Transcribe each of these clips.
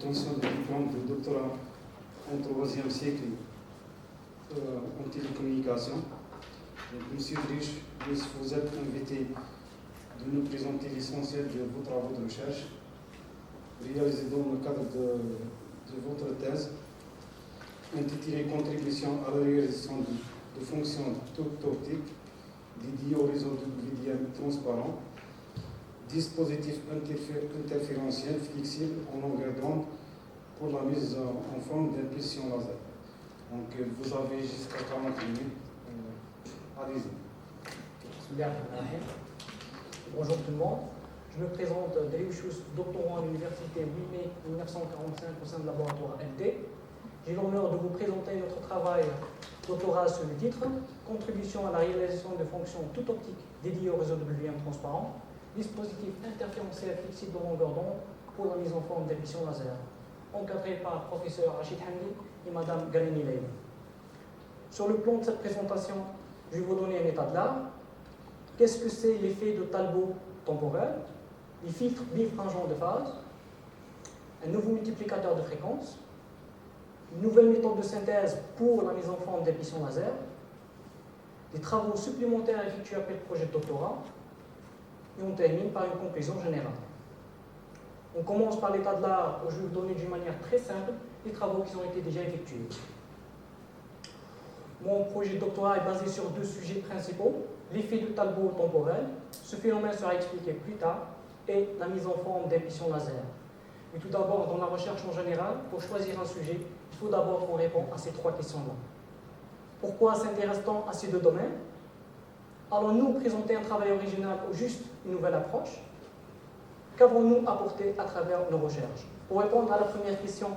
l'obtention du diplôme de doctorat en troisième cycle en télécommunication. Donc, Monsieur Drich, vous êtes invité de nous présenter l'essentiel de vos travaux de recherche réalisés dans le cadre de votre thèse intitulée Contribution à la réalisation de fonctions optiques dédiées au réseau WDM transparent, dispositif interférentiel flexible en longueur d'onde pour la mise en forme d'impulsion laser. Donc vous avez jusqu'à 40 minutes. Allez-y. Bonjour tout le monde. Je me présente Deliushus, doctorant à l'université 8 mai 1945 au sein du laboratoire LD. J'ai l'honneur de vous présenter notre travail doctoral sur le titre Contribution à la réalisation de fonctions tout optiques dédiées au réseau WDM transparent, dispositif interférentiel flexible de longueur d'onde pour la mise en forme d'émissions laser, encadré par le professeur Rachid Hamdi et Mme Galeni Leila. Sur le plan de cette présentation, je vais vous donner un état de l'art. Qu'est-ce que c'est l'effet de Talbot temporel, les filtres bifringents de phase, un nouveau multiplicateur de fréquence, une nouvelle méthode de synthèse pour la mise en forme d'émissions laser, des travaux supplémentaires effectués après le projet de doctorat, et on termine par une conclusion générale. On commence par l'état de l'art où je vais vous donner d'une manière très simple les travaux qui ont été déjà effectués. Mon projet de doctorat est basé sur deux sujets principaux, l'effet de Talbot temporel, ce phénomène sera expliqué plus tard, et la mise en forme d'émissions laser. Mais tout d'abord, dans la recherche en général, pour choisir un sujet, il faut d'abord qu'on réponde à ces trois questions-là. Pourquoi s'intéresse-t-on à ces deux domaines? Allons-nous présenter un travail original ou juste une nouvelle approche? Qu'avons-nous apporté à travers nos recherches? Pour répondre à la première question,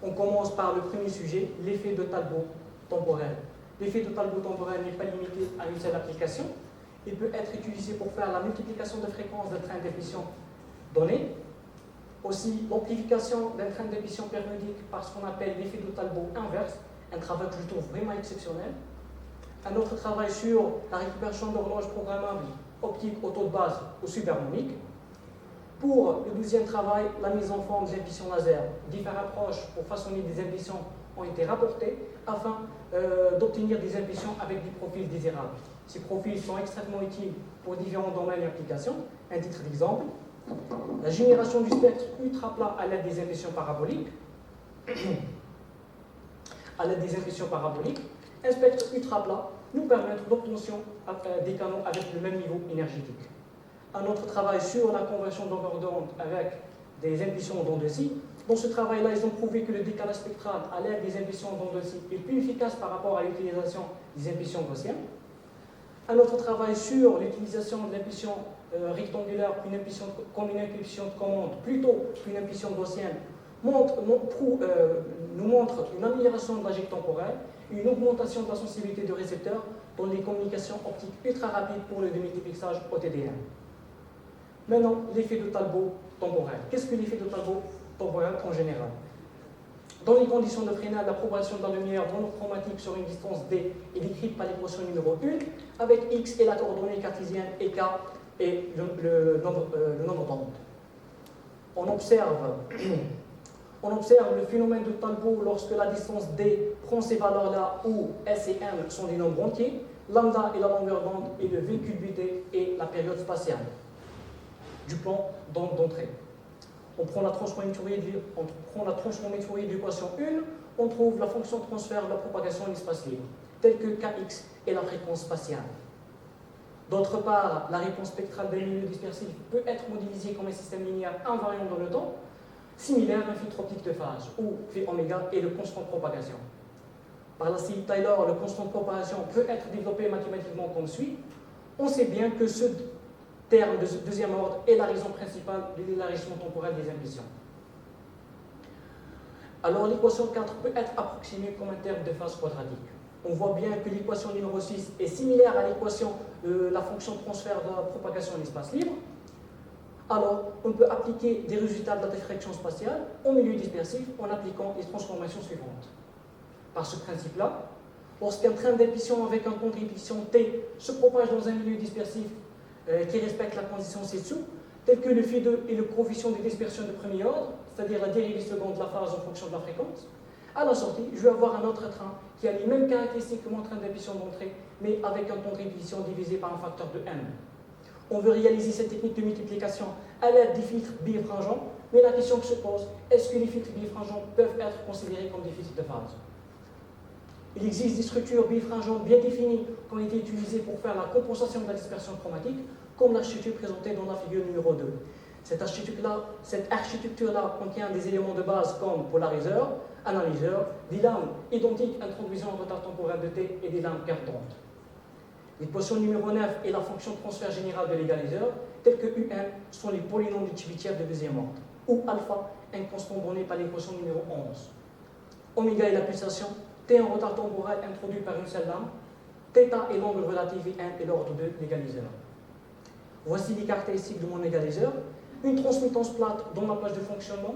on commence par le premier sujet, l'effet de Talbot temporel. L'effet de Talbot temporel n'est pas limité à une seule application. Il peut être utilisé pour faire la multiplication de fréquences d'un train d'émission donné. Aussi, l'amplification d'un train d'émission périodique par ce qu'on appelle l'effet de Talbot inverse, un travail que je trouve vraiment exceptionnel. Un autre travail sur la récupération d'horloges programmables optiques au taux de base ou supermonique. Pour le deuxième travail, la mise en forme des émissions laser. Différentes approches pour façonner des émissions ont été rapportées afin d'obtenir des émissions avec des profils désirables. Ces profils sont extrêmement utiles pour différents domaines et applications. Un titre d'exemple, la génération du spectre ultra plat à l'aide des émissions paraboliques. À l'aide des émissions paraboliques, un spectre ultra plat nous permet l'obtention des canaux avec le même niveau énergétique. Un autre travail sur la conversion de longueur d'onde avec des émissions d'ondes C. Dans ce travail-là, ils ont prouvé que le décalage spectral à l'aide des émissions d'ondes C est plus efficace par rapport à l'utilisation des émissions gaussiennes. Un autre travail sur l'utilisation de l'impulsion rectangulaire comme une impulsion de commande plutôt qu'une impulsion gaussienne nous montre une amélioration de la jet temporelle, une augmentation de la sensibilité de récepteurs dans les communications optiques ultra rapides pour le démultiplexage OTDM. Maintenant, l'effet de Talbot temporel. Qu'est-ce que l'effet de Talbot temporel en général? Dans les conditions de freinage, la propagation de la lumière monochromatique sur une distance d est décrite par l'équation numéro 1, avec x et la coordonnée cartésienne et k et le nombre d'ondes. On observe le phénomène de Talbot lorsque la distance d prend ces valeurs-là où s et m sont des nombres entiers, lambda est la longueur d'onde et le véhicule BD est la période spatiale du plan d'entrée. On prend la transformée de Fourier de l'équation 1, on trouve la fonction de transfert de la propagation en espace libre, telle que Kx est la fréquence spatiale. D'autre part, la réponse spectrale d'un milieu dispersif peut être modélisée comme un système linéaire invariant dans le temps, similaire à un filtre optique de phase, où phi oméga est le constant de propagation. Par la série Taylor, le constant de propagation peut être développé mathématiquement comme suit. On sait bien que ce terme de deuxième ordre est la raison principale de l'élargissement temporel des impulsions. Alors l'équation 4 peut être approximée comme un terme de phase quadratique. On voit bien que l'équation numéro 6 est similaire à l'équation de la fonction de transfert de la propagation en espace libre. Alors, on peut appliquer des résultats de la diffraction spatiale au milieu dispersif en appliquant les transformations suivantes. Par ce principe-là, lorsqu'un train d'impulsion avec un contribution T se propage dans un milieu dispersif qui respecte la condition ci-dessous, tels que le phi2 et le coefficient de dispersion de premier ordre, c'est-à-dire la dérivée seconde de la phase en fonction de la fréquence. À la sortie, je vais avoir un autre train qui a les mêmes caractéristiques que mon train d'impulsion d'entrée, mais avec un temps de répétition divisé par un facteur de n. On veut réaliser cette technique de multiplication à l'aide des filtres bifrangeants, mais la question que se pose, est-ce que les filtres bifrangeants peuvent être considérés comme des filtres de phase? Il existe des structures bifrangeantes bien définies qui ont été utilisées pour faire la compensation de la dispersion chromatique, comme l'architecture présentée dans la figure numéro 2. Cette architecture-là contient des éléments de base comme polariseur, analyseur, des lames identiques introduisant un retard temporel de t et des lames perdantes. L'équation numéro 9 est la fonction de transfert général de l'égaliseur, telle que Un sont les polynômes de Chebyshev de deuxième ordre, ou alpha, un constant donné par l'équation numéro 11. Oméga est la pulsation, T un retard temporel introduit par une seule lame, θ est l'angle relatif et 1 est l'ordre de l'égaliseur. Voici les caractéristiques de mon égaliseur. Une transmittance plate dans la plage de fonctionnement,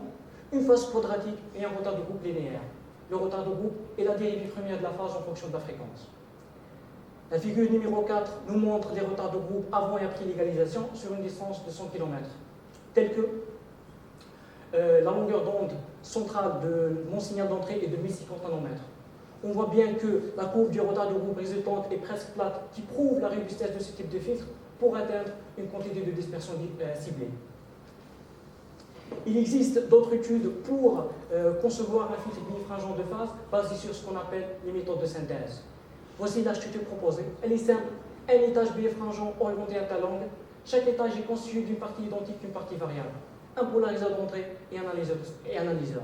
une phase quadratique et un retard de groupe linéaire. Le retard de groupe est la dérivée première de la phase en fonction de la fréquence. La figure numéro 4 nous montre les retards de groupe avant et après l'égalisation sur une distance de 100 km, telle que la longueur d'onde centrale de mon signal d'entrée est de 1050 nanomètres. On voit bien que la courbe du retard de groupe résultante est presque plate, qui prouve la robustesse de ce type de filtre pour atteindre une quantité de dispersion ciblée. Il existe d'autres études pour concevoir un filtre bifrangeant de phase basé sur ce qu'on appelle les méthodes de synthèse. Voici l'architecture proposée. Elle est simple. Un étage bifrangeant orienté à ta langue. Chaque étage est constitué d'une partie identique et d'une partie variable. Un polariseur d'entrée et un analyseur.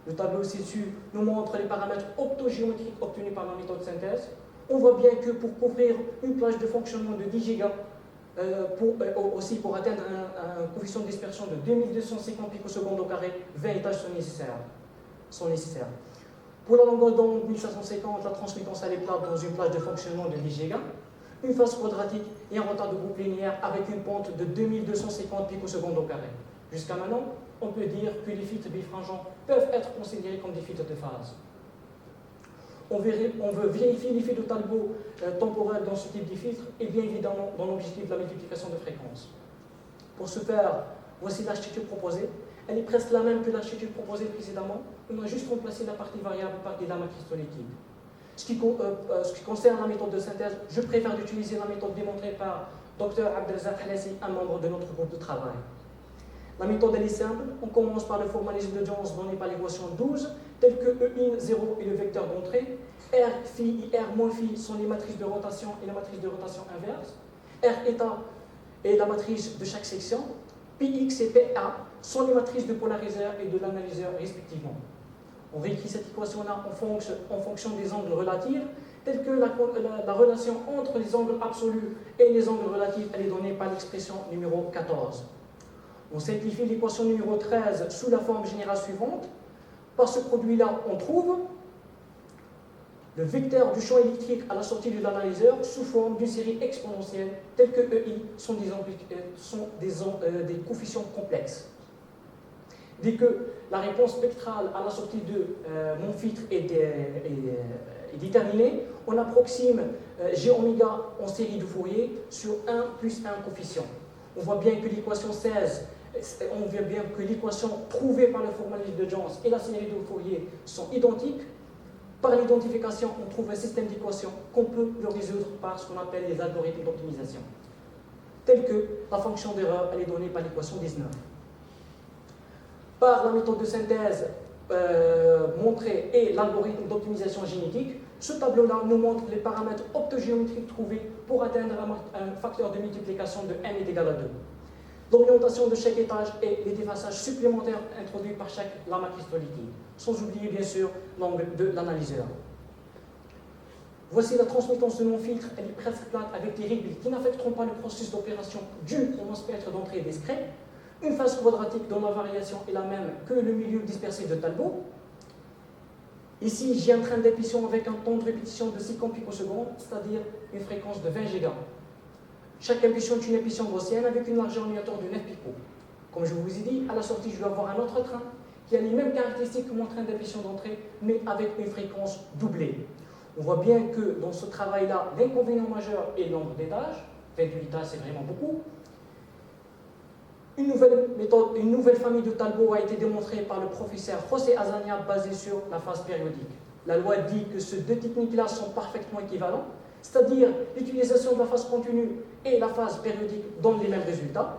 Le tableau ci-dessus nous montre les paramètres optogéométriques obtenus par la méthode de synthèse. On voit bien que pour couvrir une plage de fonctionnement de 10 Go, aussi pour atteindre un coefficient de dispersion de 2250 picosecondes au carré, 20 étages sont nécessaires. Pour la longueur d'onde 1550, la transmittance elle est plate dans une plage de fonctionnement de 10 Go, une phase quadratique et un retard de groupe linéaire avec une pente de 2250 picosecondes au carré. Jusqu'à maintenant, on peut dire que les filtres bifrangeants peuvent être considérés comme des filtres de phase. On veut vérifier l'effet de Talbot temporel dans ce type de filtre et bien évidemment dans l'objectif de la multiplication de fréquences. Pour ce faire, voici l'architecture proposée. Elle est presque la même que l'architecture proposée précédemment. On a juste remplacé la partie variable par des lames cristolitiques. Ce qui concerne la méthode de synthèse, je préfère utiliser la méthode démontrée par Dr Abdelrazak Halassi, un membre de notre groupe de travail. La méthode elle est simple. On commence par le formalisme de Jones donné par l'équation 12, tel que E in 0 est le vecteur d'entrée, R phi et R moins phi sont les matrices de rotation et la matrice de rotation inverse, R état est la matrice de chaque section, Px et Pa sont les matrices de polariseur et de l'analyseur respectivement. On réécrit cette équation-là en fonction des angles relatifs, telle que la relation entre les angles absolus et les angles relatifs elle est donnée par l'expression numéro 14. On simplifie l'équation numéro 13 sous la forme générale suivante. Par ce produit-là, on trouve le vecteur du champ électrique à la sortie de l'analyseur sous forme d'une série exponentielle, telle que EI sont des coefficients complexes. Dès que la réponse spectrale à la sortie de mon filtre est déterminée, on approxime G oméga en série de Fourier sur 1 plus 1 coefficient. On voit bien que l'équation 16, on voit bien que l'équation trouvée par le formalisme de Jones et la série de Fourier sont identiques. Par l'identification, on trouve un système d'équations qu'on peut le résoudre par ce qu'on appelle les algorithmes d'optimisation, tels que la fonction d'erreur, elle est donnée par l'équation 19. Par la méthode de synthèse montrée et l'algorithme d'optimisation génétique, ce tableau-là nous montre les paramètres optogéométriques trouvés pour atteindre un facteur de multiplication de n est égal à 2. L'orientation de chaque étage et les dépassages supplémentaires introduits par chaque lame cristolithique, sans oublier bien sûr l'angle de l'analyseur. Voici la transmittance de mon filtre, elle est presque plate avec des règles qui n'affecteront pas le processus d'opération dû à mon spectre d'entrée discret. Une phase quadratique dont la variation est la même que le milieu dispersé de Talbot. Ici, j'ai un train d'impulsion avec un temps de répétition de 50 picosecondes, c'est-à-dire une fréquence de 20 Go. Chaque impulsion est une impulsion gaussienne avec une largeur aléatoire de 9 picots. Comme je vous ai dit, à la sortie, je vais avoir un autre train qui a les mêmes caractéristiques que mon train d'impulsion d'entrée, mais avec une fréquence doublée. On voit bien que dans ce travail-là, l'inconvénient majeur est le nombre d'étages. 28 étages, c'est vraiment beaucoup. Une nouvelle famille de Talbot a été démontrée par le professeur José Azaña basée sur la phase périodique. La loi dit que ces deux techniques-là sont parfaitement équivalentes, c'est-à-dire l'utilisation de la phase continue et la phase périodique donnent les mêmes résultats.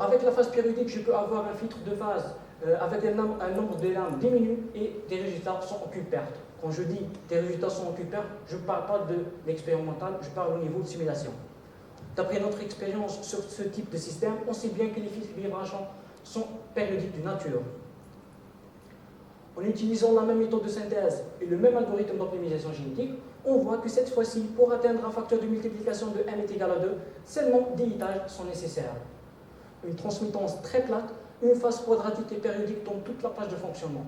Avec la phase périodique, je peux avoir un filtre de phase avec un nombre de lames diminue et des résultats sont en cube perte. Quand je dis des résultats sont en cube perte, je ne parle pas de l'expérimental, je parle au niveau de simulation. D'après notre expérience sur ce type de système, on sait bien que les filtres vibration sont périodiques de nature. En utilisant la même méthode de synthèse et le même algorithme d'optimisation génétique, on voit que cette fois-ci, pour atteindre un facteur de multiplication de m est égal à 2, seulement 10 étages sont nécessaires. Une transmittance très plate, une phase quadratique et périodique dans toute la plage de fonctionnement.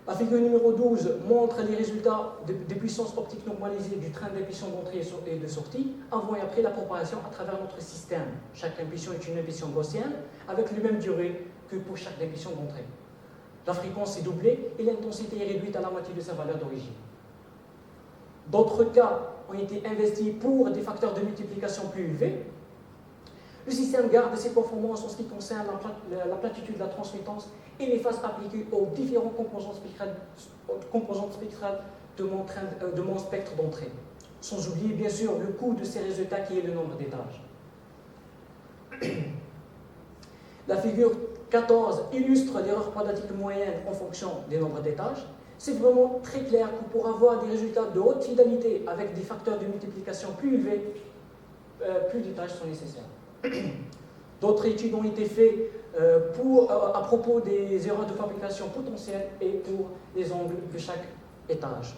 La figure numéro 12 montre les résultats des puissances optiques normalisées du train d'impulsion d'entrée et de sortie avant et après la propagation à travers notre système. Chaque impulsion est une impulsion gaussienne avec la même durée que pour chaque impulsion d'entrée. La fréquence est doublée et l'intensité est réduite à la moitié de sa valeur d'origine. D'autres cas ont été investis pour des facteurs de multiplication plus élevés. Le système garde ses performances en ce qui concerne la platitude de la transmittance et les phases appliquées aux différents composantes spectrales de mon spectre d'entrée. Sans oublier bien sûr le coût de ces résultats qui est le nombre d'étages. La figure 14 illustre l'erreur quadratique moyenne en fonction des nombres d'étages. C'est vraiment très clair que pour avoir des résultats de haute fidélité avec des facteurs de multiplication plus élevés, plus d'étages sont nécessaires. D'autres études ont été faites à propos des erreurs de fabrication potentielles et pour les angles de chaque étage.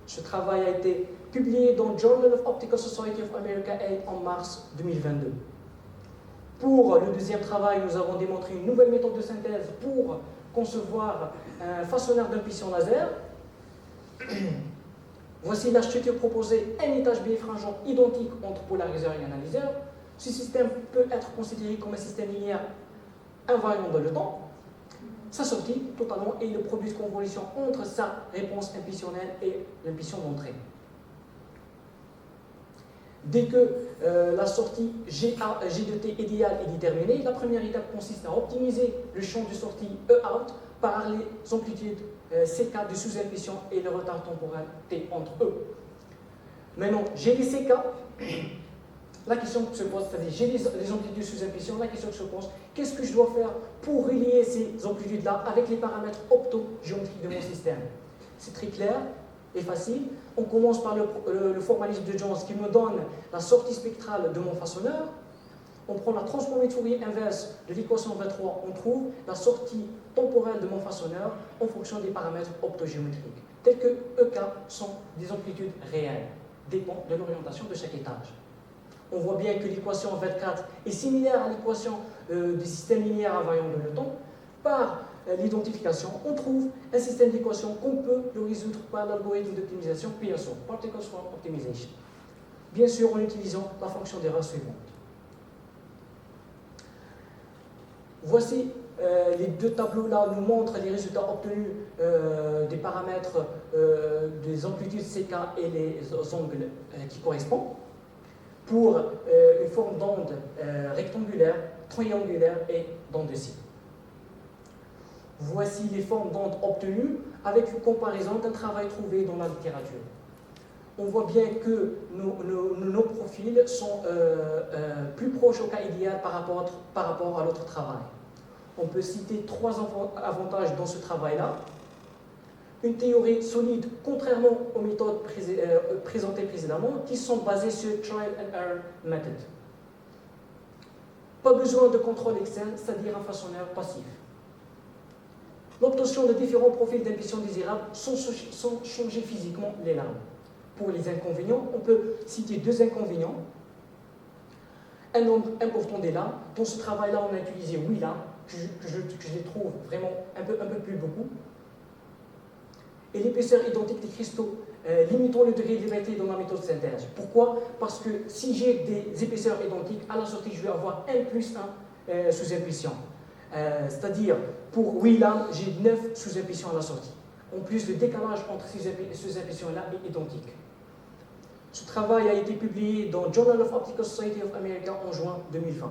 Ce travail a été publié dans Journal of Optical Society of America 8 en mars 2022. Pour le deuxième travail, nous avons démontré une nouvelle méthode de synthèse pour concevoir un façonneur d'impulsion laser. Voici la structure proposée, un étage bieffringent identique entre polariseur et analyseur. Ce système peut être considéré comme un système linéaire invariant dans le temps. Sa sortie, totalement, est le produit de convolution entre sa réponse impulsionnelle et l'impulsion d'entrée. Dès que la sortie G de T idéale est déterminée, la première étape consiste à optimiser le champ de sortie E-out par les amplitudes CK de sous-impulsion et le retard temporel T entre eux. Maintenant, j'ai les CK. La question que se pose, c'est-à-dire j'ai les amplitudes sous-impulsion, la question que se pose, qu'est-ce que je dois faire pour relier ces amplitudes-là avec les paramètres opto-géométriques de mon système? C'est très clair et facile. On commence par le formalisme de Jones qui me donne la sortie spectrale de mon façonneur. On prend la transformée de Fourier inverse de l'équation 23, on trouve la sortie temporelle de mon façonneur en fonction des paramètres optogéométriques, tels que EK sont des amplitudes réelles, dépend de l'orientation de chaque étage. On voit bien que l'équation 24 est similaire à l'équation du système linéaire invariant de le temps. Par l'identification, on trouve un système d'équations qu'on peut le résoudre par l'algorithme d'optimisation PSO, Particles Swarm Optimization. Bien sûr, en utilisant la fonction d'erreur suivante. Voici les deux tableaux-là nous montrent les résultats obtenus des paramètres des amplitudes CK et les angles qui correspondent pour une forme d'onde rectangulaire, triangulaire et d'onde de cycle. Voici les formes d'ondes obtenues avec une comparaison d'un travail trouvé dans la littérature. On voit bien que nos profils sont plus proches au cas idéal par rapport à l'autre travail. On peut citer trois avantages dans ce travail-là. Une théorie solide, contrairement aux méthodes présentées précédemment, qui sont basées sur trial and error method. Pas besoin de contrôle externe, c'est-à-dire un façonneur passif. L'obtention de différents profils d'impulsion désirables sans changer physiquement les lames. Pour les inconvénients, on peut citer deux inconvénients. Un nombre important des lames. Dans ce travail-là, on a utilisé 8 lames, que je les trouve vraiment un peu plus beaucoup. Et l'épaisseur identique des cristaux, limitant le degré de liberté dans la méthode de synthèse. Pourquoi? Parce que si j'ai des épaisseurs identiques, à la sortie, je vais avoir 1 plus 1 sous-impulsion. C'est-à-dire, pour 8 lames, j'ai 9 sous-impulsions à la sortie. En plus, le décalage entre ces impulsions-là est identique. Ce travail a été publié dans Journal of Optical Society of America en juin 2020.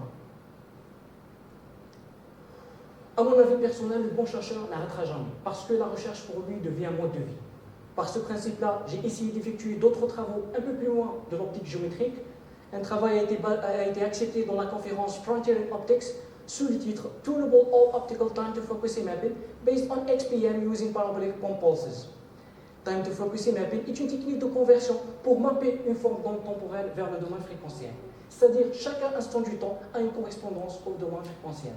À mon avis personnel, le bon chercheur n'arrêtera jamais, parce que la recherche pour lui devient un mode de vie. Par ce principe-là, j'ai essayé d'effectuer d'autres travaux un peu plus loin de l'optique géométrique. Un travail a été accepté dans la conférence Frontier in Optics sous le titre Tunable All Optical Time to Frequency Mapping based on XPM using Parabolic Pump Pulses. Time to Frequency Mapping est une technique de conversion pour mapper une forme d'onde temporelle vers le domaine fréquentiel. C'est-à-dire chaque instant du temps a une correspondance au domaine fréquentiel.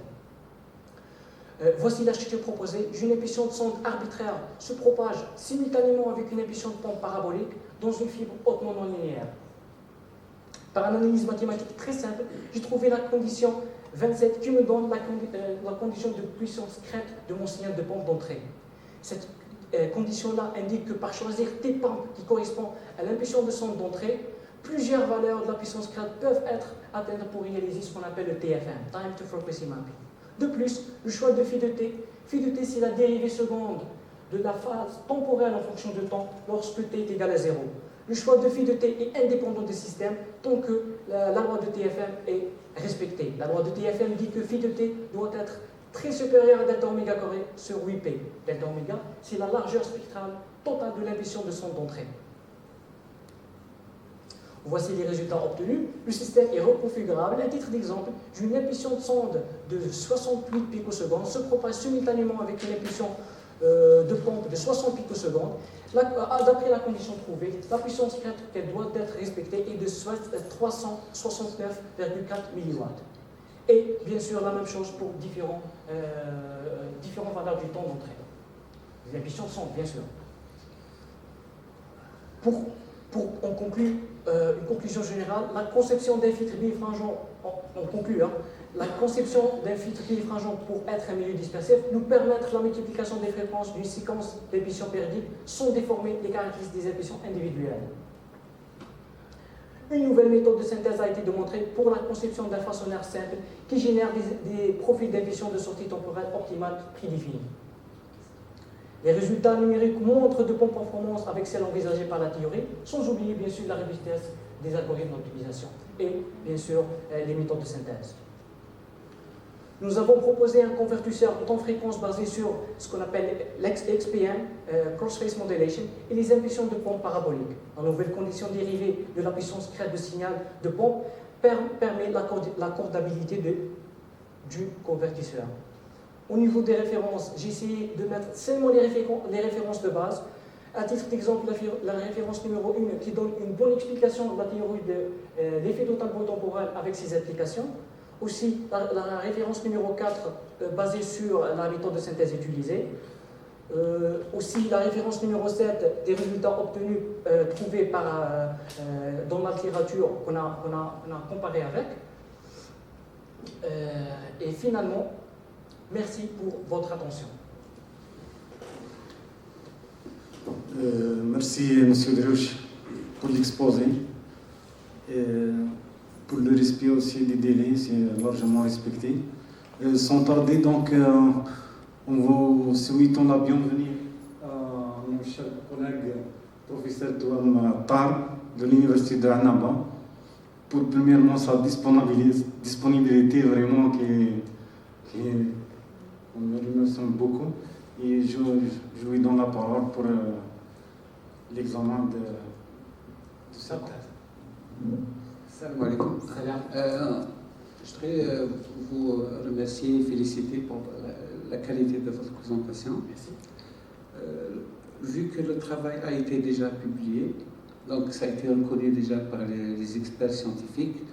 Voici l'architecture proposée. Une émission de sonde arbitraire se propage simultanément avec une émission de pompe parabolique dans une fibre hautement non linéaire. Par une analyse mathématique très simple, j'ai trouvé la condition 27 qui me donne la condition de puissance crête de mon signal de pompe d'entrée. Cette condition-là indique que par choisir T pompes qui correspond à l'impulsion de sonde d'entrée, plusieurs valeurs de la puissance crête peuvent être atteintes pour réaliser ce qu'on appelle le TFM, Time to Frequency Mapping. De plus, le choix de phi de t, c'est la dérivée seconde de la phase temporelle en fonction de temps lorsque t est égal à 0. Le choix de phi de t est indépendant du système tant que la loi de TFM est respectée. La loi de TFM dit que phi de t doit être très supérieur à delta oméga carré sur 8p. Delta oméga, c'est la largeur spectrale totale de l'impulsion de sonde d'entrée. Voici les résultats obtenus. Le système est reconfigurable. À titre d'exemple, une impulsion de sonde de 68 picosecondes se propage simultanément avec une impulsion de pompe de 60 picosecondes. D'après la condition trouvée, la puissance qu'elle doit être respectée est de 369,4 mW. Et bien sûr, la même chose pour différentes valeurs du temps d'entrée. Les impulsions de sonde, bien sûr. On conclut une conclusion générale, la conception d'un filtre bifringent, on conclut, la conception d'un filtre bifringent pour être un milieu dispersif nous permettre la multiplication des fréquences d'une séquence d'émissions périodiques sans déformer les caractéristiques des émissions individuelles. Une nouvelle méthode de synthèse a été démontrée pour la conception d'un façonnaire simple qui génère des profils d'émission de sortie temporelle optimale prédéfinis. Les résultats numériques montrent de bonnes performances avec celles envisagées par la théorie, sans oublier bien sûr la robustesse des algorithmes d'optimisation et bien sûr les méthodes de synthèse. Nous avons proposé un convertisseur temps-fréquence basé sur ce qu'on appelle l'XPM, Cross-Phase Modulation, et les impulsions de pompe parabolique. La nouvelle condition dérivée de la puissance crête de signal de pompe permet l'accordabilité du convertisseur. Au niveau des références, j'ai essayé de mettre seulement les références de base. À titre d'exemple, la référence numéro 1 qui donne une bonne explication de la théorie de l'effet temporel avec ses applications. Aussi, la référence numéro 4 basée sur la méthode de synthèse utilisée. Aussi, la référence numéro 7 des résultats obtenus trouvés dans la littérature qu'on a comparé avec. Et finalement, merci pour votre attention. Merci, M. Derouche, pour l'exposé. Pour le respect aussi des délais, c'est largement respecté. Sans tarder, donc, on vous souhaitons la bienvenue à mon cher collègue, professeur Touam Tar, de l'Université de Annaba, pour premièrement sa disponibilité vraiment qui on me remercie beaucoup. Et je lui donne la parole pour l'examen de cette thèse. Salam alaikum. Je voudrais vous remercier et féliciter pour la qualité de votre présentation. Merci. Vu que le travail a été déjà publié, donc ça a été reconnu déjà par les experts scientifiques,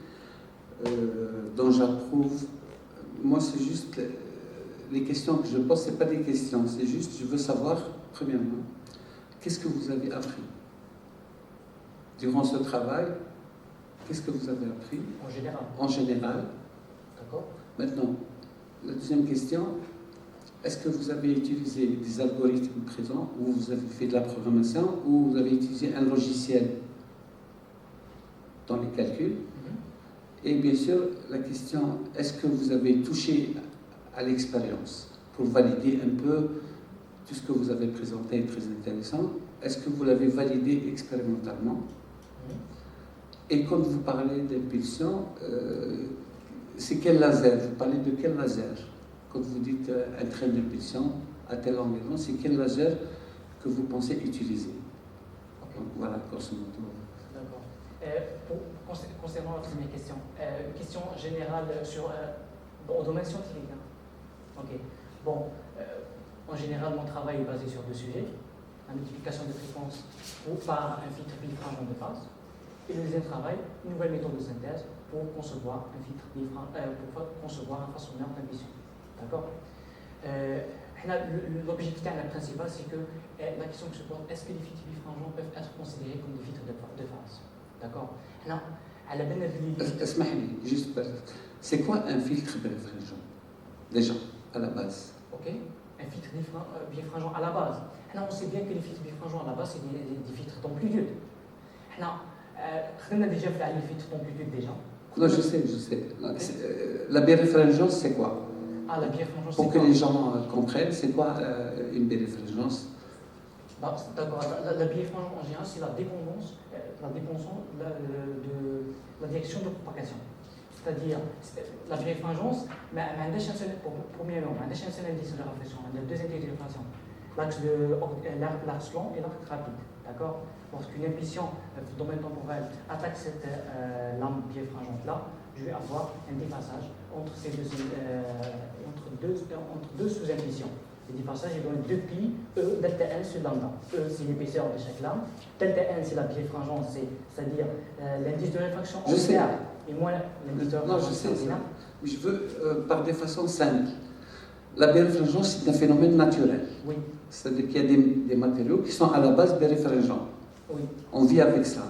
dont j'approuve. Moi, c'est juste les questions que je pose, ce n'est pas des questions, c'est juste, je veux savoir, premièrement, qu'est-ce que vous avez appris durant ce travail? Qu'est-ce que vous avez appris? En général. En général. D'accord. Maintenant, la deuxième question, est-ce que vous avez utilisé des algorithmes présents, ou vous avez fait de la programmation, ou vous avez utilisé un logiciel dans les calculs? Et bien sûr, la question, est-ce que vous avez touché à l'expérience pour valider un peu tout ce que vous avez présenté est très intéressant? Est-ce que vous l'avez validé expérimentalement? Et quand vous parlez d'impulsion, c'est quel laser? Vous parlez de quel laser? Quand vous dites un train d'impulsion à tel environnement, c'est quel laser que vous pensez utiliser? Donc voilà, grosso modo. D'accord. Concernant la première question, question générale au domaine scientifique. Hein. Ok. Bon, en général, mon travail est basé sur deux sujets. La multiplication de fréquences par un filtre bifrangeant de phase. Et le deuxième travail, une nouvelle méthode de synthèse pour concevoir un filtre pour concevoir un façonneur d'impulsion. D'accord. L'objectif principal, c'est que la question que je pose, est-ce que les filtres bifrangeants peuvent être considérés comme des filtres de phase? D'accord. Juste, c'est quoi un filtre bifrangeant? Déjà, à la base. Ok. Un filtre bifrangeant à la base. On sait bien que les filtres bifrangeants à la base, c'est des filtres d'amplitude. On a déjà fait les filtres d'amplitude déjà. Non, je sais. La biréfringence, c'est quoi? La biréfringence, pour que les gens comprennent, c'est quoi une biréfringence? D'accord. La biréfringence, en général, c'est la dépendance de la direction de propagation. C'est-à-dire, la biréfringence, premièrement, on a un seul indice de réflexion, on a deux indices de réflexion. L'axe long et l'axe rapide. D'accord. Lorsqu'une impulsion du domaine temporel attaque cette lame biréfringente-là, je vais avoir un déphasage entre deux sous-impulsions. Le déphasage est donné depuis E, delta N sur lambda. E, c'est l'épaisseur de chaque lame. Delta N, c'est la biréfringence, c'est-à-dire l'indice de réfraction ordinaire. Et moins l'indice de réfraction ordinaire. Je veux parler de façon simple. La biréfringence, c'est un phénomène naturel. Oui. C'est-à-dire qu'il y a des matériaux qui sont à la base biréfringents. Oui. On vit avec ça.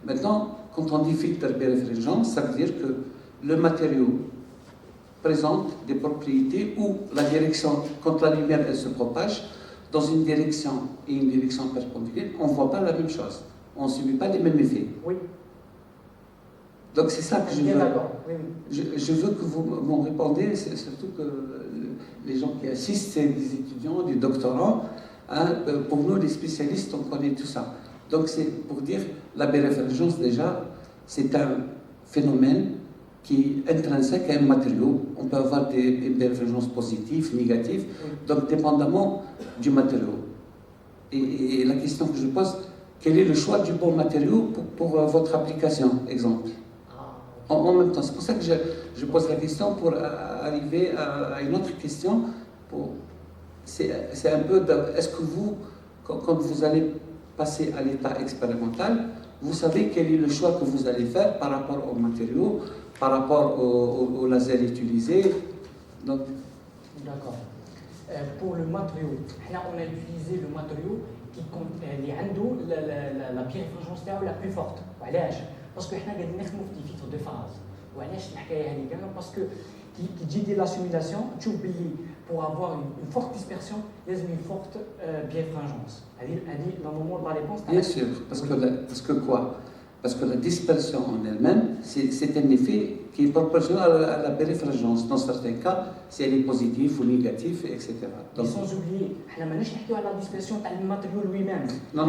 Maintenant, quand on dit filtre biréfringent, ça veut dire que le matériau présente des propriétés où la direction, quand la lumière elle se propage, dans une direction et une direction perpendiculaire, on ne voit pas la même chose. On ne subit pas les mêmes effets. Oui. Donc c'est ça que je veux. Oui. Je veux que vous m'en répondiez, c'est surtout que les gens qui assistent, c'est des étudiants, des doctorants. Hein, pour nous, les spécialistes, on connaît tout ça. Donc c'est pour dire, la biréfringence déjà, c'est un phénomène qui est intrinsèque à un matériau. On peut avoir des biréfringences positives, négatives, donc dépendamment du matériau. Et la question que je pose, quel est le choix du bon matériau pour votre application, exemple? En même temps, c'est pour ça que je pose la question pour arriver à une autre question. C'est un peu, est-ce que vous, quand vous allez passer à l'état expérimental, vous savez quel est le choix que vous allez faire par rapport aux matériaux, par rapport au laser utilisé. Donc... D'accord. Pour le matériau, on a utilisé le matériau qui a la biréfringence la plus forte. Parce que nous avons des filtres de phase. Parce que qui dit la simulation, tu oublies pour avoir une forte dispersion, il y a une forte biréfringence. Dans le moment de la réponse. Bien sûr, parce que quoi? Parce que la dispersion en elle-même, c'est un effet qui est proportionnel à la biréfringence. Dans certains cas, si elle est positive ou négative, etc. Donc, sans oublier, on n'a pas la dispersion du matériau lui-même. Non.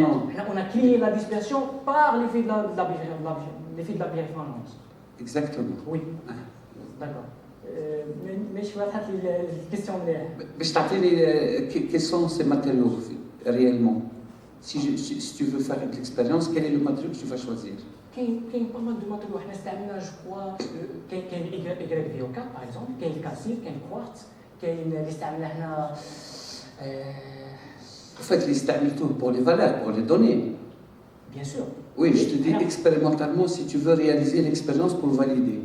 On a créé la dispersion par l'effet de la biréfringence. Exactement. Oui. D'accord. Mais je vais faire les questions. Quels sont ces matériaux réellement? Si tu veux faire l'expérience, quel est le matériau que tu vas choisir? Il y a pas mal de matériaux. Je crois qu'il y a YVO4 par exemple, il y a le calcite, il y a le quartz, il y a En fait, les tout pour les valeurs, pour les données. Bien sûr. Oui, je te dis expérimentalement si tu veux réaliser l'expérience pour valider.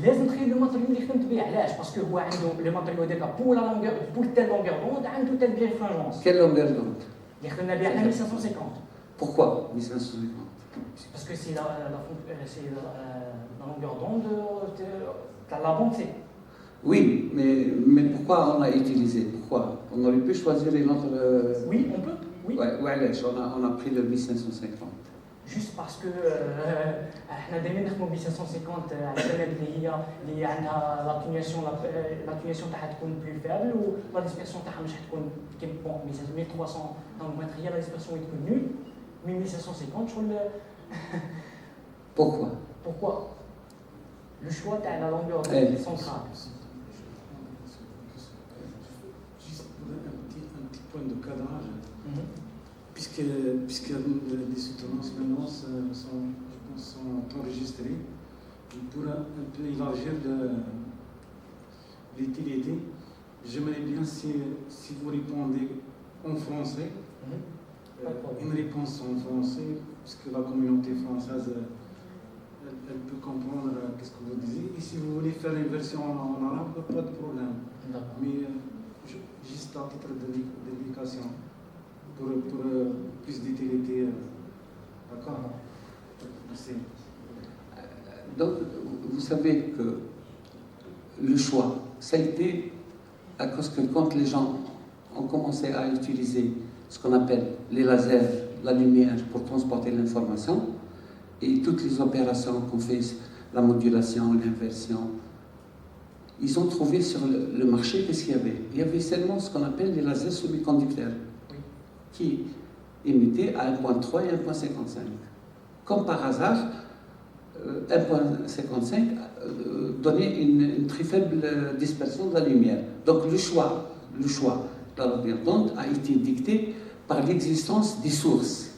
لازم تخيل لو ماتريو اللي خدمت به علاش باسكو هو عنده لو ماتريو هذاك بور لا لونغور بور تال لونغور دوند عنده تال بيرفرنس. Quelle longueur d'onde? اللي خدمنا به حنا 1550. Pourquoi 1550? Parce que c'est la longueur d'onde de la bande. Oui, mais pourquoi on a utilisé? Pourquoi? On aurait pu choisir une autre... Oui, on peut. Oui. Ouais, on a pris le 1550. Juste parce que احنا دائما نخدموا ب 1550 على البلاد اللي عندها l'atténuation تاعها تكون plus faible و la dispersion تاعها مش حتكون كيما بون 1300 نانومتر هي la dispersion تكون nulle. 1550 شغل Pourquoi? Pourquoi? Le choix de la longueur Eh. centrale. Juste pour un petit point de cadrage, Mhm. puisque les soutenances maintenant sont enregistrées, pour un peu élargir l'utilité, j'aimerais bien si vous répondez en français, Mhm. Pas de problème. une réponse en français, puisque la communauté française elle peut comprendre qu'est-ce que vous disiez. Et si vous voulez faire une version en arabe, pas de problème. D'accord. Mais juste à titre d'éducation, pour plus d'utilité. D'accord? Merci. Donc, vous savez que le choix, ça a été à cause que quand les gens ont commencé à utiliser ce qu'on appelle les lasers, la lumière pour transporter l'information, et toutes les opérations qu'on fait, la modulation, l'inversion, ils ont trouvé sur le marché qu'est-ce qu'il y avait. Il y avait seulement ce qu'on appelle les lasers semi-conducteurs, Oui. qui émettaient à 1.3 et 1.55. Comme par hasard, 1.55 donnait une très faible dispersion de la lumière. Donc le choix de la longueur d'onde a été dicté par l'existence des sources.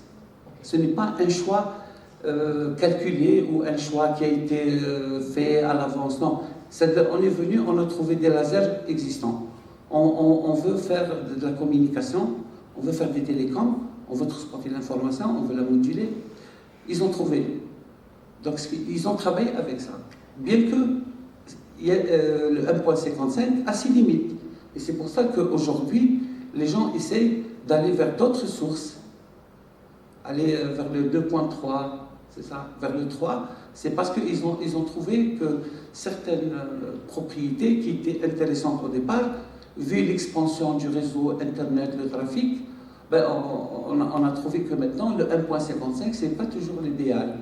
Ce n'est pas un choix calculé ou un choix qui a été fait à l'avance. Non, on est venu, on a trouvé des lasers existants. On veut faire de la communication, on veut faire des télécoms, on veut transporter l'information, on veut la moduler. Ils ont trouvé. Donc ils ont travaillé avec ça. Bien que le 1.55 a ses limites. Et c'est pour ça qu'aujourd'hui, les gens essayent d'aller vers d'autres sources. Aller vers le 2.3, c'est ça, vers le 3, c'est parce qu'ils ont trouvé que certaines propriétés qui étaient intéressantes au départ, vu l'expansion du réseau Internet, le trafic, ben on a trouvé que maintenant le 1.55, c'est pas toujours l'idéal.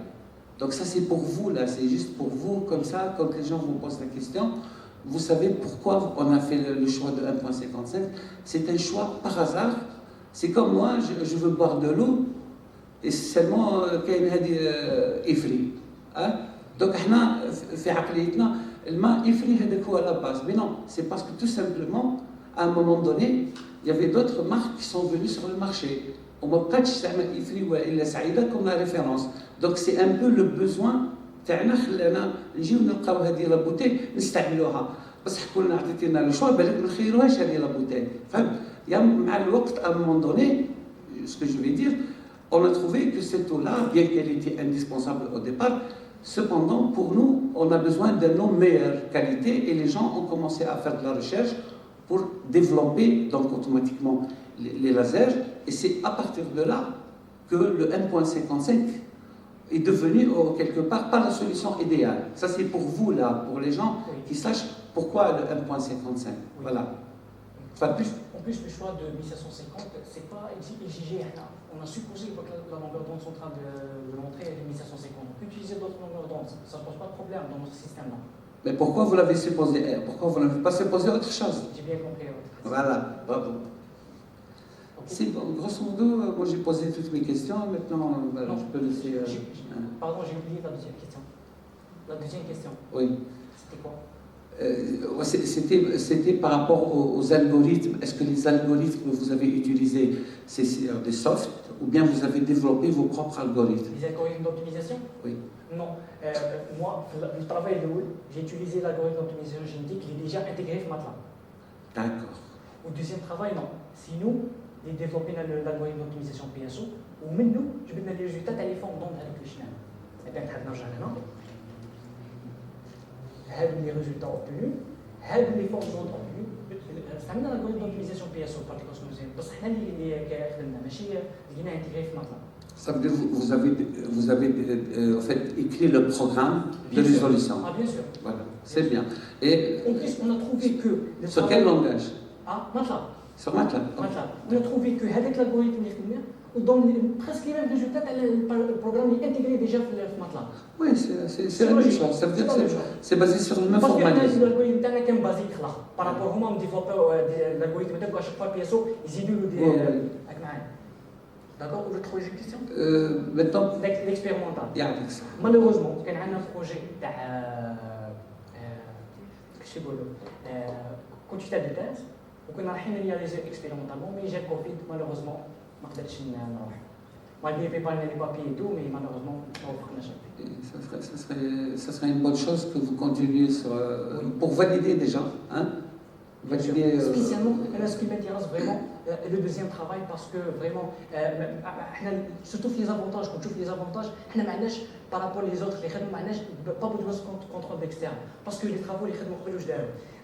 Donc ça c'est pour vous là, c'est juste pour vous, comme ça, quand les gens vous posent la question, vous savez pourquoi on a fait le choix de 1.55. C'est un choix par hasard. C'est comme moi, je veux boire de l'eau, et seulement كاين هذه إفري. Donc احنا في عقليتنا الماء إفري هذاك هو la base. Mais non, c'est parce que tout simplement, à un moment donné, il y avait d'autres marques qui sont venues sur le marché. وما بقاتش تعمل إفري وإلا سعيدة comme la référence. Donc c'est un peu le besoin تاعنا خلانا نجيو نلقاو هذه لا بوتي نستعملوها. بصح كنا عطيتينا لو شوا بالك ما نخيروهاش هذه لا بوتي. فهمت؟ يا مع الوقت à un moment donné, ce que je vais dire, on a trouvé que cette eau-là, bien qu'elle était indispensable au départ, cependant, pour nous, on a besoin d'une eau meilleure qualité et les gens ont commencé à faire de la recherche pour développer donc automatiquement les lasers. Et c'est à partir de là que le 1.55 est devenu quelque part pas la solution idéale. Ça, c'est pour vous, là, pour les gens qui sachent pourquoi le 1.55. Voilà. Enfin, En plus, le choix de 1750, c'est pas exigé. On a supposé que la longueur d'onde centrale de l'entrée est de 1750. On peut utiliser d'autres longueurs d'onde, ça ne pose pas de problème dans notre système-là. Mais pourquoi vous l'avez supposé? Pourquoi vous n'avez pas supposé autre chose? J'ai bien compris. Voilà, bravo. C'est bon, grosso modo, moi j'ai posé toutes mes questions, maintenant je peux laisser... Pardon, j'ai oublié la deuxième question. La deuxième question. Oui. C'était quoi? C'était par rapport aux algorithmes. Est-ce que les algorithmes que vous avez utilisés, c'est des softs ou bien vous avez développé vos propres algorithmes? Les algorithmes d'optimisation? Oui. Non. Moi, le travail de Wood, j'ai utilisé l'algorithme d'optimisation génétique, il est déjà intégré dans MATLAB. D'accord. Au deuxième travail, non. Si nous, j'ai développé l'algorithme d'optimisation PSO, ou même nous, je vais mettre les résultats à les formes d'onde avec le chenal. Et bien, les résultats obtenus, les formes d'onde obtenues. استعملنا l'algorithme d'optimisation PSO particle osmosine, بس احنا اللي خدمنا ماشي لقينا intégré في MATLAB. Ça veut dire que vous avez en fait écrit le programme de résolution. Ah, bien sûr. Voilà, c'est bien. Et en plus, on a trouvé que... Sur quel langage? Ah, MATLAB. Sur MATLAB. MATLAB. On a trouvé que avec l'algorithme on donne presque les mêmes résultats que le programme est intégré déjà dans MATLAB. Oui, c'est la même chose. Ça veut dire que c'est basé sur le même formalisme. Parce que l'algorithme est basé par rapport à l'algorithme de chaque fois PSO, ils y D'accord? Ou le troisième question? Maintenant, L'expérimental. il y a avec ça. Malheureusement, il y a un projet quantité de thèse وكنا رايحين réaliser expérimentalement mais j'ai Covid malheureusement ما قدرتش نروح. Malgré préparer les papiers et tout, mais malheureusement ما وفقناش. Ça serait une bonne chose que vous continuiez pour valider déjà, hein? Valider. Spécialement, ce qui m'intéresse vraiment, le deuxième travail, parce que vraiment, surtout les avantages, quand tu trouves les avantages, par rapport aux autres, les pas besoin de contrôle externe. Parce que les travaux, les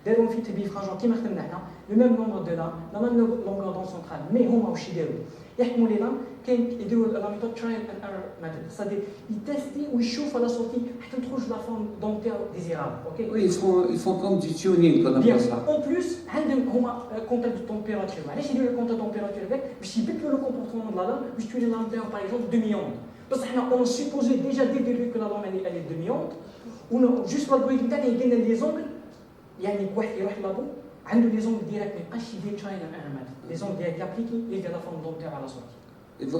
داروا في تبي فرانجون كيما خدمنا حنا لو ميم نومبر دو لام لا ميم لونغور دون سونترال مي هما واش يديروا يحكموا لي لام كاين يديروا لا ميثود ترايل اند ايرور ميثود سادي يتيستي ويشوف على صوتي حتى تخرج لا فورم دونتير ديزيرابل اوكي Oui, ils font comme du tuning qu'on appelle ça. En plus عندهم هما كونتاكت دو تمبيراتور علاش يديروا كونتاكت دو تمبيراتور هذاك باش يبدلوا لو كومبورتمون دو لا لام باش تولي لام تاعو باغ اكزومبل دومي اوند بس حنا اون سيبوزي ديجا دي ديبي كو لا لام elle est دومي اوند و جوست الالغوريثم تاعنا يدير لنا لي زونغل يعني واحد يروح لابو عنده لي زونغ ديريكت ما يبقاش يدير تشاين ايرمات لي زونغ ديريكت يابليكي يلقى لا فورم دونتير على صوتي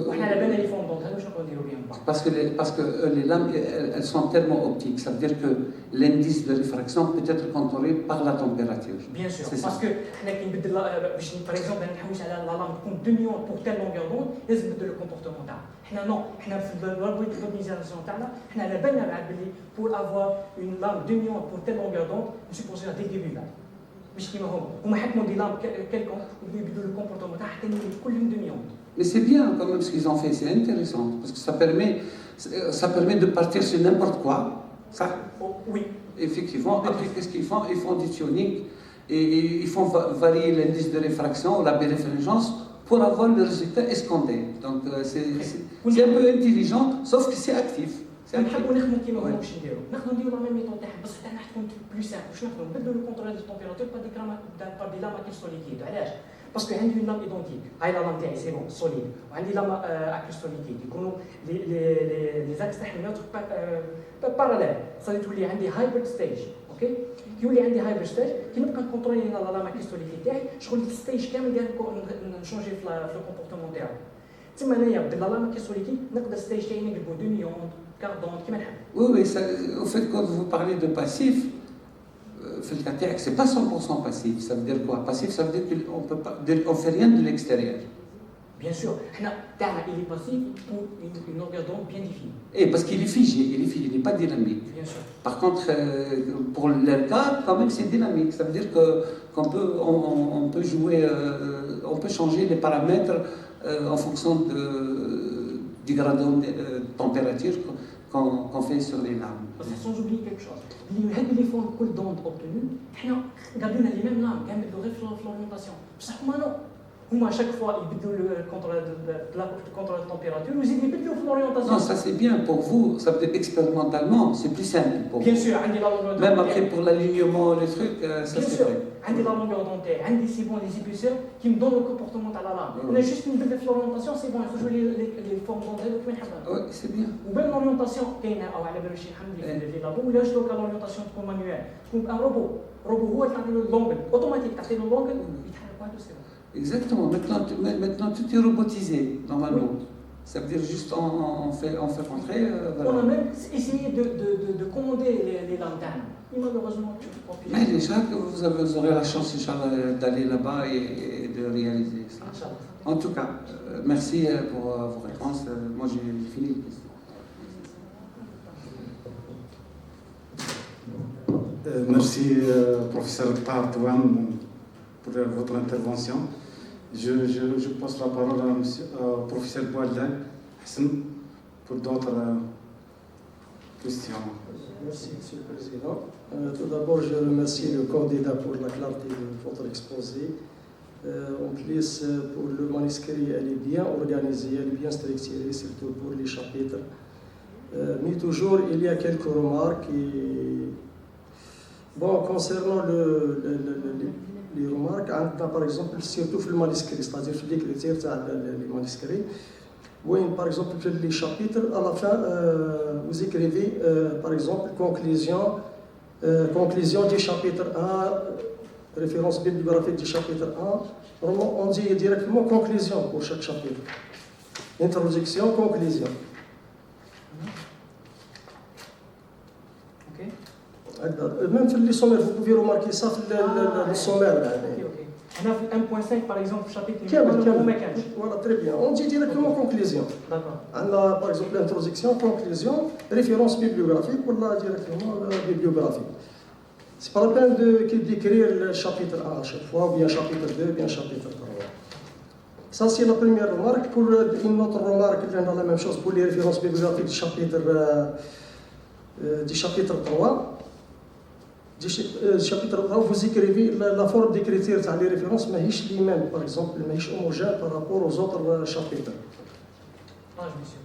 وحنا على بالنا لي فورم دونتير واش نقدروا نديروا بهم Parce que les lames, elles sont tellement optiques, ça veut dire que l'indice de réfraction peut être contrôlé par la température. Bien sûr, parce que حنا كي نبدل باش باغ اكزومبل نحوس على لا لام تكون 2 مليون بور تيل لونغور دون لازم نبدل لو كومبورتمون تاعها حنا نو حنا في الالغوريثم تاعنا حنا على بالنا بعد بلي بور افوار اون لام 2 مليون بور تيل لونغور دون نسيبوزيها دي ديبي بعد مش كيما هما حكموا دي لام كيلكون يبدلوا لو كومبورتمون تاعها حتى كلهم 2 مليون. Mais c'est bien quand même ce qu'ils ont fait, c'est intéressant, parce que ça permet de partir sur n'importe quoi. Ça, oui. Effectivement, après qu'est-ce qu'ils font? Ils font du tuning et ils font varier l'indice de réfraction ou la birefringence pour avoir le résultat escompté. Donc c'est un peu intelligent, sauf que c'est actif. نحبوا نخدموا كيما هما واش نديروا نخدموا نديروا لا ميم ميثود تاعهم بس حتى تكون بلو سامبل واش نخدموا نبدلوا لو كونترول دو تمبيراتور با دي لام كريستال ليكيد علاش باسكو عندي اون لام ايدونتيك هاي لا لام تاعي سي بون سوليد وعندي لام كريستال ليكيد يكونوا لي زاكس تاعهم نوتر باراليل صافي تولي عندي هايبرد ستيج اوكي يولي عندي هايبرد ستيج كي نبقى نكونترولي لا لام كريستال ليكيد تاعي شغل الستيج كامل ديال نشونجي في الكومبورتمون تاعو تما انايا بدل لا لام كريستال ليكيد نقدر ستيج تاعي نقلبو دومي اوند Oui, oui, ça, au fait, quand vous parlez de passif, c'est pas 100% passif. Ça veut dire quoi? Passif, ça veut dire qu'on ne fait rien de l'extérieur. Bien sûr, il est passif pour une longueur d'onde bien définie. Et parce qu'il est figé, il n'est pas dynamique. Bien sûr. Par contre, pour l'ERCAD, quand même, c'est dynamique. Ça veut dire qu'on peut jouer, on peut changer les paramètres en fonction du gradient de température qu'on fait sur les lames. Sans oublier quelque chose, les formes d'onde obtenues, nous avons les mêmes lames, nous avons les l'orientation. Ça, non. Ou à chaque fois, ils bidouent le contrôle de température, ou ils bidouent l'orientation. Non, ça c'est bien pour vous, ça peut être expérimentalement, c'est plus simple pour vous. Bien sûr, même après pour l'alignement, les trucs, ça c'est vrai. عندي لا longueur dentaire, عندي سي بون les épaisseurs qui me donnent le comportement تاع لا لام. انا جوست نبدل في l'orientation, c'est bon, يخرجوا لي فورم دونتير كيما نحبها. Oui, c'est bien. وبين l'orientation كاينه او على بالو شي حمدي في لي لابو ولا شلوك l'orientation تكون مانيوال، تكون ان روبو هو اللي تعطي له لونغل، اوتوماتيك تعطي له لونغل يتحرك وحده سي بون. Exactement. Maintenant, tout est robotisé, normalement. Oui. Ça veut dire juste on fait rentrer. Voilà. On a même essayé de commander les lames. Et malheureusement, tu peux pas. Mais déjà, vous aurez la chance, Inch'Allah, d'aller là-bas et de réaliser ça. En tout cas, merci pour vos réponses. Moi, j'ai fini les questions. Merci, professeur Tahtouane, pour votre intervention. Je passe la parole au professeur Boualdel Hassan pour d'autres questions. Merci, Monsieur le Président. Tout d'abord, je remercie le candidat pour la clarté de votre exposé. En plus, pour le manuscrit, elle est bien organisée, elle est bien structurée, surtout pour les chapitres. Mais toujours, il y a quelques remarques. Bon, concernant les remarques, par exemple, surtout le manuscrit, c'est-à-dire l'écriture des manuscrits. Oui, par exemple, les chapitres, à la fin, vous écrivez, par exemple, conclusion du chapitre 1, référence bibliographique du chapitre 1. On dit directement conclusion pour chaque chapitre. Introduction, conclusion. Ok. Même في les sommaires, vous pouvez remarquer ça في le sommaire. Ok, ok. On a fait 1.5 par exemple, chapitre كامل numéro كامل. 15. Voilà, très bien. On dit directement conclusion. D'accord. On a par exemple l'introduction, conclusion, référence bibliographique ou là directement bibliographie. C'est pas la peine d'écrire le chapitre 1 à chaque fois, ou bien chapitre 2, bien chapitre 3. Ça, c'est la première remarque. Pour une autre remarque, on a la même chose pour les références bibliographiques du chapitre 3. Du chapitre 3, vous écrivez la forme d'écriture des références, mais les mêmes, par exemple, mais homogène par rapport aux autres chapitres. Page, monsieur.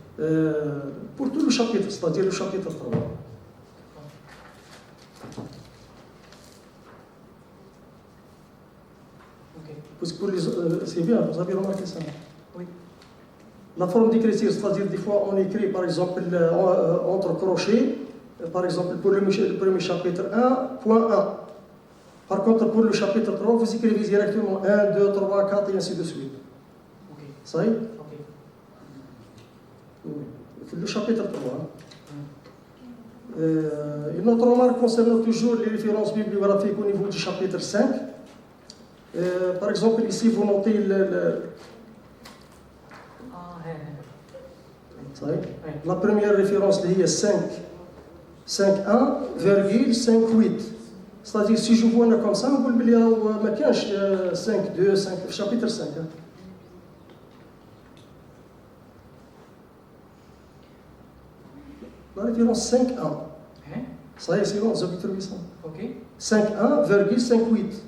Pour tout le chapitre, c'est-à-dire le chapitre 3. Ok. Parce que pour les, c'est bien, vous avez remarqué ça. Oui. La forme d'écriture, c'est-à-dire des fois on écrit par exemple entre crochets, par exemple pour le premier chapitre 1, point 1. Par contre pour le chapitre 3, vous écrivez directement 1, 2, 3, 4 et ainsi de suite. Ok. Ça y est? Ok. Oui. Le chapitre 3. Une autre remarque concernant toujours les références bibliographiques au niveau du chapitre 5. Par exemple, ici, vous notez la première référence, il y a 5.1,58. C'est-à-dire, si je vois comme ça, on peut dire que 5.2, chapitre 5. La référence 5.1. Ça y est, c'est bon, vous avez trouvé ça. Ok. 5.1,58.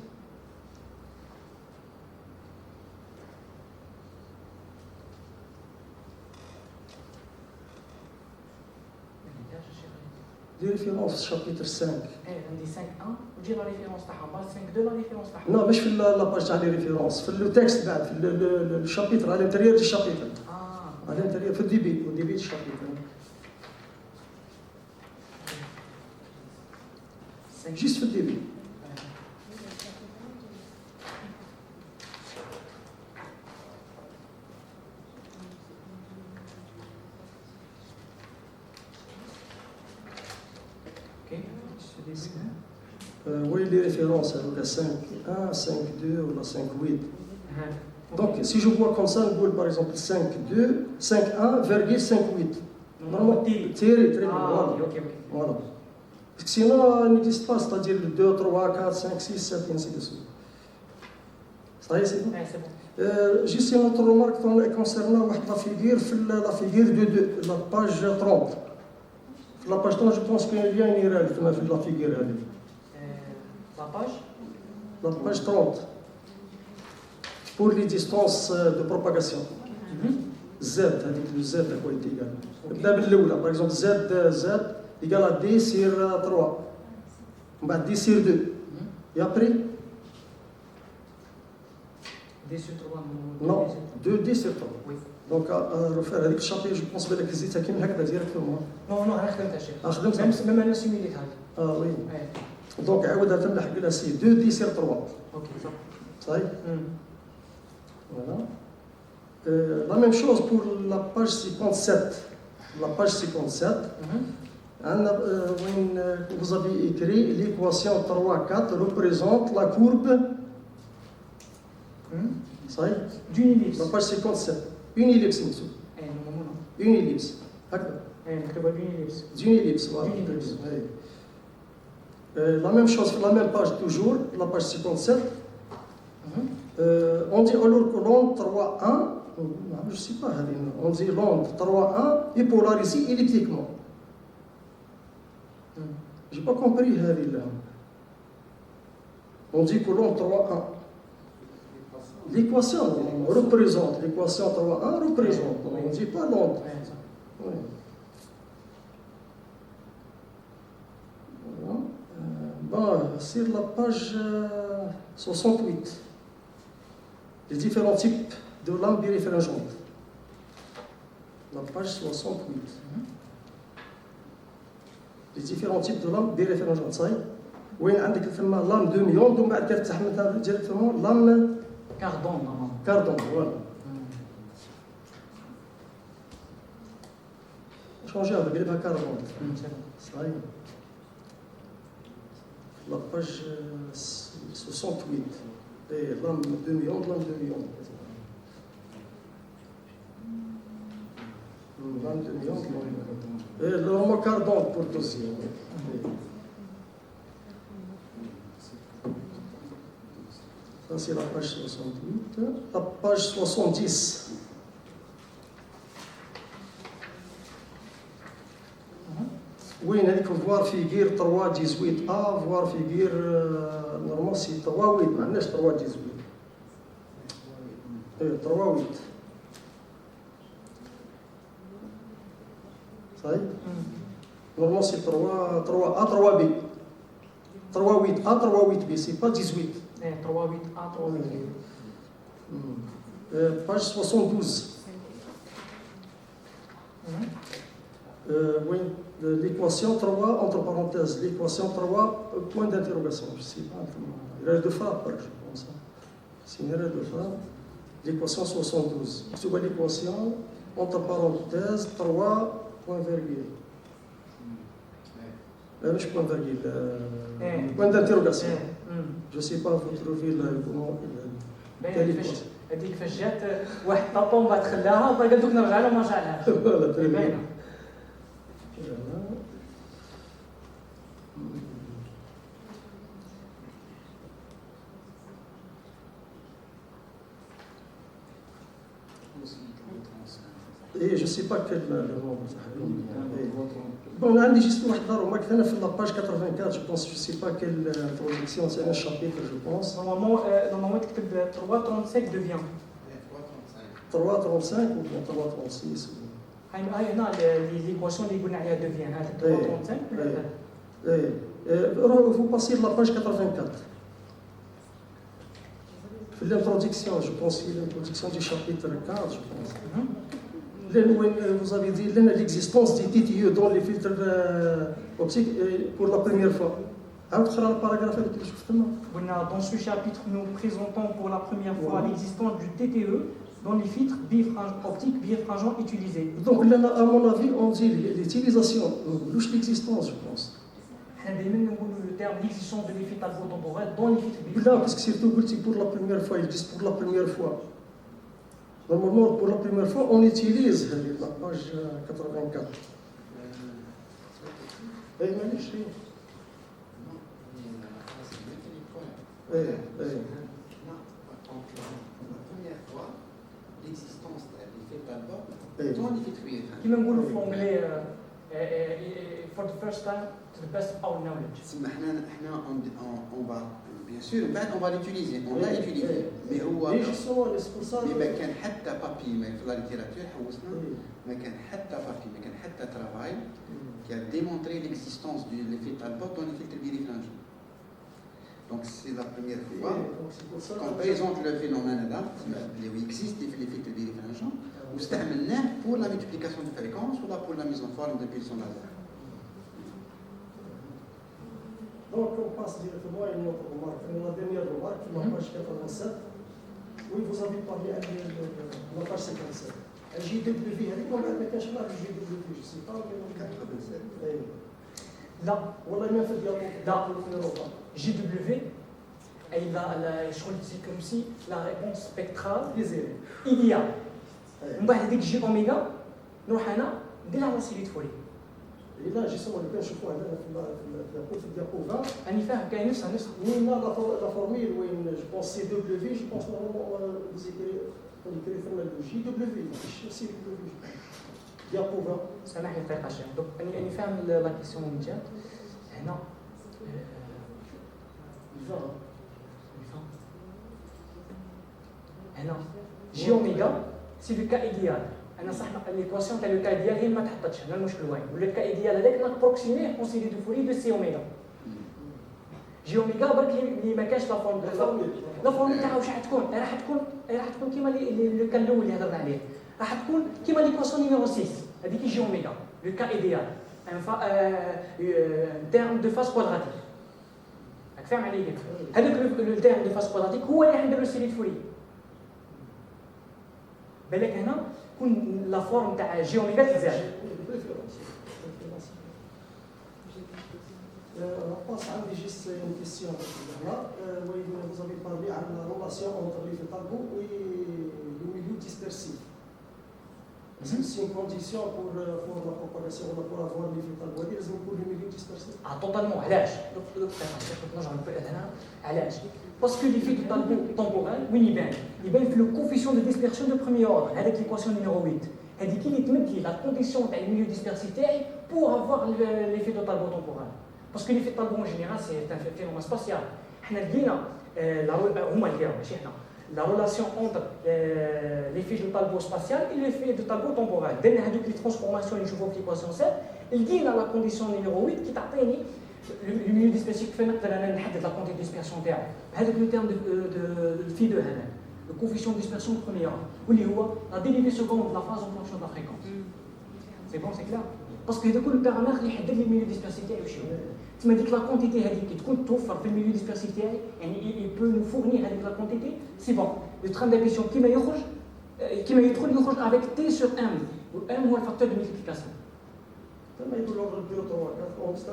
Les références chapitre 5. عندي 5.1 وتجي لا ريفيرونس تاعها باج 5.2 لا ريفيرونس تاعها. Non, مش في لاباج تاع لي ريفيرونس، في لو تكست بعد في الشابيتر على الانتيريور دي الشابيتر. على الانتيريور في الديبي دي الشابيتر. جيست في الديبي. Oui, les références, donc 5.1, 5.2 ou la 5.8. Donc, si je vois comme ça, on voit par exemple 5.2, 5.1,58. Normalement, très bien. Voilà. Parce que sinon, il n'existe pas, c'est-à-dire 2, 3, 4, 5, 6, 7, et ainsi de suite. Ça y est, c'est bon? Juste une autre remarque concernant la figure de la page 30. La page 30, je pense qu'il y a une erreur dans la figure. La page? La page 30. Pour les distances de propagation. Z, le Z à quoi est égal. Par exemple, Z égale à D sur 3. D sur 2. Et après? D sur 3. Non, 2D sur 3. Oui. Donc, à refaire avec le chapitre, je pense que c'est ça qui me directement. Non, أنا خدمتها شيخ. خدمتها. même أنا سيميليتها. Ah oui. Donc, عاودها تملح بلا سي 2D sur 3. Ok, ça. Ça y est? Voilà. La même chose pour la page 57. La page 57, vous avez écrit l'équation 3,4 représente la courbe. Ça y est? D'une ellipse. La page 57. Une ellipse, monsieur. Une ellipse. نكتبها d'une ellipse. D'une ellipse, voilà. D'une ellipse. Oui. La même chose, la même page toujours, la page 57. On dit alors que l'onde 3.1, je ne sais pas, on dit l'onde 3.1 est polarisée elliptiquement. Je n'ai pas compris. On dit que l'onde 3.1. L'équation représente, l'équation 3.1 représente, on ne dit pas l'onde. Oui. Voilà. Sur la page 68. Les différents types de lampes biréfringentes. La page 68. Les différents types de lampes biréfringentes. Ça y est? Oui, عندك ثم لام 2 مليون ومن بعد تحملها ديريكتومون لام Cardon, normalement. كاردون. Voilà. شونجيها بقلبها 40 صحيح la page 68 et l'âme 2 millions l'âme 2 millions l'âme 2 millions et le remarque 40 pour dossier ça c'est la page 68 la page 70 وين هذيك فوار فيغير 3 18 ا فوار فيغير نورمال سي 3 8 ما عندناش 3 18 3 8 صحيح نورمال سي 3 3 ا 3 بي 3 8 ا 3 8 بي سي با 18 3 8 A 3 8 B page 72 oui, l'équation 3, entre parenthèses, l'équation 3, point d'interrogation, je ne sais pas, il reste de frappe, je pense. C'est une erreur de frappe. L'équation 72. Tu vois l'équation, entre parenthèses, 3, point virgule. Je point virgule, point d'interrogation. Je ne sais pas, vous trouvez comment. Quelle équation? هذيك فاش جات واحد طابون تخلاها بقى دوك نرجع لها وما رجعلهاش باينه Et je ne sais pas quel le nom. Bon, on a juste une page 84, je pense, je ne sais pas quelle introduction, c'est un chapitre, je pense. Normalement, tu 3.35 devient. 3.35 ou 3.36 هنا l'équation اللي قلنا عليها devient هذا 3.35 vous passez la page 84. L'introduction, je pense, l'introduction du chapitre 4, je pense. Vous avez dit l'existence des TTE dans les filtres optiques pour la première fois. Le paragraphe dans ce chapitre, nous présentons pour la première fois l'existence du TTE dans les filtres optiques bifringents utilisés. Donc, à mon avis, on dit l'utilisation, l'existence, je pense. Le terme l'existence de l'effet talbo-temporel dans les filtres bifringents. Là, parce que surtout pour la première fois, il existe pour la première fois. Normalement, pour la première fois, on utilise la page 84. L'existence de l'effet d'abord dans les filtres bifringents. Qui نقولوا في l'anglais for the first time to the best of our knowledge. On va bien sûr on va l'utiliser, on l'a utilisé, mais هو ما كان حتى بابي ما في لا ليتيراتور حوسنا ما كان حتى بابي ما كان حتى travail qui a démontré l'existence de l'effet Talbot dans les filtres bifringents. Donc c'est la première fois qu'on présente le phénomène là, il existe les filtres bifringents, ou استعملناه pour la multiplication de fréquences ou pour la mise en forme de pulsions laser. Donc on passe directement à une autre remarque, la dernière remarque, la page 87. Oui, vous avez parlé de la page 57. JW, ما كانش نعرف JW, je ne sais pas. 87. لا والله ما في لا JW elle a c'est comme si la réponse spectrale idéale. من بعد هذيك جي اوميغا نروح انا ندير لها سيريت فوري. لا جيسون اللي كنشوفوها هنا في الديابوفا راني فاهم كاين نفسها وين لا فورميل وين جو بونس سي دبليو في جو بونس نورمالمون يكري ثم جي دبليو في ماشي سي دبليو في ديابوفا. سامحني دقيقه شيخ دونك راني فاهم لا كيسيون من جات هنا هنا جي اوميغا سي لو كا ايديال. انا صح ليكواسيون تاع لو كا ايديال هي ما تحطتش هنا المشكل وين ولا الكا ايديال هذاك نابروكسيميه اون سيري دو فوري دو سي اوميغا. جي اوميغا برك اللي ما كانش لا فورم لا فورم تاعها واش راح تكون؟ راح تكون كيما لو كا الاول اللي هضرنا عليه راح تكون كيما ليكواسيون نيميرو 6 هذيك جي اوميغا لو كا ايديال ان تيرم دو فاس كوادراتيك. راك فاهم عليا هذاك لو تيرم دو فاس كوادراتيك هو اللي عنده لو سيري فوري. بالك هنا كون لا فورم تاع جي اوميغا تزاد préférentiel. On passe à juste une question. Oui, vous avez parlé de la relation entre l'effet talbot et le milieu dispersif. Est-ce que c'est une condition pour la propagation, pour avoir l'effet talbot? Est-ce que pour le milieu dispersif? totalement. علاش؟ نرجع نقول هنا علاش؟ باسكو ليفي دو طالبو temporel وين يبان في لو كوفيسيون دو ديسبيرسيون دو بروميير اوردر هذاك ليكواسيون نيميرو 8 هذيك اللي تمد لي لا كونديسيون تاع الميليو ديسبيرسيف تاعي بور افوار ليفي دو طالبو temporel. باسكو ليفي طالبو en général c'est un phénomène spatial. حنا لقينا هما لقاو ماشي حنا la relation entre l'effet de Talbot spatial et l'effet de Talbot temporel. Dès les transformations et l'équation 7, il y a la condition numéro 8 qui t'atteint le milieu dispersif qui fait la quantité de dispersion terre. C'est le terme de phi de Helen, le coefficient de dispersion de premier ordre, où il y a la dérivée seconde de la phase en fonction de la fréquence. C'est bon, c'est clair? Parce que le paramètre qui est le milieu dispersif terre. Tu m'as dit que la quantité qui توفر في الميليو ديسبيرسيف تاعي يعني il peut nous fournir هذيك la quantité c'est bon le train d'addition كيما يدخل avec t sur m و m هو الفاكتور de multiplication تما يقول لوغ 2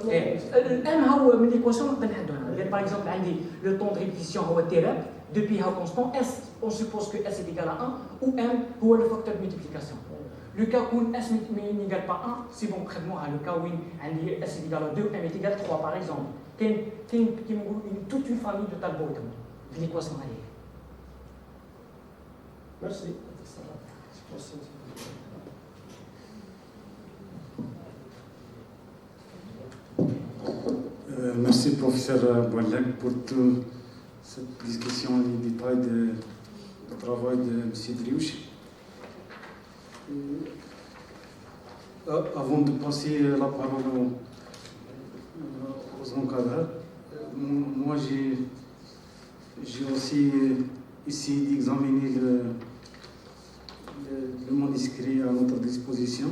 3 4 m هو من ليكواسيون نقدر نحددها par exemple عندي le temps de répétition هو t rep depuis هو constant s on suppose que s est égal à 1 ou m هو le facteur de multiplication. Le cas où S n'égale pas 1, c'est bon, près-moi, le cas où S est égal à 2, M est égal à 3, par exemple. Toute une famille de Talbot, de l'équation alliée. Merci. Merci, professeur Boilek, pour toute cette discussion et les détails du travail de M. Driouch. Avant de passer la parole aux encadreurs, moi j'ai aussi essayé d'examiner le manuscrit à notre disposition.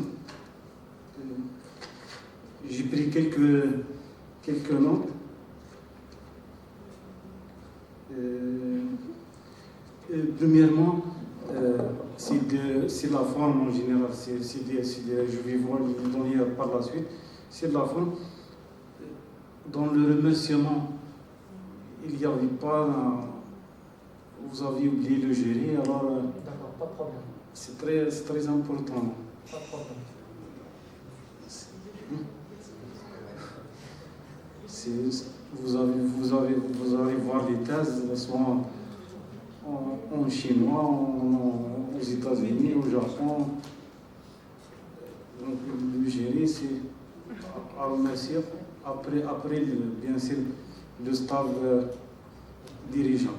J'ai pris quelques notes. Premièrement, c'est la forme en général, je vais voir le donner par la suite, c'est la forme. Dans le remerciement, il n'y avait pas, vous avez oublié le gérer, alors d'accord, pas de problème. C'est très important. Pas de problème. Vous allez voir les thèses, soit en chinois, aux États-Unis, au Japon. Donc le gérer, c'est à remercier après bien sûr, le staff dirigeant.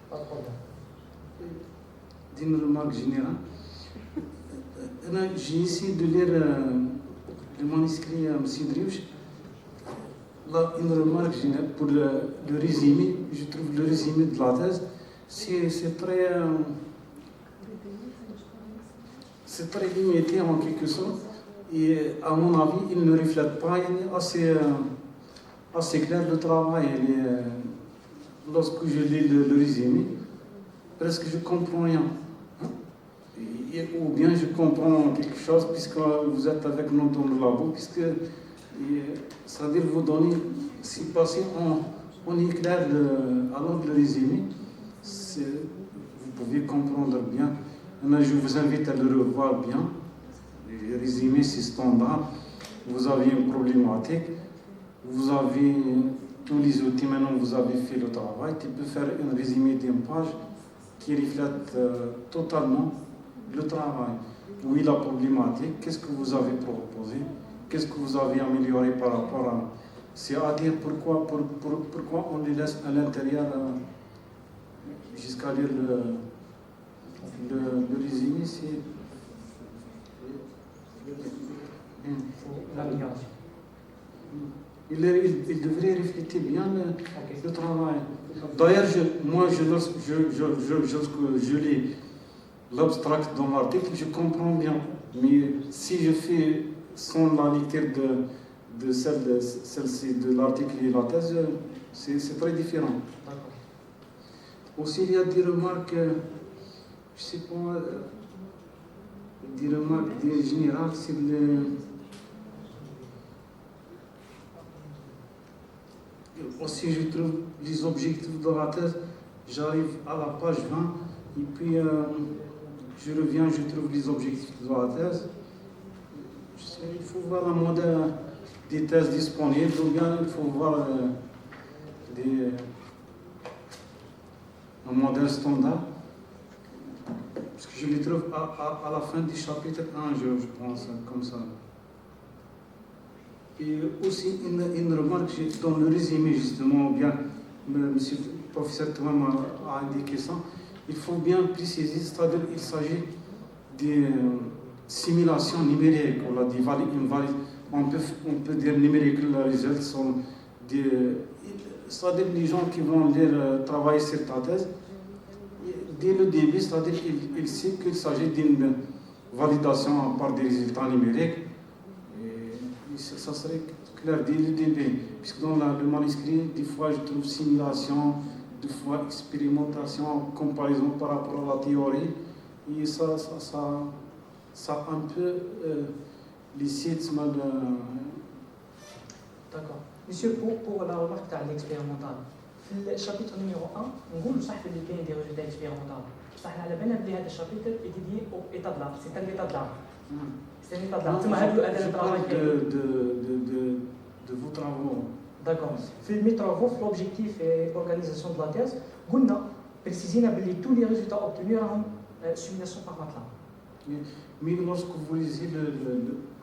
Pas de problème. D'une remarque générale, j'ai essayé de lire le manuscrit à M. Driouch. Là, une remarque générale pour le résumé, je trouve le résumé de la thèse, c'est très limité en quelque sorte et à mon avis il ne reflète pas assez clair le travail. Lorsque je lis le résumé, presque je comprends rien. Ou bien je comprends quelque chose puisque vous êtes avec nous dans le labo, puisque ça veut dire vous donner, si passé on éclaire alors le résumé. Vous pouvez comprendre bien. Mais je vous invite à le revoir bien. Le résumé, c'est standard. Vous avez une problématique. Vous avez tous les outils. Maintenant, vous avez fait le travail. Tu peux faire un résumé d'une page qui reflète totalement le travail. Oui, la problématique. Qu'est-ce que vous avez proposé? Qu'est-ce que vous avez amélioré par rapport à... C'est-à-dire pourquoi on les laisse à l'intérieur jusqu'à lire le résumé, c'est l'amélioration. Il devrait refléter bien le travail. D'ailleurs, lorsque je lis l'abstract dans l'article, je comprends bien. Mais si je fais sans la lecture de celle-ci, de l'article et la thèse, c'est très différent. Aussi, il y a des remarques, je ne sais pas, des remarques générales sur aussi, je trouve les objectifs de la thèse, j'arrive à la page 20, et puis je reviens, je trouve les objectifs de la thèse. Il faut voir un modèle des thèses disponibles, ou bien il faut voir un modèle standard. Parce que je les trouve à la fin du chapitre 1, je pense, comme ça. Et aussi, une remarque dans le résumé, justement, bien, monsieur le professeur Touam a indiqué ça, il faut bien préciser, c'est-à-dire qu'il s'agit des simulations numériques, on l'a dit, on peut dire numérique, les résultats sont des... C'est-à-dire les gens qui vont lire, travailler sur ta thèse, dès le début, c'est-à-dire qu'il sait qu'il s'agit d'une validation par des résultats numériques. Et ça serait clair dès le début, puisque dans le manuscrit, des fois je trouve simulation, des fois expérimentation, comparaison par rapport à la théorie, et ça un peu licite mal. D'accord. Monsieur, pour la remarque de l'expérimental, في الشابتر نيميرو 1 نقولوا صح اللي كاين دي ريزولتا اكسبيريمونتال بصح على بالنا بلي هذا الشابتر ايتيدي او ايتا دلار سي ان ايتا دلار سي ان ايتا دلار تما هادو هذا الترافاي de vos travaux. داكور في مي ترافو في لوبجيكتيف اي اورغانيزاسيون دو لا تيز قلنا بريسيزينا بلي تو لي ريزولتا اوبتوني راهم سيميلاسيون بار ماتلاب. Mais lorsque vous lisez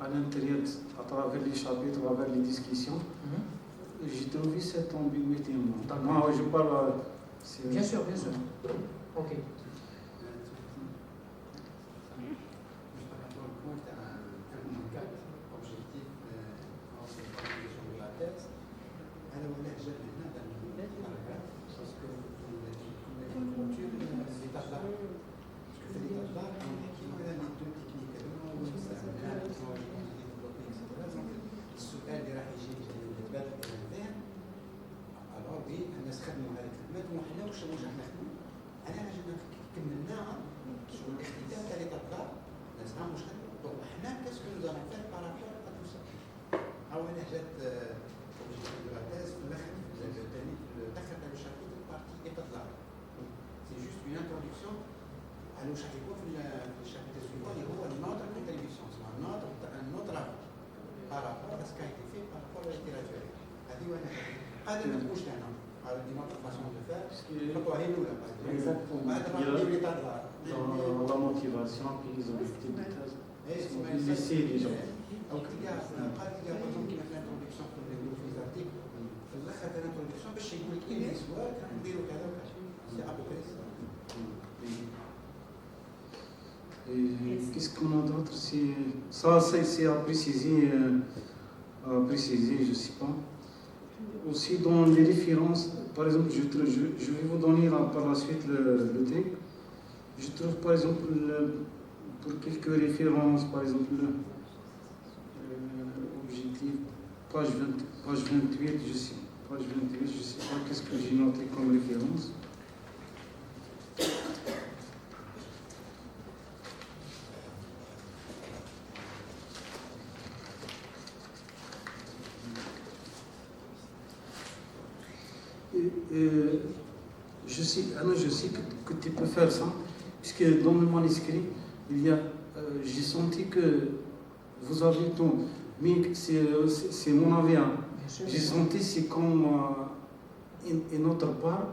à l'intérieur, à travers les chapitres, à travers les discussions, j'ai trouvé cette ambiguïté. Moi, je parle. Bien sûr, bien sûr. Ok. Dans la motivation et les objectifs de thèse. Vous laissez les gens. Qu'est-ce qu'on a d'autre? Ça, c'est à préciser, je ne sais pas. Aussi dans les références, par exemple, je vais vous donner par la suite le texte. Je trouve par exemple pour quelques références, par exemple objectif, page 28, je sais pas qu'est-ce que j'ai noté comme référence. Je sais que tu peux faire ça, puisque dans le manuscrit, j'ai senti que vous avez tout, mais c'est mon avis. J'ai senti c'est comme une autre part,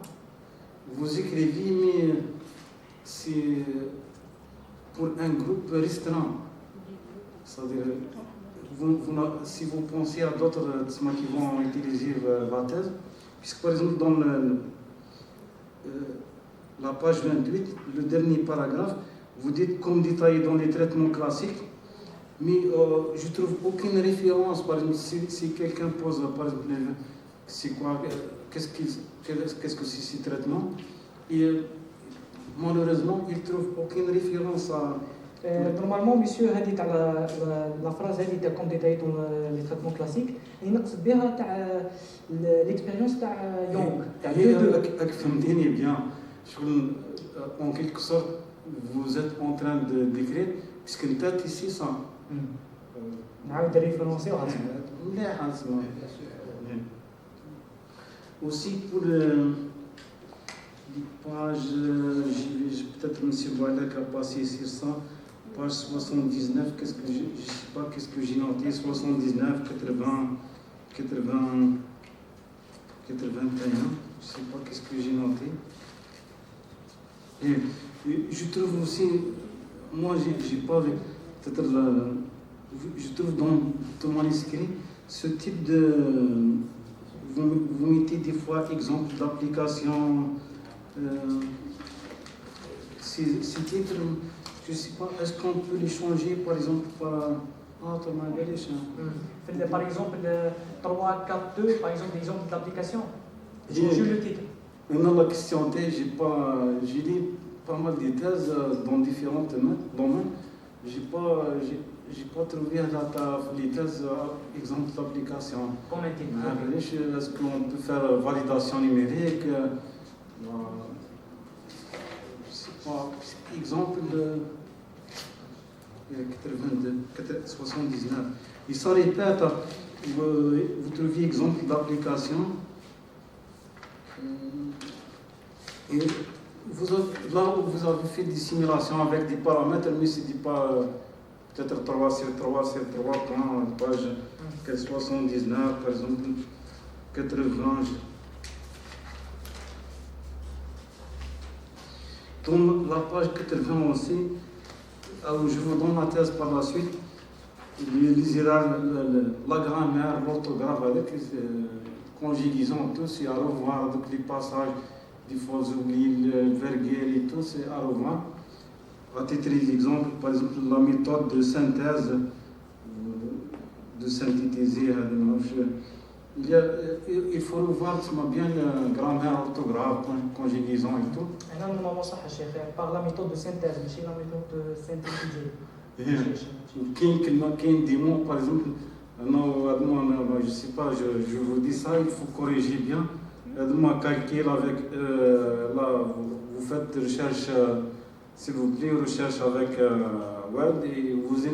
vous écrivez, mais c'est pour un groupe restreint. C'est-à-dire, si vous pensez à d'autres qui vont utiliser la thèse, puisque par exemple dans la page 28, le dernier paragraphe, vous dites comme détaillé dans les traitements classiques, mais je ne trouve aucune référence. Par exemple, si quelqu'un pose, par exemple, c'est quoi, qu'est-ce que c'est ces traitements, et malheureusement, il ne trouve aucune référence à... Normalement, monsieur, la phrase est comme détaillée dans les traitements classiques, et نقصد بها تاع l'expérience تاع يونغ. فهمتيني bien. En quelque sorte, vous êtes en train de décrire, puisque le tête ici, ça. نعاود ريفرونسي وغنسمع. aussi pour les pages, peut-être M. Boilek a passé sur ça, page 79, je ne sais pas qu'est-ce que j'ai noté, 79, 80, 81, je ne sais pas qu'est-ce que j'ai noté. Et je trouve aussi, moi j'ai pas vu, peut-être je trouve dans ton manuscrit ce type de, vous mettez des fois exemple d'application, ces titres, je ne sais pas, est-ce qu'on peut les changer par exemple par... Ah, tu m'as regardé ça. Par exemple, le 3, 4, 2, par exemple, l'exemple d'application. J'ai le titre. Maintenant, la question était, j'ai lu pas mal de thèses dans différents domaines. J'ai pas trouvé les thèses exemple d'application. Comment est-il? Est-ce qu'on peut faire validation numérique? Je sais pas. Exemple de 79. Il s'en répète. Vous trouvez exemple d'application. Et là où vous avez fait des simulations avec des paramètres, mais ce n'est pas peut-être 3 sur 3 sur 3 points, page 79, par exemple, 80. Dans la page 80 aussi, où je vous donne la thèse par la suite, il y aura la grammaire, l'orthographe avec conjugaison, tout, c'est à revoir, donc les passages. Des fois, j'oublie le virgule et tout, c'est à revoir. À titre d'exemple, par exemple, la méthode de synthèse, de synthétiser, il faut revoir bien la grammaire, orthographe, conjugaison et tout. Non, ça, par la méthode de synthèse, mais la méthode de synthétiser. Qu'il y a des mots, par exemple, non, je ne sais pas, je vous dis ça, il faut corriger bien. Calcul avec, là, vous faites recherche, s'il vous plaît, recherche avec Word et vous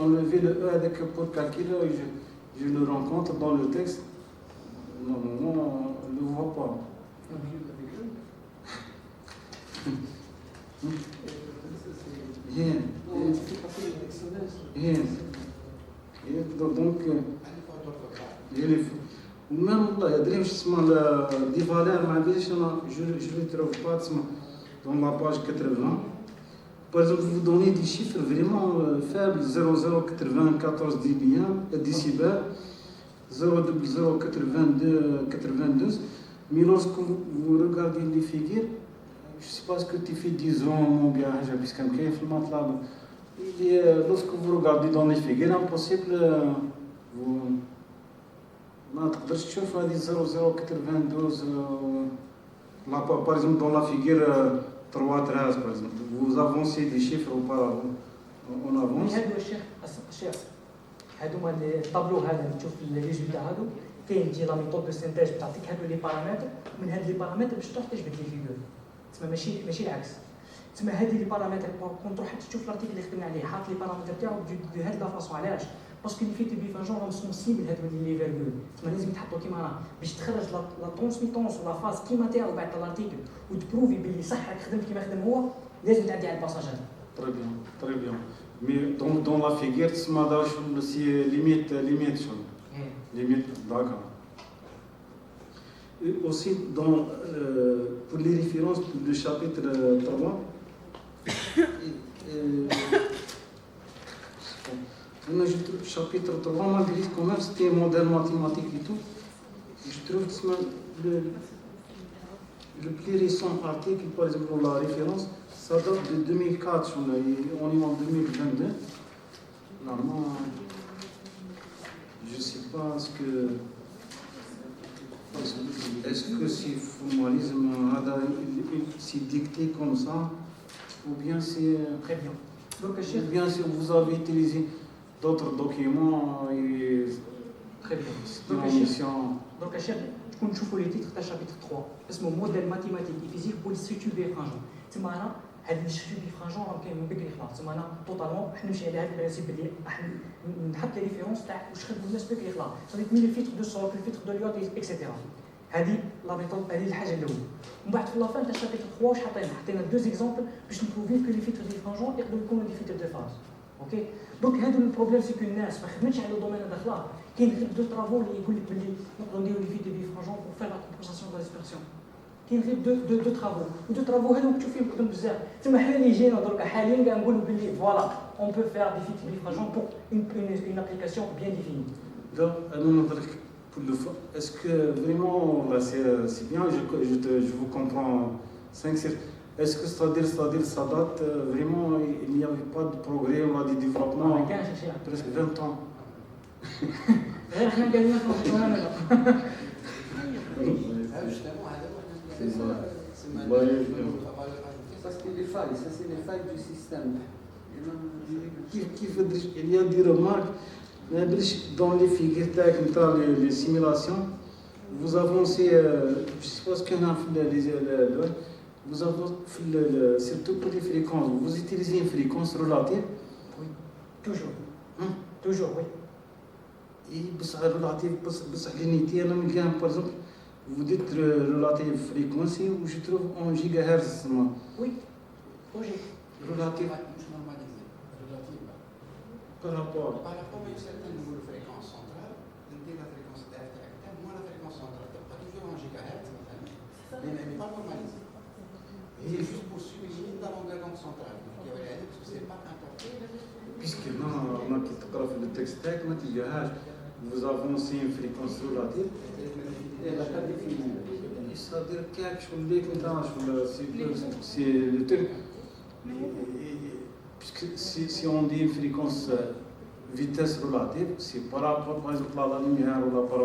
enlevez le E avec pour calculer, je le rencontre dans le texte. Normalement, on ne le voit pas. Donc, ou même là, il y a des valeurs, je ne les trouve pas dans la page 80. Par exemple, vous donnez des chiffres vraiment faibles, 0,094 décibels, 0,082, mais lorsque vous regardez les figures, je ne sais pas ce que tu fais, disons, bien, lorsque vous regardez dans les figures, impossible, ما تقدرش تشوف هذه 0092 par exemple dans la figure 313 par exemple vous avancez des chiffres auparavant on avance هادو الشيخ هادو الطابلو هذا اللي تشوف لي ريزولتا هادو كاين دي لا ميثود دو سينتيز تعطيك هادو لي بارامتر من هاد لي بارامتر باش تروح تجبد لي فيغور تسمى ماشي العكس تسمى هادي لي بارامتر كون تروح تشوف لارتيكل اللي خدمنا عليه حاط لي بارامتر تاعو دو هاد لا فاصون علاش باسكو اللي فيه تبي فان جون سونسيبل هادو لي فيرغول تسمى لازم تحطو كيما راه باش تخرج لا ترانسميتونس ولا فاز كيما تاعو بعد لارتيكل وتبروفي بلي صح راك خدمت كيما خدم هو لازم تعدي على الباساج هذا. Très bien. Mais dans la figure, c'est limite, d'accord. Et aussi, pour les références du chapitre 3, chapitre 3, malgré quand même c'était un modèle mathématique et tout, je trouve que le plus récent article, par exemple, pour la référence, ça date de 2004, on est en 2022. Normalement, je ne sais pas est-ce que c'est formalisme, c'est dicté comme ça, ou bien c'est... Très bien. Donc, ou bien si vous avez utilisé d'autres documents et... Très bien. Donc, الشيخ تكون تشوفوا لي تيتر تاع شابيتر 3 اسمه موديل ماتيماتيك اي فيزيك بول ستركتور دي فرانجون. تما انا هاد الستركتور دي فرانجون راه كاين من بكري خلاص. تما انا توتالمون راح نمشي على هاد البرانسيب اللي راح نحط لي ريفيرونس تاع واش خدموا الناس بكري خلاص. صديق من الفيتر دو سوك الفيتر دو ليوت اكسيتيرا. هذه لا ميثود، هذه الحاجه الاولى. ومن بعد في لافان تاع الشابيتر 3 واش حطينا دو زيكزامبل باش نبروفي كو لي فيتر دي فرانجون يقدروا يكونوا دي فيتر دو فاز. اوكي دونك هادو البروبليم سي كو الناس ما خدمتش على الدومين هذا خلاص، كاين غير دو ترافو اللي يقول لك باللي نقدروا نديروا لي فيتر دي فرانجون بور فير لا كومبونساسيون دو ديسبيرسيون. كاين غير دو ترافو، ودو ترافو هادو تشوف فيهم خدم بزاف. تما حنا اللي جينا دركا حاليا كاع نقولوا باللي فوالا اون بو فير دي فيتر دي فرانجون بور اون ابليكاسيون بيان ديفيني. Donc, pour le fond, est-ce que vraiment, là, c'est bien, je vous comprends 5-7. Est-ce que c'est-à-dire ça date vraiment, il n'y avait pas de progrès, on a des développements, presque 20 ans. غير حنا قالنا نوصلوا هنا. Ça, c'est les failles, ça, c'est les failles du système. Il y a des remarques. Dans les figures les simulations, vous avancez, je suppose qu'on a fait vous avancez surtout pour les fréquences, vous utilisez une fréquence relative. Oui, toujours. Toujours, oui. Et relative, l'unité, par exemple, vous dites relative fréquence, où je trouve en gigahertz seulement. Oui, projet. Relative. Par rapport à une certaine niveau de fréquence centrale, la fréquence d'RTR, moins la fréquence centrale, pas toujours en gigahertz, mais pas normalisé. C'est juste pour souligner la longueur d'onde centrale. Parce que c'est pas importé. Puisque dans le texte, vous avancez une fréquence relative, Elle n'a pas défini. c'est-à-dire quelque chose c'est le truc. Puisque si on dit une fréquence vitesse relative, c'est par rapport par exemple à la lumière ou par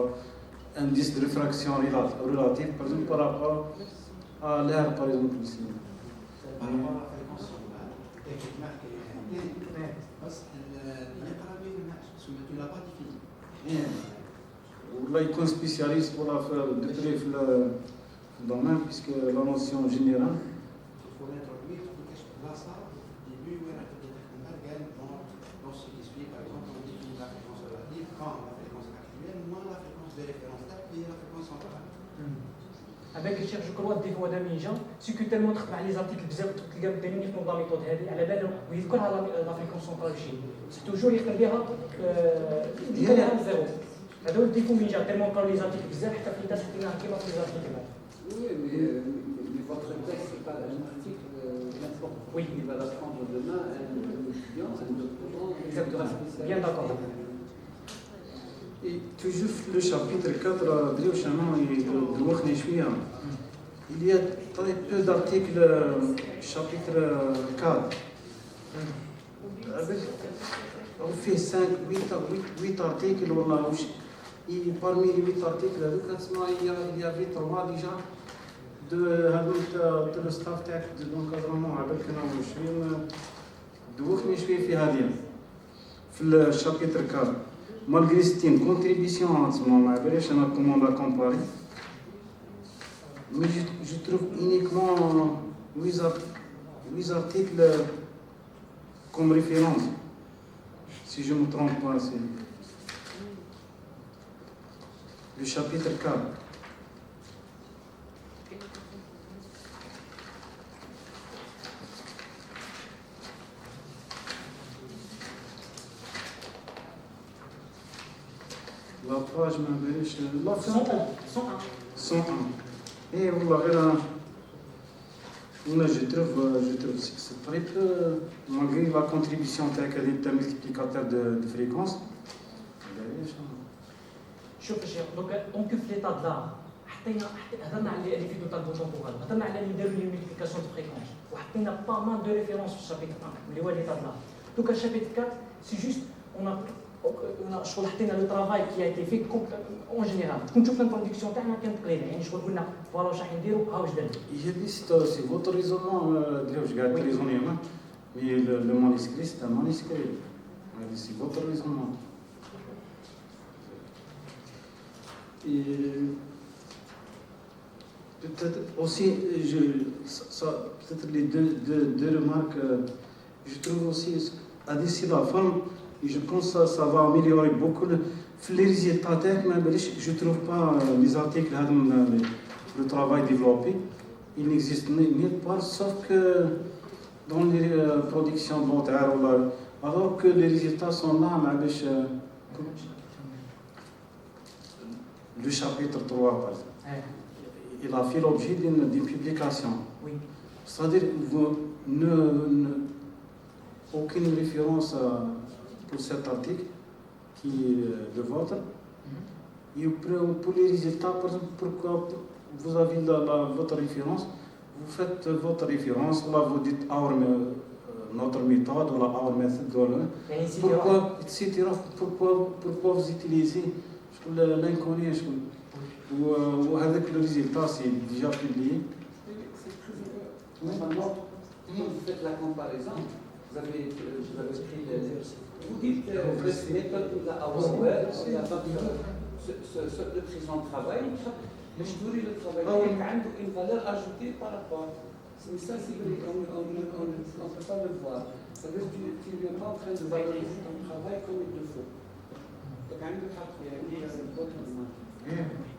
indice de réfraction relative, par exemple par rapport à l'air par exemple ici. Par rapport à la fréquence centrale, et qui marque parce que tu ne l'as pas défini. Là, il y a un spécialiste pour la faire de près le domaine, puisque la notion générale. Il faut l'introduire, là ça, début, dans ce qui suit, par exemple, on définit la fréquence relative quand la fréquence actuelle, moins la fréquence de référence qui est la fréquence centrale. avec الشيخ جو كرو دي فوا داميجا سي كو تالمون تخدم على لي زارتيكل بزاف تلقى بالتالي يخدموا بلا ميثود هذه على بالهم ويذكرها لا فريكونس سونترال شي سي توجور يخدم بها يديرها بزيرو. هذا هو الديفو مين جا تالمون قراو لي زارتيكل بزاف حتى في الناس حطيناها كيما في لي زارتيكل. Oui, mais votre texte, c'est pas un article n'importe qui. Oui. Il va l'apprendre demain à un étudiant, à un doctorant. Exactement. Bien d'accord. Et toujours le chapitre 4, il y a très peu d'articles, chapitre 4. On fait 5, 8 articles, et parmi les 8 articles, il y avait 3 déjà de le staff de l'encadrement avec دوخني شويه في هذه في الشابيتر 4 malgré c'est une contribution تسمى ما عبريش انا كومون لا كومباري mais je trouve uniquement 8 articles comme référence si je ne me trompe pas c'est le chapitre 4. La page ما 101 ايه والله غير انا je trouve c'est très peu malgré la contribution تاعك هذه multiplicateur de fréquence. شوف الشيخ دونك في ليطا دار حطينا هضرنا على لي فيدو تاع البوتون هضرنا على اللي داروا لي ملتيبليكاسيون دو فريكونس وحطينا با مال دو ريفيرونس في الشابيتر 1 اللي هو ليطا دار. دوكا الشابيتر 4 سي جوست اون شغل حطينا لو ترافاي كي ايتي في اون جينيرال كون شفنا البرودكسيون تاعنا كانت قليله يعني شغل قلنا فوالا واش راح نديروا ها واش درنا. سي فوتر ريزونمون ديال واش قاعد ريزوني مي لو مانيسكري سي ان مانيسكري سي فوتر ريزونمون. Peut-être aussi, peut-être les deux remarques, je trouve aussi, à d'ici la fin, et je pense que ça va améliorer beaucoup Les résultats, je ne trouve pas les articles, le travail développé. Il n'existe nulle part, sauf que dans les productions volontaires, alors que les résultats sont là, le chapitre 3, par exemple. Il a fait l'objet d'une publication. Oui. C'est-à-dire aucune référence pour cet article qui est le vôtre. Et pour les résultats, par exemple, pourquoi vous avez votre référence, vous faites votre référence, là vous dites notre méthode ou la méthode, pourquoi vous utilisez l'inconnu ou avec le résultat, c'est déjà publié. Normalement, quand vous faites la comparaison, vous avez pris vous dites cette méthode de la Auerware, le présent travail, le travail, il a une valeur ajoutée par rapport. Mais ça, on ne peut pas le voir. Ça veut dire que tu n'es pas en train de valoriser ton travail comme il le faut.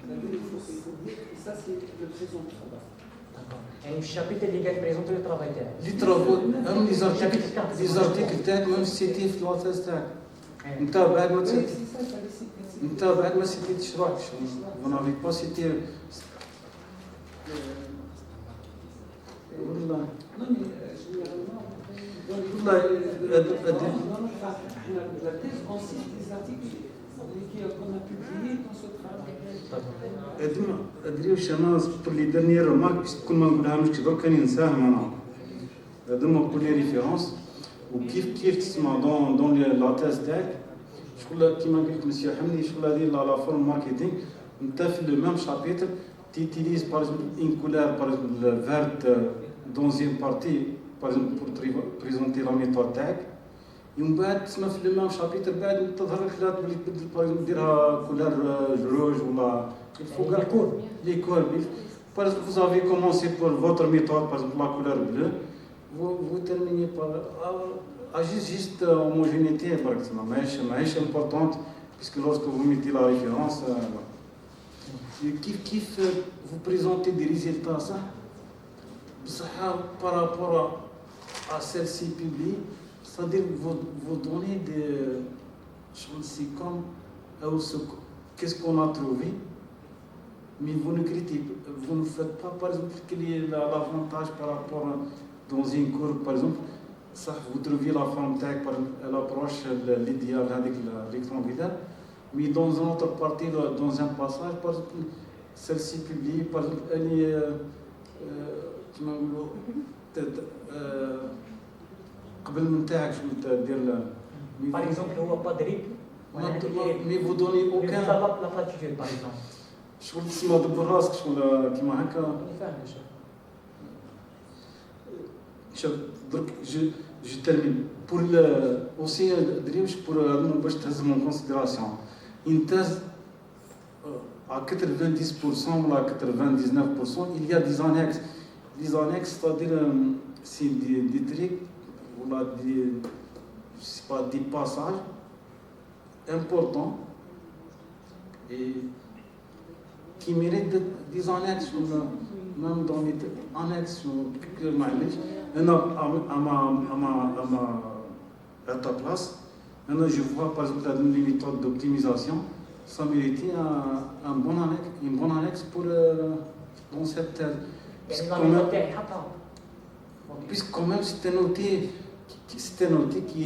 Donc, il faut dire que ça, c'est le présent travail. يعني الشابيتر اللي قاعد بريزونتي لو ترافاي تاعك Les travaux, les articles تاعك même cité في الواتس تاعك. انت بعد ما سيتيتش روحك. Vous n'avez pas cité. والله. La thèse consiste des articles qu'on a publiés dans ce travail. ادري واش انا pour les dernières remarques كل ما نقولها مش درك راني نساهم انا. هذوما pour les références وكيف تسمع dans la thèse تاعك شغل كيما قال لك مسيو حمدي شغل هذه لا فورم ماركتينغ انت في لو ميم شابيتر تيتيليز par exemple une couleur par exemple verte dans une partie par exemple pour présenter la méthode تاعك ومن بعد تسمى في لو ميم شابيتر بعد تظهر لك لا تولي تبدل par exemple ديرها كولور روج ولا les cours. Par exemple, vous avez commencé pour votre méthode, par exemple la couleur bleue, vous terminez par juste homogénéité, par exemple, mais c'est importante, puisque lorsque vous mettez la référence, vous présentez des résultats, ça, par rapport à celle-ci publiée, c'est-à-dire vous donnez des choses, c'est comme qu'est-ce qu'on a trouvé. Mais vous ne critiquez, vous ne faites pas, par exemple, quel est l'avantage par rapport dans une cour, par exemple, ça, vous trouvez la forme tag, elle approche l'idéal avec rectangulaire, mais dans une autre partie, dans un passage, par exemple, celle-ci publiée, par exemple, elle est, قبل من تاعك شو تدير Par exemple, هو با دريب mais vous donnez aucun لا بلاتيتود باغ اكزومبل شغل تسمى دبر راسك شغل كيما هكا فاهم شوف درك جو تيرمين بور اوسي دريوش بور باش تهزم اون كونسيديراسيون une thèse à 90% ou à 99%, il y a des annexes. Les annexes, c'est-à-dire c'est des trucs ou je sais pas, des passages importants et qui méritent des annexes, même dans les annexes que à ta place. Maintenant, je vois par exemple les méthodes d'optimisation, ça méritait une bonne annexe pour dans cette thèse. Puisque quand même c'était noté qui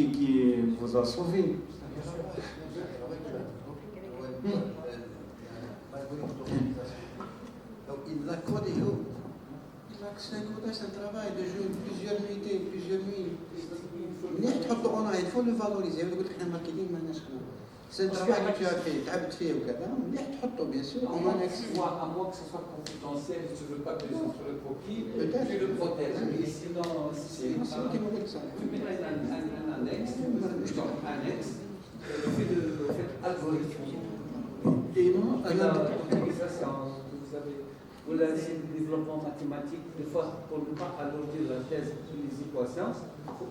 vous a sauvé. Donc il a codé, c'est un travail de jeu, plusieurs nuits. Il faut le valoriser. C'est un travail que tu as fait, tu as fait au Qatar, bien sûr. À moins que ce soit confidentiel, je ne veux pas que les autres le copient, tu le protèges. Mais sinon, tu mets un annexe, le fait algorithmique. Et non, l'optimisation, vous savez, ou c'est le développement mathématique, des fois, pour ne pas alourdir la thèse des équations,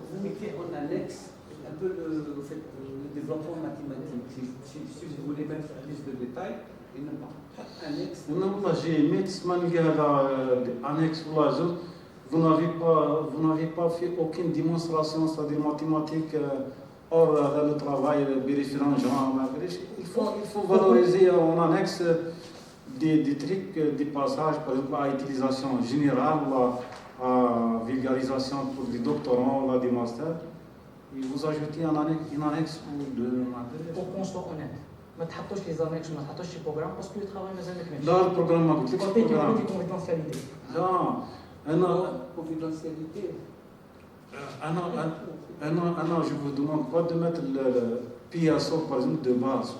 vous mettez en annexe un peu le développement mathématique. Si vous voulez mettre plus de détails, il n'y a pas annexe. Non, là, j'ai aimé annexe ou la zone. Vous n'avez pas fait aucune démonstration, c'est-à-dire mathématiques, hors le travail, vérifiant genre. Il faut valoriser en annexe des trucs, des passages, par exemple, à utilisation générale, à vulgarisation pour des doctorants, des masters. Et vous ajoutez une annexe de matériel. Pour qu'on soit honnête, ما تحطوش les annexes, ما تحطوش les programmes parce que le travail مازال ما كملش. Là, le programme ما قلت لكش Côté programme. confidentialité. Non, Confidentialité. Je vous demande pas de mettre le PSO, par exemple, de base.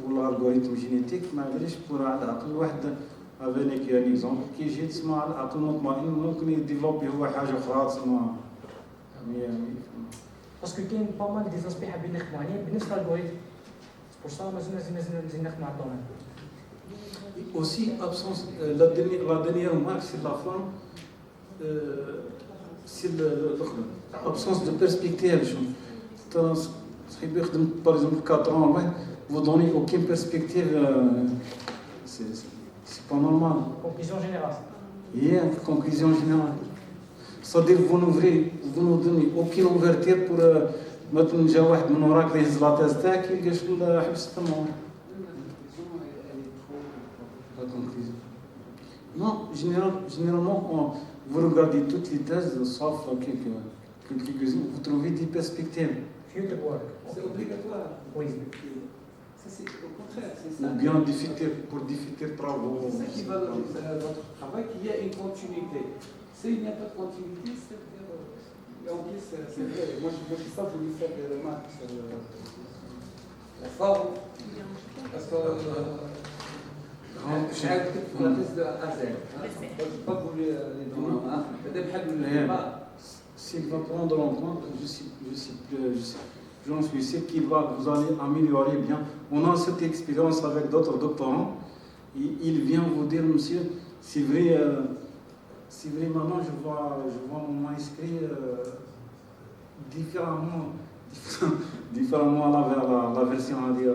Ou l'algorithme génétique, mais pour على الأقل واحد avec un exemple كي يجي تسمع على الأقل مطمئن ممكن يديفلوبي هو حاجة أخرى تسمى. Parce que كاين pas mal des aspects حابين نخدموا عليه بنفس الالغوريثم. C'est pour ça مازال نخدموا على الدومين. Aussi, absence, la dernière remarque, c'est la femme, c'est l'absence de perspective. Par exemple, 4 ans, vous donnez aucune perspective, c'est pas normal. Conclusion générale. Il y a une conclusion générale. C'est-à-dire vous nous donnez aucune ouverture pour مثلا جا واحد من وراك يهز لا تاز تاعك يلقى شغل حبس تما. Non, généralement, vous regardez toutes les thèses, sauf quelques-unes, vous trouvez des perspectives. Future work. C'est obligatoire. Oui. Ça, c'est au contraire, c'est ça. Ou bien pour des futurs travaux. C'est ça qui valorise votre travail, qu'il y a une continuité. S'il n'y a pas de continuité, c'est-à-dire. Et en plus, c'est vrai, moi je n'ai pas voulu faire des remarques sur la forme. Parce que. Je n'ai pas la thèse de A à Z. Je n'ai pas voulu les donner. S'il va prendre en compte, j'en suis sûr vous allez améliorer bien. On a cette expérience avec d'autres doctorants. Il vient vous dire, monsieur, c'est vrai, maintenant je vois mon inscrit différemment à la version à dire.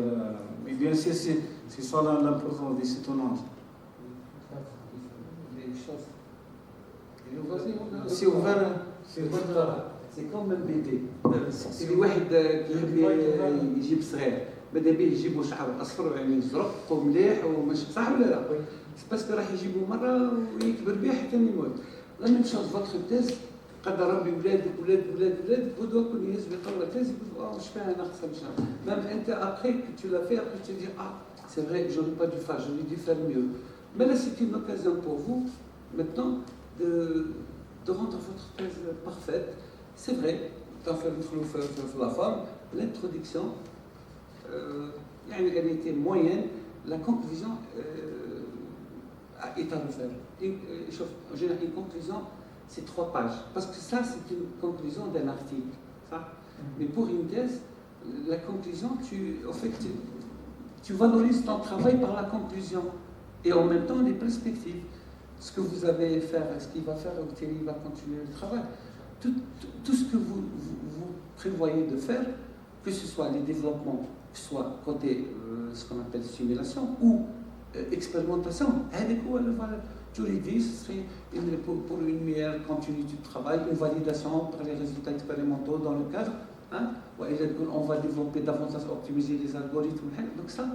Mais bien sûr, c'est ça l'importance des soutenances. C'est ouvert. C'est comme un bébé. C'est le واحد كيحب يجيب صغير بدا به يجيبوا شعر اصفر وعينيه زرق ومليح وماشي صح ولا لا؟ باسكو راح يجيبوا مره ويكبر به حتى يموت. لا ميم شوز فوتر تيز قدر ربي ولادك بدو كل يهز ويقرا تيز يقول واش فيها ناقصه مش ميم انت ابخي tu l'as fait après tu dis c'est vrai j'aurais pas dû faire, j'aurais dû faire mieux. Mais là c'est une occasion pour vous maintenant de rendre votre thèse parfaite. C'est vrai, dans la forme, l'introduction, elle était moyenne, la conclusion est à refaire. En général, une conclusion, c'est 3 pages. Parce que ça, c'est une conclusion d'un article. Ça. Mais pour une thèse, la conclusion, tu valorises ton travail par la conclusion. Et en même temps, les perspectives. Ce que vous avez fait, ce qu'il va faire, il va continuer le travail. Tout ce que vous prévoyez de faire, que ce soit les développements, que ce soit côté ce qu'on appelle simulation ou expérimentation, tu les dis, ce serait pour une meilleure continuité de travail, une validation par les résultats expérimentaux dans le cadre. On va développer davantage, optimiser les algorithmes. Donc ça,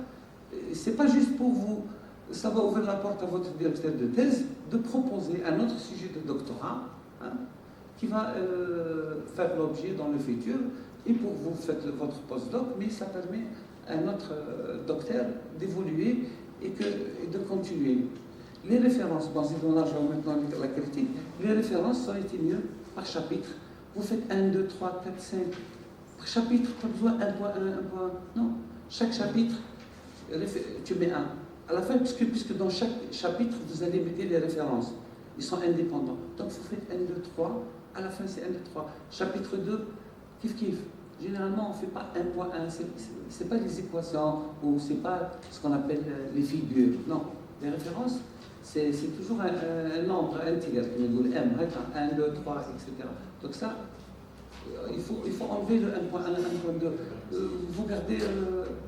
c'est pas juste pour vous. Ça va ouvrir la porte à votre directeur de thèse de proposer un autre sujet de doctorat qui va faire l'objet dans le futur. Et pour vous, faites votre postdoc, mais ça permet à un autre docteur d'évoluer et de continuer. Les références, bon, c'est dans l'argent maintenant la critique, les références, ça aurait été mieux par chapitre. Vous faites 1, 2, 3, 4, 5. Par chapitre, pas besoin 1 point 1, 1 point 1. Non, chaque chapitre, tu mets 1. À la fin, puisque dans chaque chapitre, vous allez mettre les références. Ils sont indépendants. Donc vous faites 1, 2, 3. À la fin, c'est 1, 2, 3. Chapitre 2, kiff. Généralement, on ne fait pas 1.1. Ce n'est pas les équations ou ce n'est pas ce qu'on appelle les figures. Non, les références, c'est toujours un nombre entier. M, 1, 2, 3, etc. Donc ça, il faut enlever le 1.1, 1.2. Vous gardez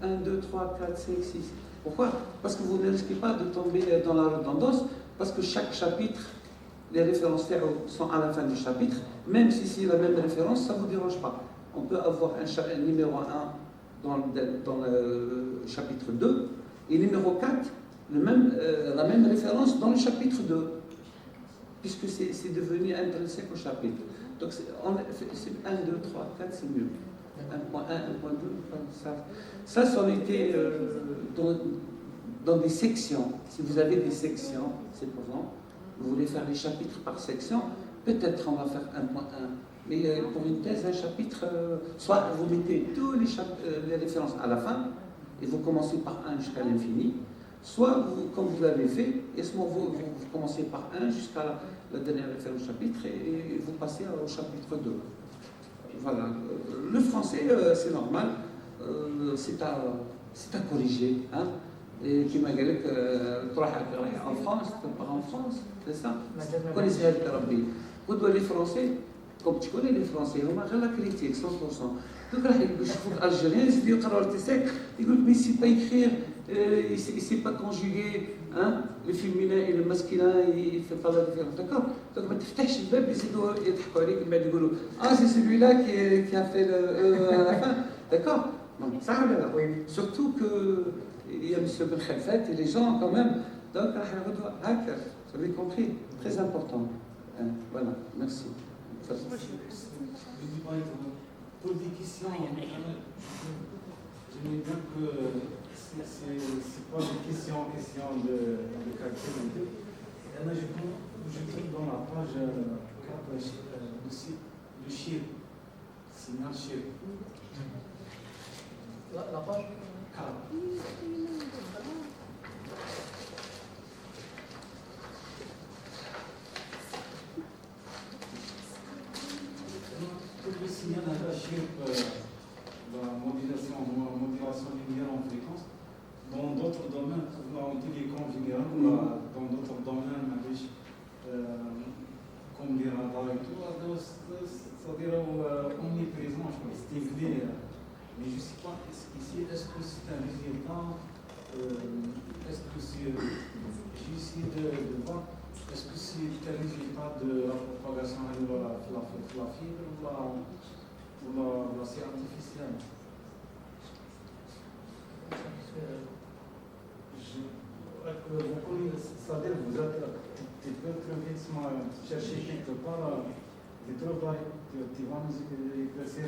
1, 2, 3, 4, 5, 6. Pourquoi? Parce que vous ne risquez pas de tomber dans la redondance, parce que chaque chapitre, les références sont à la fin du chapitre, même si c'est la même référence, ça ne vous dérange pas. On peut avoir un numéro 1 dans le chapitre 2 et numéro 4, la même référence dans le chapitre 2, puisque c'est devenu intrinsèque au chapitre. Donc c'est 1, 2, 3, 4, c'est mieux. 1.1, 1.2, ça aurait été dans des sections. Si vous avez des sections, c'est pour vous. Vous voulez faire les chapitres par section, peut-être on va faire 1.1. Mais pour une thèse, un chapitre, soit vous mettez toutes les références à la fin, et vous commencez par 1 jusqu'à l'infini, soit, comme vous l'avez fait, et ce moment vous commencez par 1 jusqu'à la dernière référence chapitre, et vous passez au chapitre 2. Voilà. Le français, c'est normal, c'est à corriger. Hein? Et qui m'a dit que en France, tu pars en France, c'est ça? Connaissez vous dois les Français, comme tu connais les Français, ils ont la critique, 100%. Donc là, il faut l'Algérien, il dit mais il ne sait pas écrire, il ne sait pas conjuguer hein, le féminin et le masculin, il ne fait pas la différence. D'accord? Donc, tu fais le web, c'est celui-là qui a fait à la fin. D'accord? Ça, surtout qu'il y a M. Ben Khalfat et les gens quand même. Donc, vous avez compris? Très important. Voilà, merci. Pour des questions, je me dis que ce n'est pas des questions de caractère. Je clique dans la page le chiffre, signal chiffre. La page 4. Le signal la modulation linéaire en fréquence, dans d'autres domaines, en télécom, dans d'autres domaines, comme les radars et tout, c'est-à-dire omniprésent, je crois, stimulé. Mais je ne sais pas, ici, est-ce que c'est un résultat, est-ce que c'est, j'ai essayé de voir, est-ce que c'est un résultat de la propagation de la fibre ou la scie artificielle? C'est-à-dire vous êtes, tu peux très vite chercher quelque part, tu trouves tu vas nous exercer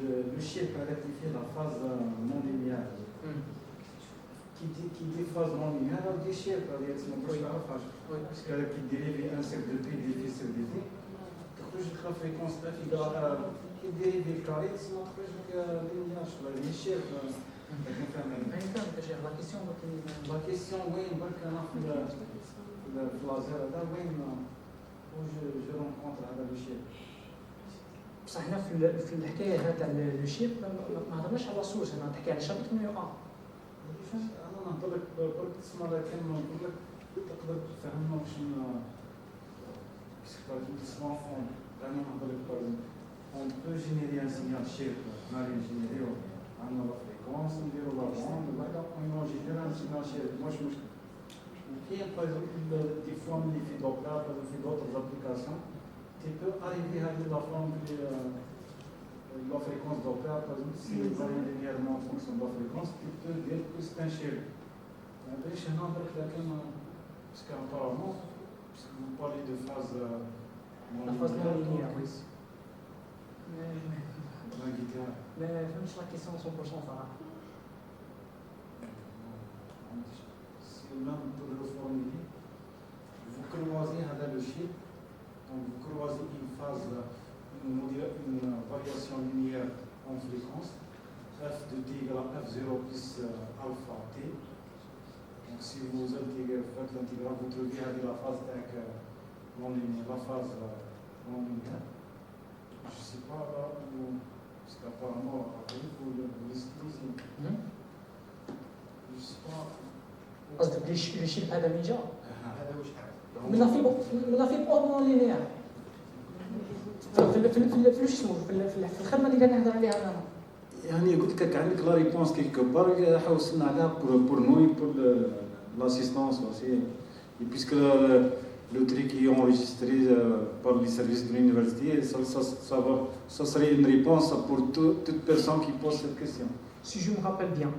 le chiffre à rectifier la phase non linéaire. Qui dit phase non linéaire, on dit chiffre, parce qu'il dérive un cercle de P, dérive sur D. تخرج لك فريكونس F égale qui dérive carré, sinon تخرج لك linéaire, les chiffres. La question, oui, je rencontre هذا الشيء. بصح هنا في الحكايه هذا الشيء ما هضرناش على الصوص، هنا نحكي على شابتر نيو ا. انا نهضر لك برك تسمع كلمه نقول لك تقدر تفهمنا واش تسمع فون. انا نهضر لك on peut générer un signal chiffre, on a généré la fréquence, on dit la bande, on génère un signal chiffre. Moi je par exemple des formes d'effets Doppler, d'autres applications, tu peux arriver à la forme de la fréquence Doppler, par exemple, si vous allez linéairement en fonction de la fréquence, tu peux dire que c'est un chiffre. Mais je n'en ai pas parce qu'apparemment, parce que vous parlez de phase la phase non linéaire, oui. Mais فهمتش la question 100% صراحة. Même pour le formuler, vous croisez le chiffre, donc vous croisez une phase, une variation linéaire en fréquence, f de t égale à f0 plus alpha t. Donc si vous faites l'intégral, vous trouvez la phase non linéaire, la phase non linéaire. Je ne sais pas là où, parce qu'apparemment, vous l'utilisez. Je ne sais pas. قصدك الشيء هذا من جا؟ هذا واش حاجه من لا فيبر اوربون لينيير. في الخدمه اللي نهضر عليها انا. يعني قلت لك عندك لا ريبونس كيلكو بار حوسنا عليها بور نوي بور l'assistance aussi. Et puisque le truc qui est enregistré par les services de l'université, ça serait une réponse pour toute personne qui pose cette question. Si je me rappelle bien,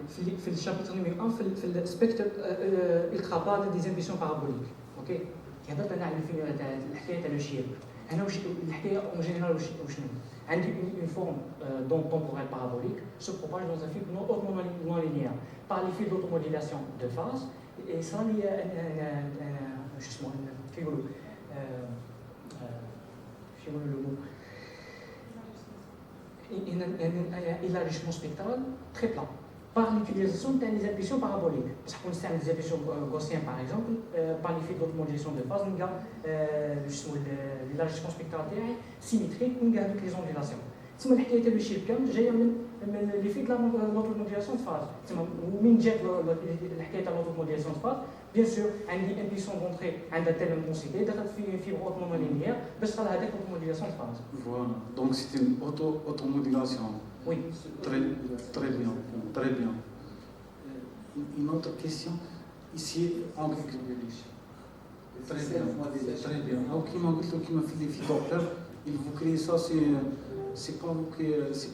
في الشابتر numéro 1 في السبيكتر الترابال des émissions paraboliques. اوكي هضرت انا على الحكايه تاع لو شيب. انا واش الحكايه اون جينيرال واش عندي une forme donc temporelle parabolique se propage dans un fil non linéaire par l'effet d'automodulation de phase et ça il y a شو اسمه كيف يقولوا شو يقولوا le mot un élargissement spectral très plat par l'utilisation des impulsions paraboliques. Parce qu'on sait des impulsions gaussiennes par exemple, par l'effet d'automodulation de phase, on a l'élargissement spectral symétrique, on a les ondulations. Si on a le chip cam, j'ai l'effet de l'automodulation de phase. Si on jette l'automodulation de phase, bien sûr, un impulsion d'entrée à une telle intensité, d'être une fibre hautement linéaire, mais ça a une automodulation de phase. Voilà, donc c'est une automodulation. Oui. Très bien, très bien. Une autre question, ici, en quelque très bien, très bien. Alors, qui m'a fait des fibres, il vous crée ça, c'est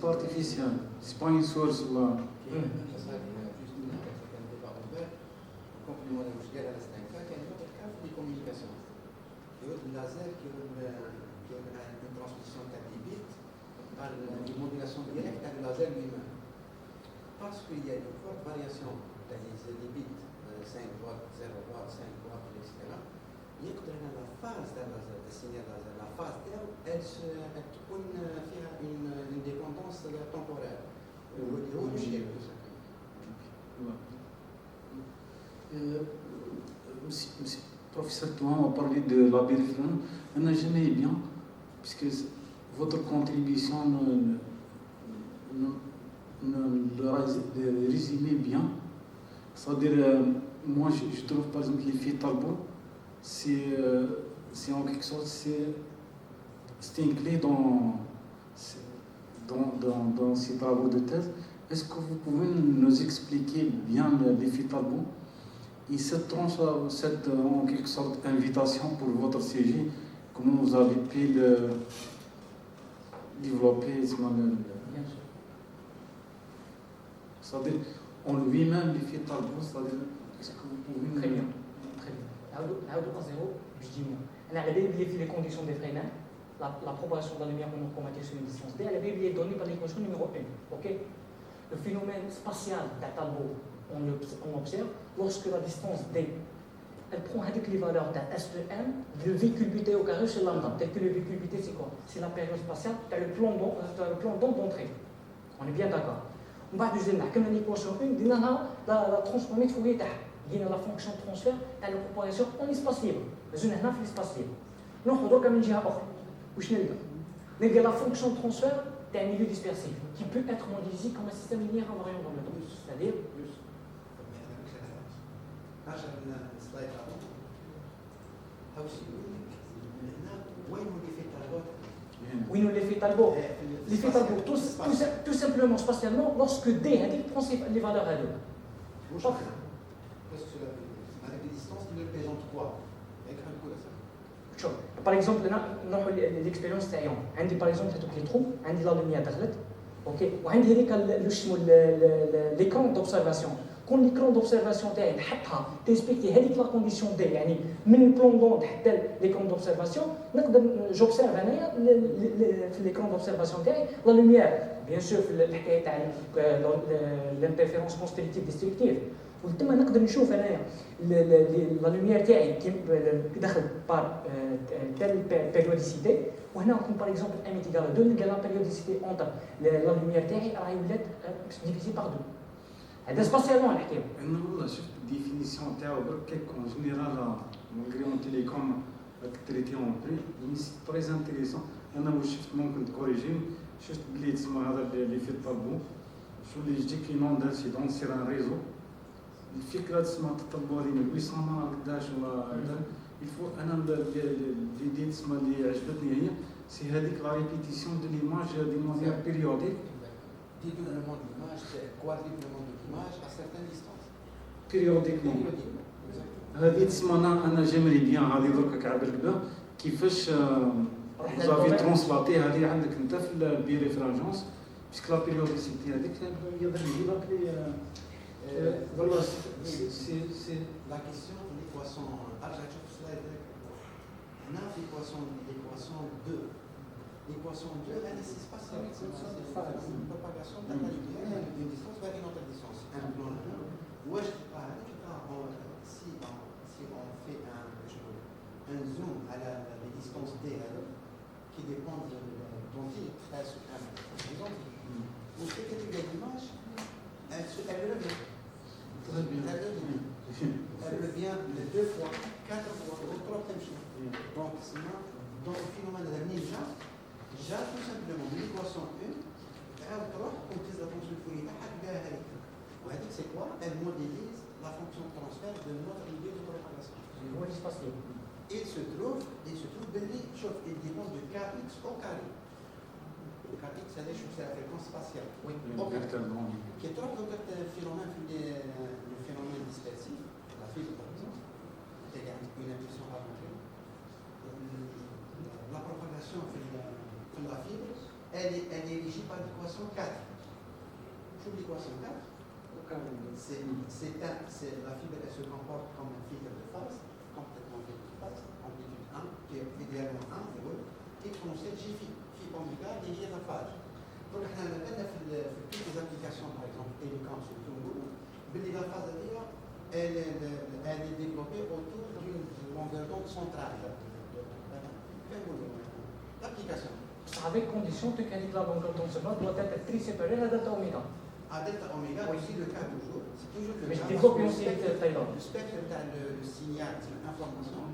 pas artificiel, c'est pas une source là. complément de ce qu'elle a l'instinct, qui est une autre carte de communication. Et le laser qui a une transmission 4 bits par une modulation directe avec le laser lui-même. Parce qu'il y a une forte variation des bits, 5 watts, 0 watts, 5 watts, etc. Il y a la phase du laser, du signal laser, la phase elle تكون فيها une dépendance temporaire. هو الشيء Monsieur professeur Touan a parlé de la périphérie. J'aimais bien, puisque votre contribution le résumait bien. C'est-à-dire, moi je trouve par exemple l'effet Talbot, c'est en quelque sorte, c'est une clé dans ces travaux de thèse. Est-ce que vous pouvez nous expliquer bien l'effet Talbot? Et cette en quelque sorte invitation pour votre sujet, comment vous avez pu le développer? C'est-à-dire, en lui-même, l'effet Talbot, c'est-à-dire, est-ce que vous pouvez... Très bien, très bien. Aoudou à zéro, je dis non. Elle a les conditions de freinage, la propagation de la lumière monochromatique sur une distance D, elle a les données par l'équation numéro 1. Okay? Le phénomène spatial de Talbot, on observe lorsque la distance D, elle prend avec les valeurs de S de M, le véhicule BT au carré sur lambda. Tel que le véhicule BT, c'est quoi? C'est la période spatiale, tu as le plan d'entrée. On est bien d'accord. On va dire que l'équation 1, la transformée de Fourier, il y a la fonction de transfert, tu as la propagation en espace libre. Mais on a l'espace libre. Nous, on doit comme une jihad autre. Où je n'ai pas la fonction de transfert, tu as un milieu dispersif qui peut être modélisé comme un système linéaire invariant dans le temps. C'est-à-dire oui, nous l'effet Talbot. L'effet Talbot, tout simplement spatialement, lorsque D prend les valeurs à 2. Avec des distances qui ne représentent quoi? Par exemple, l'expérience تاعي عندي par exemple هذوك les trous, عندي la lumière دخلت، اوكي، وعندي هذيك l'écran d'observation. كون l'écran d'observation تاعي نحطها تيسبيكتي هذيك لا كونديسيون دي، يعني من البلون دون حتى l'écran d'observation نقدر جوبسيرف انايا في l'écran d'observation تاعي لا lumière bien sûr في الحكايه تاع l'interférence constrictive destructive. ولتما نقدر نشوف انايا لا لوميير تاعي كي دخل بار تال بيريوديسيتي، وهنا نكون باغ اكزومبل ام ايكال 2 نلقى لا بيريوديسيتي اونتر لا لوميير تاعي راهي ولات ديفيزي بار 2. هذا سباسيالمون نحكيو. انا والله شفت الديفينيسيون تاعو برك اون جينيرال مالغري اون تيليكوم تريتي اون بلي مي سي تري انتريسون. انا واش شفت ممكن تكوريجيني، شفت بلي تسمى هذا اللي في الطابو شو اللي يجيك نون دانسيدون سير ان ريزو. الفكره تسمى تطلبوا لي 800 قداش ولا il faut l'idée c'est la répétition de l'image d'une manière périodique. Dédoublement de l'image, c'est quadruplement de l'image à certaines distances. Périodiquement. Périodiquement. هذه تسمى أنا j'aimerais bien هذه درك كعب الكبا كيفاش vous avez translaté هذه عندك أنت في البيريفرانجونس puisque la périodicité هذيك يقدر يجيب لك voilà c'est La question des poissons, on a des poissons 2. Les poissons 2, là, c'est spatial. C'est une propagation de la lumière d'une distance vers une autre distance. Un plan là. Où est-ce que si on fait un zoom à la distance D qui dépend de dont il est très sur un mètre. Par exemple, on fait que l'image, elle revient. Elle revient 2 fois, 4 fois, ou 3 fois. Donc, sinon, dans le phénomène de la ninja, j'ai tout simplement l'équation 1, elle utilise la fonction de Fourier. C'est quoi? Elle modélise la fonction de transfert de notre idée de propagation. Il se trouve, il dépend de Kx au carré. Kx, c'est la fréquence spatiale. Oui, qui est trop le phénomène dispersif, la fibre par exemple, c'est une impulsion arbitraire. La propagation de la fibre, elle est régie par l'équation 4. Sur l'équation 4, la fibre elle se comporte comme un filtre de phase, complètement filtre de phase, amplitude 1, qui est idéalement 1, et qu'on sait J phi oméga lié à la phase. Donc, on a toutes les applications, par exemple, Télécom sur Tungu, la phase elle est développée autour d'une longueur d'onde centrale. L'application. Avec condition que la longueur d'onde doit être très supérieure à delta oméga. À delta oméga, aussi le cas toujours. C'est toujours le cas. Mais je développe une série de Taylor. Le spectre, le signal, l'information,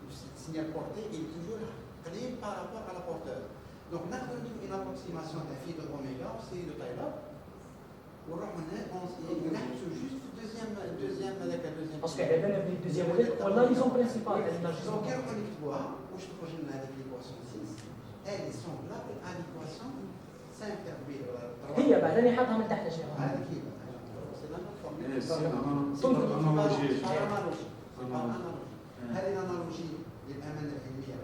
le signal porté est toujours créé par rapport à la porteur. Donc, on a une approximation d'un fil de oméga, c'est le Taylor. On a juste deuxième. Parce qu'elle est le deuxième modèle, on a l'horizon principal. Donc, quelle connectoire, où je projette avec l'équation 6, elle est semblable à l'équation 5 هي بعدين حطها من تحت شيء. هذه الانالوجي للامانه العلميه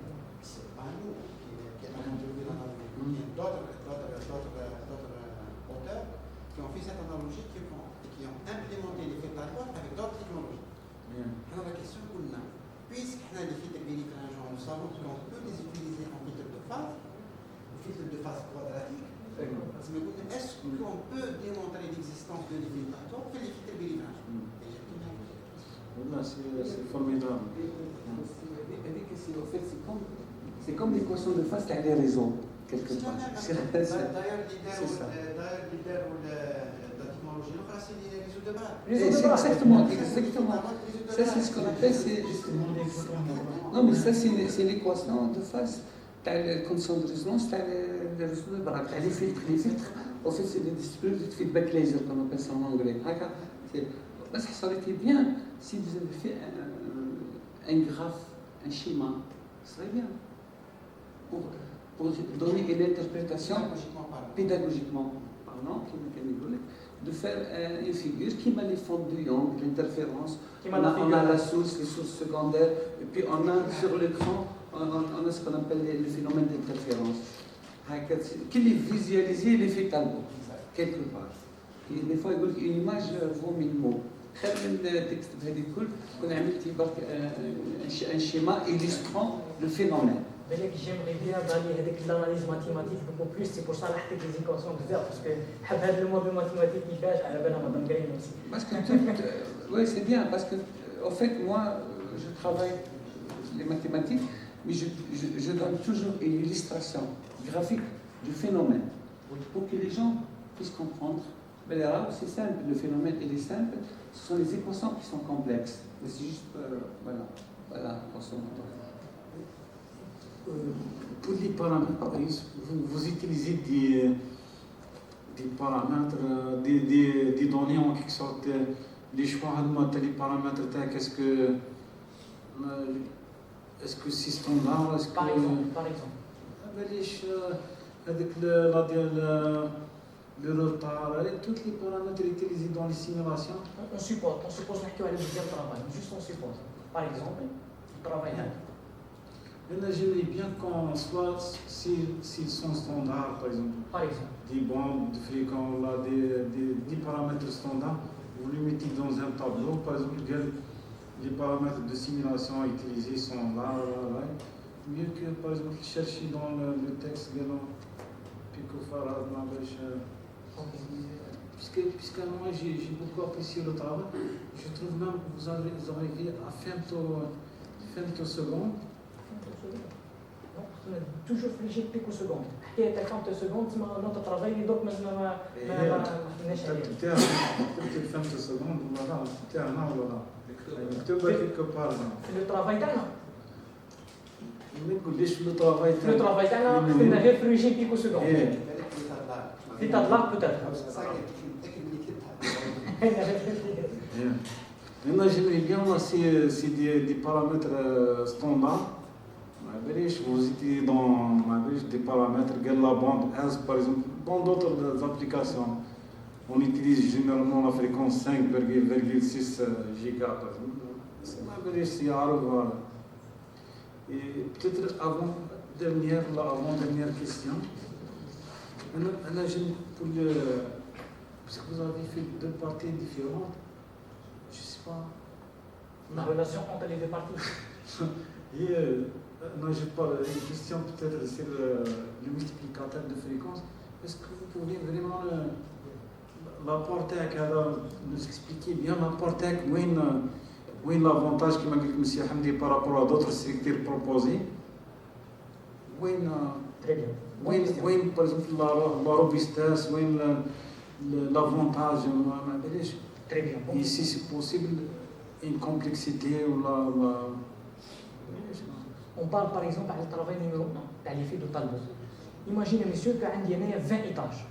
سبحانه d'autres auteurs qui ont fait cette analogie qui ont implémenté les faits avec d'autres technologies. Alors la question qu'on a, puisqu'on a des filtres Béli-Grangeon, nous savons qu'on peut les utiliser en filtre de phase quadratique. Est-ce qu'on peut démontrer l'existence de l'effet Taylor que les filtres Béli-Grangeon? C'est formidable. C'est comme l'équation de phase qui a des réseaux, quelque part. D'ailleurs, l'idée de la technologie, c'est les réseaux de base. Exactement. Ça, c'est ce qu'on appelle. Non, mais ça, c'est l'équation de phase. Tu as la condition de résonance, tu as les réseaux de bras. Tu as les filtres. En fait, c'est des dispositifs de feedback laser, qu'on appelle ça en anglais. Ça aurait été bien si vous avez fait un graphe, un schéma. Ce serait bien. Pour donner une interprétation pédagogiquement parlant, de faire une figure qui m'a les fonds de Young, l'interférence, on a la source, les sources secondaires, et puis on a sur l'écran, on a ce qu'on appelle le phénomène d'interférence. Qui est visualisé l'effet Talbot, quelque part. Et des fois, une image vaut 1000 mots. خير من التكست بهذه الكل كنا عملت un schéma illustrant le phénomène. J'aimerais bien d'aller avec l'analyse mathématique beaucoup plus, c'est pour ça que je les équations bizarres, parce que le mot de mathématiques qui fait, à la belle madame Gaïn aussi. Parce que oui, c'est bien, parce que en fait, moi, je travaille les mathématiques, mais je donne toujours une illustration graphique du phénomène pour que les gens puissent comprendre. Mais là, c'est simple, le phénomène il est simple, ce sont les équations qui sont complexes. C'est juste, voilà, grosso modo. Pour les paramètres, vous utilisez des paramètres, des données en quelque sorte, les choix de les paramètres, qu'est-ce que est-ce que c'est standard, est-ce que Par exemple, par exemple. معليش هذاك لا ديال لو روتار tous les paramètres utilisés dans les simulations. On suppose نحكيو على بزاف travail, juste on suppose. Par exemple, le travail هذا. Maintenant, j'aimerais bien qu'on soit, s'ils sont standards, par exemple, des bandes de fréquences, là, des paramètres standards, vous les mettez dans un tableau, par exemple, les paramètres de simulation utilisés sont là. Mieux que, par exemple, chercher dans le texte, picofarad, puisque moi, j'ai beaucoup apprécié le travail, je trouve même que vous arrivez à femtosecondes. toujours في الجي بيكوسكوند حكايه تاع 50 سكوند تسمى نوت ترافاي اللي دوك ما ماشي تاع 50 سكوند ولا تاعنا ولا مكتوبه كيلكو بار في لو ترافاي تاعنا ما تقوليش لو ترافاي تاعنا لو ترافاي تاعنا كنا غير في الجي بيكوسكوند في تطلع بوتر Maintenant, j'aimerais bien, c'est des paramètres standards. Vous étiez dans des paramètres, la bande S par exemple, dans d'autres applications, on utilise généralement la fréquence 5,6 giga par exemple. C'est et peut-être avant-dernière question, parce que vous avez fait deux parties différentes, je ne sais pas. La relation entre les deux parties. Non, je parle une question peut-être sur le multiplicateur de fréquence. Est-ce que vous pouvez vraiment l'apporter, nous expliquer bien l'apporter, où est l'avantage que m'a dit M. Hamdi par rapport à d'autres structures proposées? Très bien. Où est par exemple la robustesse, où est l'avantage? Très bien. Et si c'est possible, une complexité ou la On parle par exemple على الترافاي numéro 1 تاع لي في دو طالبو. Imaginez monsieur que عندي انايا 20 étages.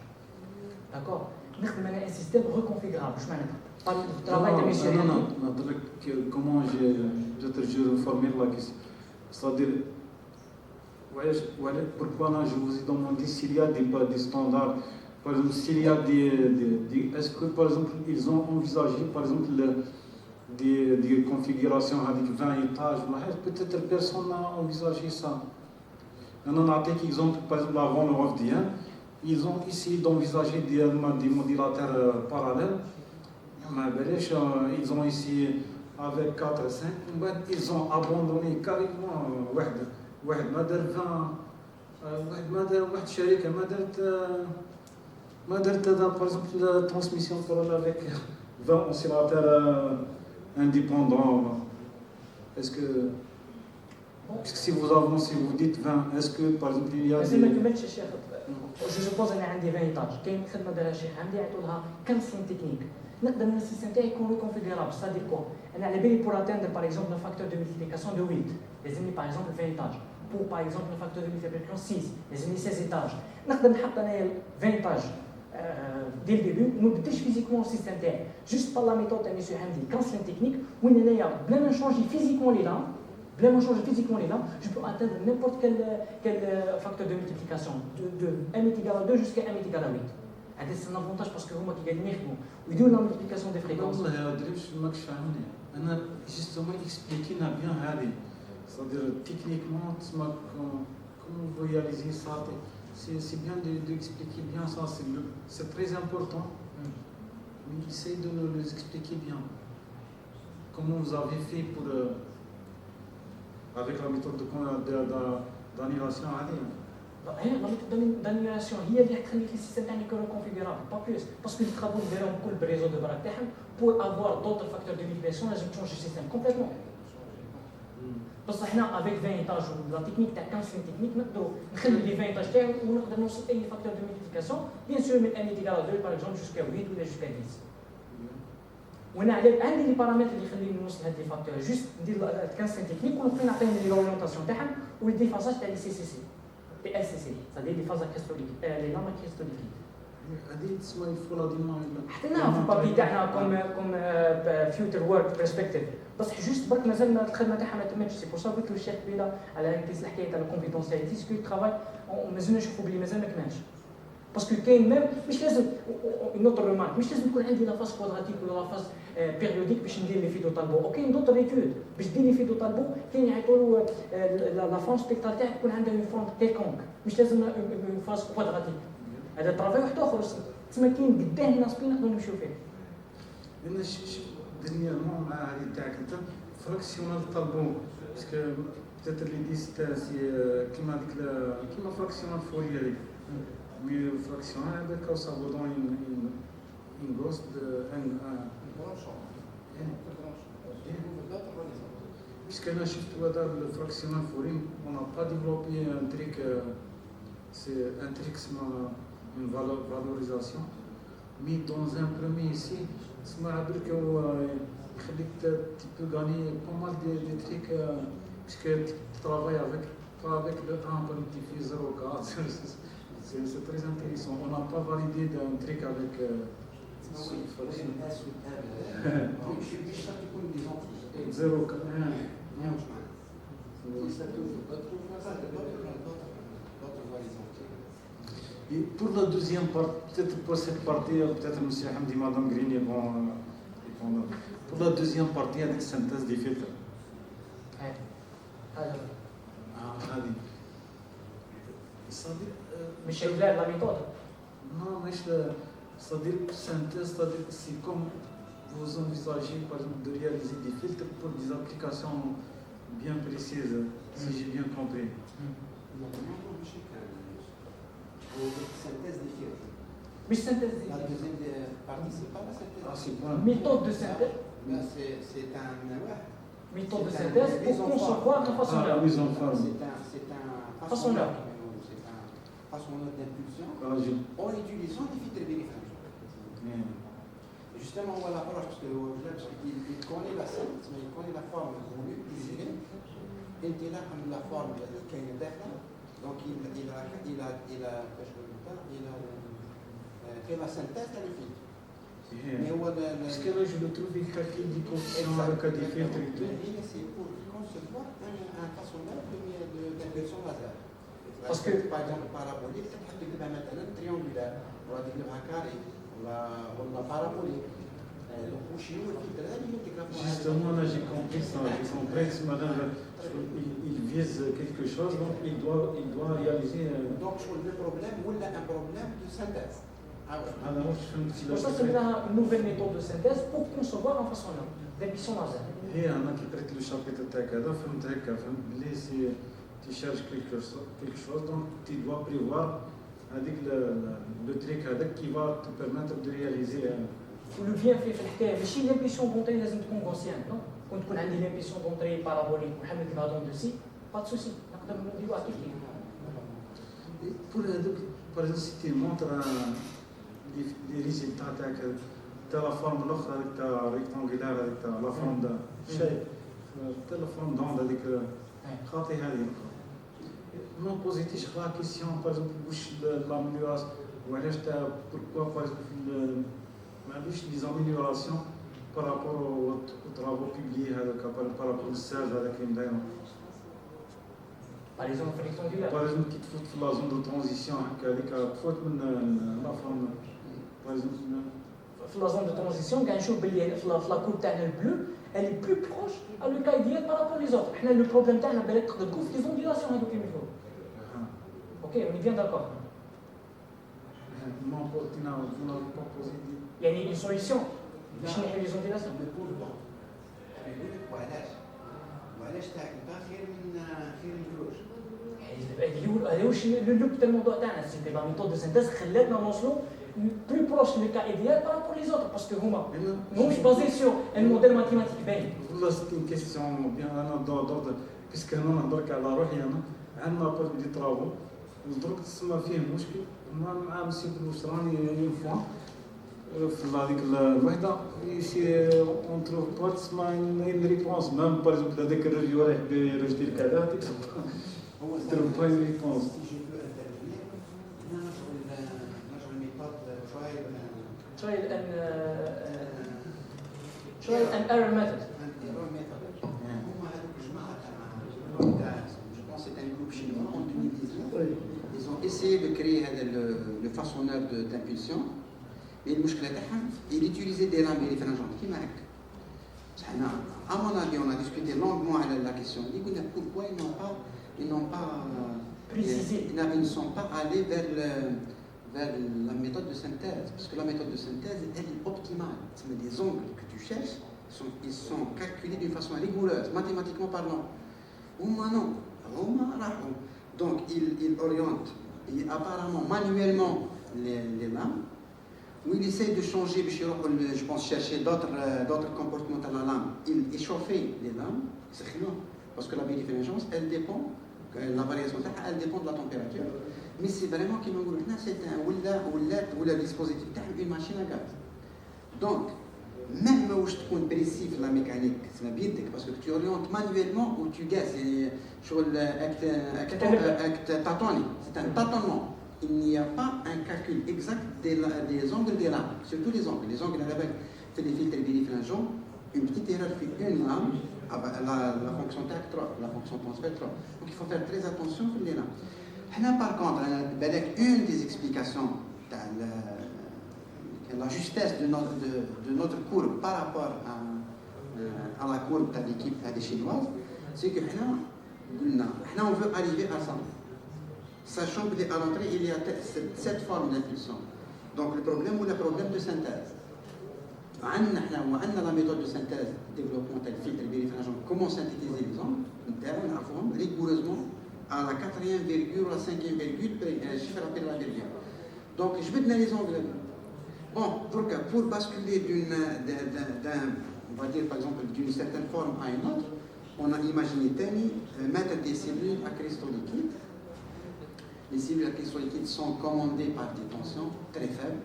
D'accord. نخدم انا ان سيستيم ريكونفيغرابل. واش معناتها؟ الترافاي تاع monsieur non, comment je reformule la question. C'est-à-dire, pourquoi je vous ai demandé s'il y a des standards, par exemple, s'il y a est-ce que par exemple ils ont envisagé par exemple des configurations avec 20 étages, peut-être personne n'a envisagé ça. On a un exemple, par exemple, avant le WAFDIEN, ils ont essayé d'envisager des modulateurs parallèles. Ils ont essayé avec 4 et 5, ils ont abandonné carrément واحد ما دار 20 ما درت par exemple la transmission parallèle avec 20 oscillateurs indépendant. Est-ce que si vous avancez, vous dites 20, est-ce que par exemple il y a des... Je suppose أن عندي 20 étages. كاين خدمة دارها الشيخ حمدي عيطوا لها كانسلين تكنيك. نقدر السيستم تاعي يكون ريكونفيغورابل، c'est-à-dire quoi؟ أنا على بالي pour atteindre par exemple le facteur de multiplication de 8, لازمني par exemple 20 étages. Pour par exemple le facteur de multiplication 6, لازمني 16 étages. نقدر نحط أنايا 20 étages dès le début, ما نبدلش فيزيكمون السيستم تاعي. Juste par la méthode تاع مسيو حمدي كانسلين تكنيك وين أنايا بلا ما نشونجي فيزيكمون لي là, je peux atteindre n'importe quel facteur de multiplication, de 1 est égal à 2 jusqu'à 1 est égal à 8. C'est un avantage parce que vous qui gagnez, vous dites la multiplication des fréquences. أنا justement expliquer bien هذه. C'est-à-dire techniquement, comment vous réalisez ça, c'est bien d'expliquer bien ça, c'est très important. Mais essayez de nous expliquer bien. Comment vous avez fait pour avec la méthode d'annulation عادية. La méthode d'annulation هي اللي حتخلي السيستم تاعنا يكون configurable, pas plus. Parce que les travaux دايرهم كل بريزو دو براك تاعهم pour avoir d'autres facteurs de multiplication لازم تشونجي السيستم complètement. بصح حنا avec 20 étages ولا تكنيك تاع كانسلين تكنيك نقدروا نخلي لي 20 étages تاعي ونقدر نوصل اي facteur de multiplication bien sûr من 1 égal à 2 par exemple jusqu'à 8 ولا jusqu'à 10. وانا عندي لي بارامتر اللي يخليني نوصل هاد لي فاكتور جوست ندير الكانسلين تكنيك ونبقى نعطيهم لي لورينتاسيون تاعهم ولي فازاج تاع لي سي سي سي لي اس سي سي c'est-à-dire لي فازاج كريستاليك لي لامدا كريستاليك هذه تسمى الفولا ديما حطيناها في البابي تاعنا كوم فيوتر ورك برسبكتيف بصح جوست برك مازال الخدمه تاعها ما تمتش. سي بور سا قلت له الشيخ قبيله على هذيك الحكايه تاع الكونفيدونسياليتي سكو ترافاي مازلنا نشوفوا بلي مازال ما كملش. باسكو كاين ميم مش لازم نوتر ريمارك مش لازم يكون عندي لا فاز كوادراتيك ولا لا فاز بيريوديك باش ندير لي فيدو طالبو. وكاين دوطر ايتود باش دير لي فيدو طالبو كاين يعيطوا له لا فون سبيكتال تاعك تكون عندها اون فورم تيلكونك مش لازم اون فاز كوادراتيك. هذا ترافاي واحد اخر تسمى كاين قداه الناس بين نقدروا نمشيو فيه. لان الدنيا مع هذه تاعك انت فراكسيونال طالبو باسكو بتاتر لي ديست سي كيما هذيك كيما فراكسيونال فوريير مي فراكسيونال هذاك ça vaut dans une grosse de un puisque انا شفت هذا الفراكسيونال فوري on n'a pas développé un truc c'est un truc une valorisation mais dans un premier ici اسمع برك هو يخليك tu peux gagner pas mal de trucs puisque tu travailles avec le 1 pour multiplier 0,4 c'est très intéressant. On n'a pas validé d'un truc avec Et pour la deuxième partie, peut-être pour cette partie, peut-être M. Hamdi, Mme Green vont répondre. Pour la deuxième partie, avec synthèse des filtres. مش كلار لا ميثود. Non, mais c'est-à-dire synthèse, c'est-à-dire c'est comme vous envisagez par exemple de réaliser des filtres pour des applications bien précises, si j'ai bien compris. Synthèse des filtres. مش synthèse. La deuxième partie, c'est pas la synthèse. Ah, c'est pas. Méthode de synthèse. C'est un. Méthode de synthèse pour concevoir la façon Ah, la mise en forme. C'est un façonneur. C'est un façonneur d'impulsion Ah, en utilisant des filtres vérifiants. Justement, on va l'approche parce qu'il connaît la scène, mais il connaît la forme voulue, désirée. Et il a comme la forme qui est d'accord. Donc il a fait la synthèse dans le filtre. Parce que là, je le trouve des calculs des coefficients avec des filtres et tout. C'est pour concevoir un façonneur d'impression laser. Parce que, par exemple, parabolique, tu peux dire maintenant triangulaire, on va dire carré, on va parabolique. Justement, là, j'ai compris ça. J'ai compris que madame, il vise quelque chose, donc il doit réaliser. Donc, le problème, ou un problème de synthèse. Alors, ça, c'est une nouvelle méthode de synthèse pour concevoir un façonneur d'impression laser. Et أنا كي قريت لو شابيتر تاعك هذا فهمت هكا فهمت بلي سي tu cherches quelque chose donc tu dois prévoir هذيك le truc هذاك qui va te permettre de réaliser. ولو بيان في الحكايه ماشي لامبيسيون دونطري لازم تكون غوسيان نو كون تكون عندي لامبيسيون دونطري بارابوليك وحملت لها دون دوسي با دو سوسي نقدر نديروها كيف كيف. Pour هذوك par exemple si tu montres les résultats تاعك تاع لا فورم الاخرى هذيك تاع ريكتانغولار هذيك تاع لا فورم دا شيء تاع لا فورم دوند هذيك خاطي هذه الاخرى. ما بوزيتيش لا كيسيون par exemple واش لاميليوراسيون وعلاش تاع pourquoi par exemple ما عندوش دي زاميليوراسيون بارابور او طرافو بوبليي هذاك بارابور الساج هذاك اللي مدايرهم. باغ اكزومبل في ريكتانغولار باغ اكزومبل كي تفوت في لا زون دو ترانزيسيون هكا هذيك تفوت من لا فورم باغ اكزومبل في لا زون دو ترانزيسيون كاع نشوف بلي في لا كود تاعنا البلو elle est plus proche à le cas idéal par rapport les autres. حنا لو بروبليم تاعنا بالك تقدر تكون في لي زونديلاسيون هذوك اللي يمشوا. اوكي on est bien d'accord. يعني une solution باش نحل لي زونديلاسيون. وعلاش تاعك خير من الجلوس؟ هذا واش لو تاع الموضوع تاعنا سيتي لا ميثود دو سينتيز خلاتنا نوصلوا plus proche le cas idéal par rapport aux autres parce que هما ماهوش basé sur un modèle mathématique باين. والله سيتي une question bien انا دور بيسك انا نهضرك على روحي انا عندنا بور دي طرافو ودرك تسمى فيه مشكل مع مسيو بوشراني اون فوا في هذيك الوحده يشي اون تروف با تسمى اون ريبونس ميم باغ اكزومبل هذاك الريفيو رايح بيرجدي لك على هذيك تروف با اون ريبونس. trial and error method. essayer de créer le façonneur d'impulsion. Et le مشكلة تاعهم il utilisait des lames différentes كيما هكا. À mon avis, on a discuté longuement à la question. Pourquoi ils n'ont pas précisé. Ils ne sont pas allés vers la méthode de synthèse. Parce que la méthode de synthèse, elle est optimale. C'est des angles que tu cherches, ils sont calculés d'une façon rigoureuse, mathématiquement parlant. Ou non. Donc, ils orientent apparemment manuellement les lames. Où il essaye de changer, je pense, chercher d'autres comportements dans la lame. Il échauffait les lames, parce que la bidifréngence, elle dépend, la variation, elle dépend de la température. Mais c'est vraiment qu'il m'a dit, c'est un dispositif, une machine à gaz. Donc, même où je trouve précis la mécanique, c'est bien parce que tu orientes manuellement ou tu gazes, c'est un tâtonnement. Il n'y a pas un calcul exact des angles des lames, surtout les angles. Les angles avec les filtres bidifréngents, une petite erreur fait une lame, la fonction TAC 3, la fonction transfert 3. Donc il faut faire très attention sur les lames. Là, par contre, une des explications de la justesse de notre courbe par rapport à la courbe de l'équipe des Chinoises, c'est que on veut arriver à ça. Sachant qu'à l'entrée, il y a cette forme d'impulsion. Donc le problème de synthèse. On a la méthode de synthèse, développement tel filtre bidifréngent, comment synthétiser les angles, rigoureusement à la 4e virgule ou la 5e virgule, chiffre appelé la virgule. Donc je vais donner les angles. Bon, pour basculer on va dire par exemple d'une certaine forme à une autre, on a imaginé mettre des cellules à cristaux liquides. Les cellules à cristaux liquides sont commandées par des tensions très faibles,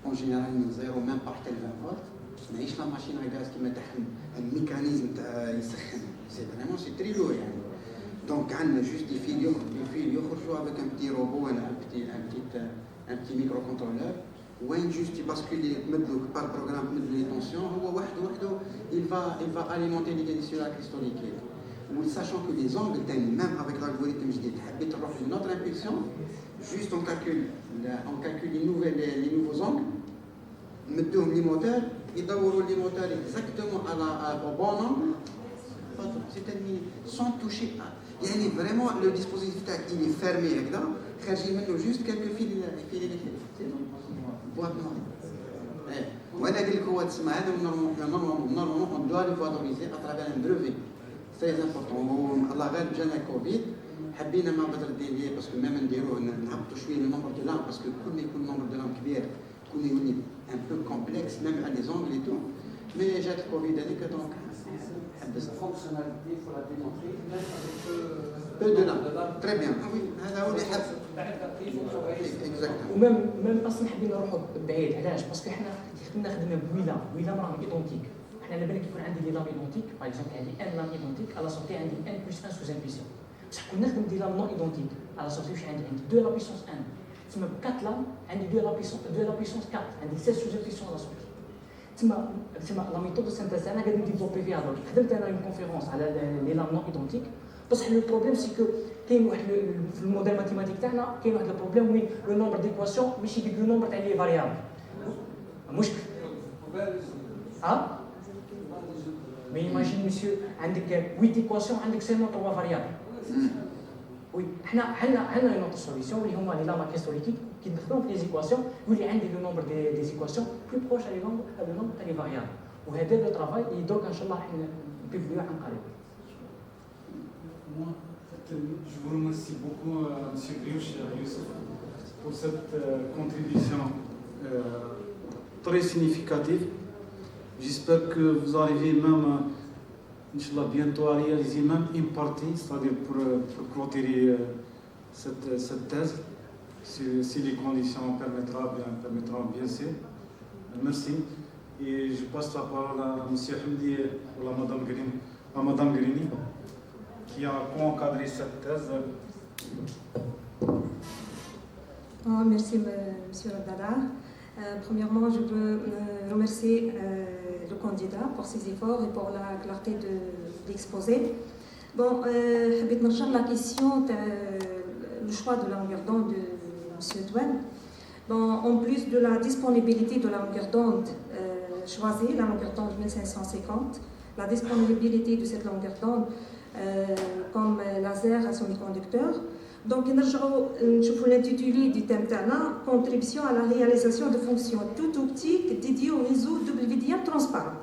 en général 0 même par tel 20 volts. Mais la machine à gaz qui met un mécanisme, c'est très lourd. Donc on a juste des fils avec un petit robot, un petit microcontrôleur, où juste il bascule par programme les tensions, il va alimenter les cellules à cristaux liquides. Sachant que les angles, même avec l'algorithme, une autre impulsion, juste on calcule les nouveaux angles, mettons les moteurs, et d'abord les moteurs exactement au bon angle, c'est terminé, sans toucher. Il y a vraiment le dispositif il est fermé, juste quelques fils électriques. C'est bon. Boîte noire. Normalement, on doit le valoriser à travers un brevet. C'est très important. Allah غالب جانا كوفيد حبينا ما بدر ديالي باسكو ميم نديروه نهبطوا شويه لو نومبر دو لام باسكو كل ما يكون نومبر دو لام كبير كل يولي ان بو كومبلكس ميم على لي زونغل اي تو مي جات الكوفيد هذيك دونك حبس فونكسيوناليتي فور لا ديمونتري بو دو لام تري بيان وي هذا هو اللي حب وميم اصلا حابين نروحوا بعيد علاش باسكو حنا كنا خدمنا بويلا راه ايدونتيك. انا بالك يكون عندي لي لام ايدونتيك باغ اكزومبل عندي ان لام ايدونتيك على سورتي عندي ان بلس 1 سوز امبيسيون بصح كون نخدم دي لام نون ايدونتيك على سورتي واش عندي 2 لا بيسونس 1 تما ب 4 لام عندي 2 لا بيسونس 4 عندي 16 سوز امبيسيون على سورتي تما لا ميثود دو سانتيز انا قاعد نديفلوبي فيها درك خدمت انا اون كونفيرونس على لي لام نون ايدونتيك بصح لو بروبليم سي كو كاين واحد في الموديل ماتيماتيك تاعنا كاين واحد البروبليم وين لو نومبر ديكواسيون ماشي ديك لو نومبر تاع لي فاريابل مشكل Mais imagine, monsieur, عندك 8 équations, عندك seulement 3 variables. Oui, حنا une autre solution اللي هما لي لام كريستال ليكيد كي ندخلوهم في لي زيكواسيون يولي عندي لو نومبر دي زيكواسيون بلو بروش على لو نومبر تاع لي فاريابل. وهذا لو ترافاي اللي دوك ان شاء الله راح نبيبليو عن قريب. Je vous remercie beaucoup, M. Griouch et Youssef, pour cette contribution très significative. J'espère que vous arrivez même, Inch'Allah, bientôt à réaliser même une partie, c'est-à-dire pour clôturer cette thèse, si les conditions permettront bien sûr. Merci. Et je passe la parole à M. Hamdi ou à Madame Grini, qui a co-encadré cette thèse. Merci, M. Abdallah. Premièrement, je veux remercier le candidat pour ses efforts et pour la clarté de l'exposé. Bon, حبيت نرجع la question le choix de la longueur d'onde de M. Douane. Bon, en plus de la disponibilité de la longueur d'onde choisie, la longueur d'onde 1550, la disponibilité de cette longueur d'onde comme laser à semi-conducteur. Donc, je vous l'intitulé du thème là, contribution à la réalisation de fonctions tout optiques dédiées au réseau WDM transparent.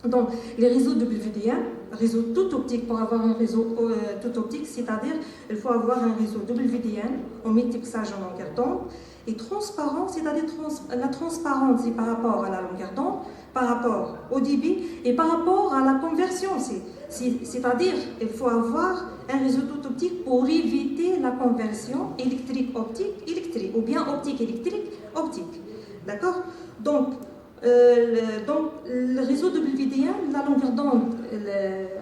Donc, les réseaux WDM, réseau tout optique, pour avoir un réseau tout optique, c'est-à-dire il faut avoir un réseau WDM en multiplexage en longueur d'onde, et transparent, c'est-à-dire la transparence, c'est par rapport à la longueur d'onde, par rapport au débit et par rapport à la conversion. C'est-à-dire il faut avoir un réseau tout optique pour éviter la conversion électrique-optique-électrique, ou bien optique-électrique-optique. D'accord? Donc, le réseau WDM, la longueur d'onde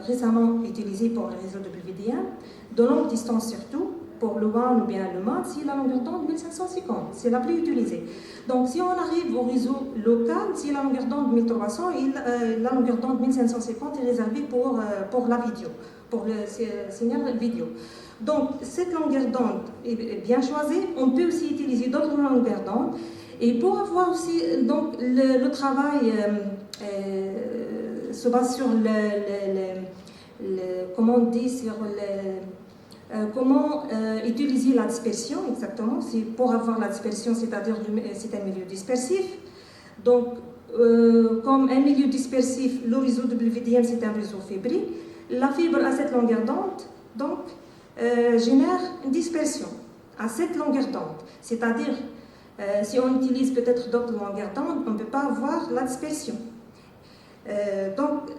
récemment utilisée pour le réseau WDM, de longue distance surtout, pour le WAN ou bien le MAD, c'est la longueur d'onde 1550, c'est la plus utilisée. Donc si on arrive au réseau local, c'est la longueur d'onde 1300 et la longueur d'onde 1550 est réservée pour la vidéo, pour le signal vidéo. Donc cette longueur d'onde est bien choisie, on peut aussi utiliser d'autres longueurs d'onde. Et pour avoir aussi, donc le travail se base sur comment on dit, sur comment utiliser la dispersion exactement. C'est pour avoir la dispersion, c'est-à-dire c'est un milieu dispersif. Donc, comme un milieu dispersif, le réseau WDM c'est un réseau fibré. La fibre à cette longueur d'onde, donc, génère une dispersion à cette longueur d'onde. C'est-à-dire, si on utilise peut-être d'autres longueurs d'onde, on ne peut pas avoir la dispersion. Donc,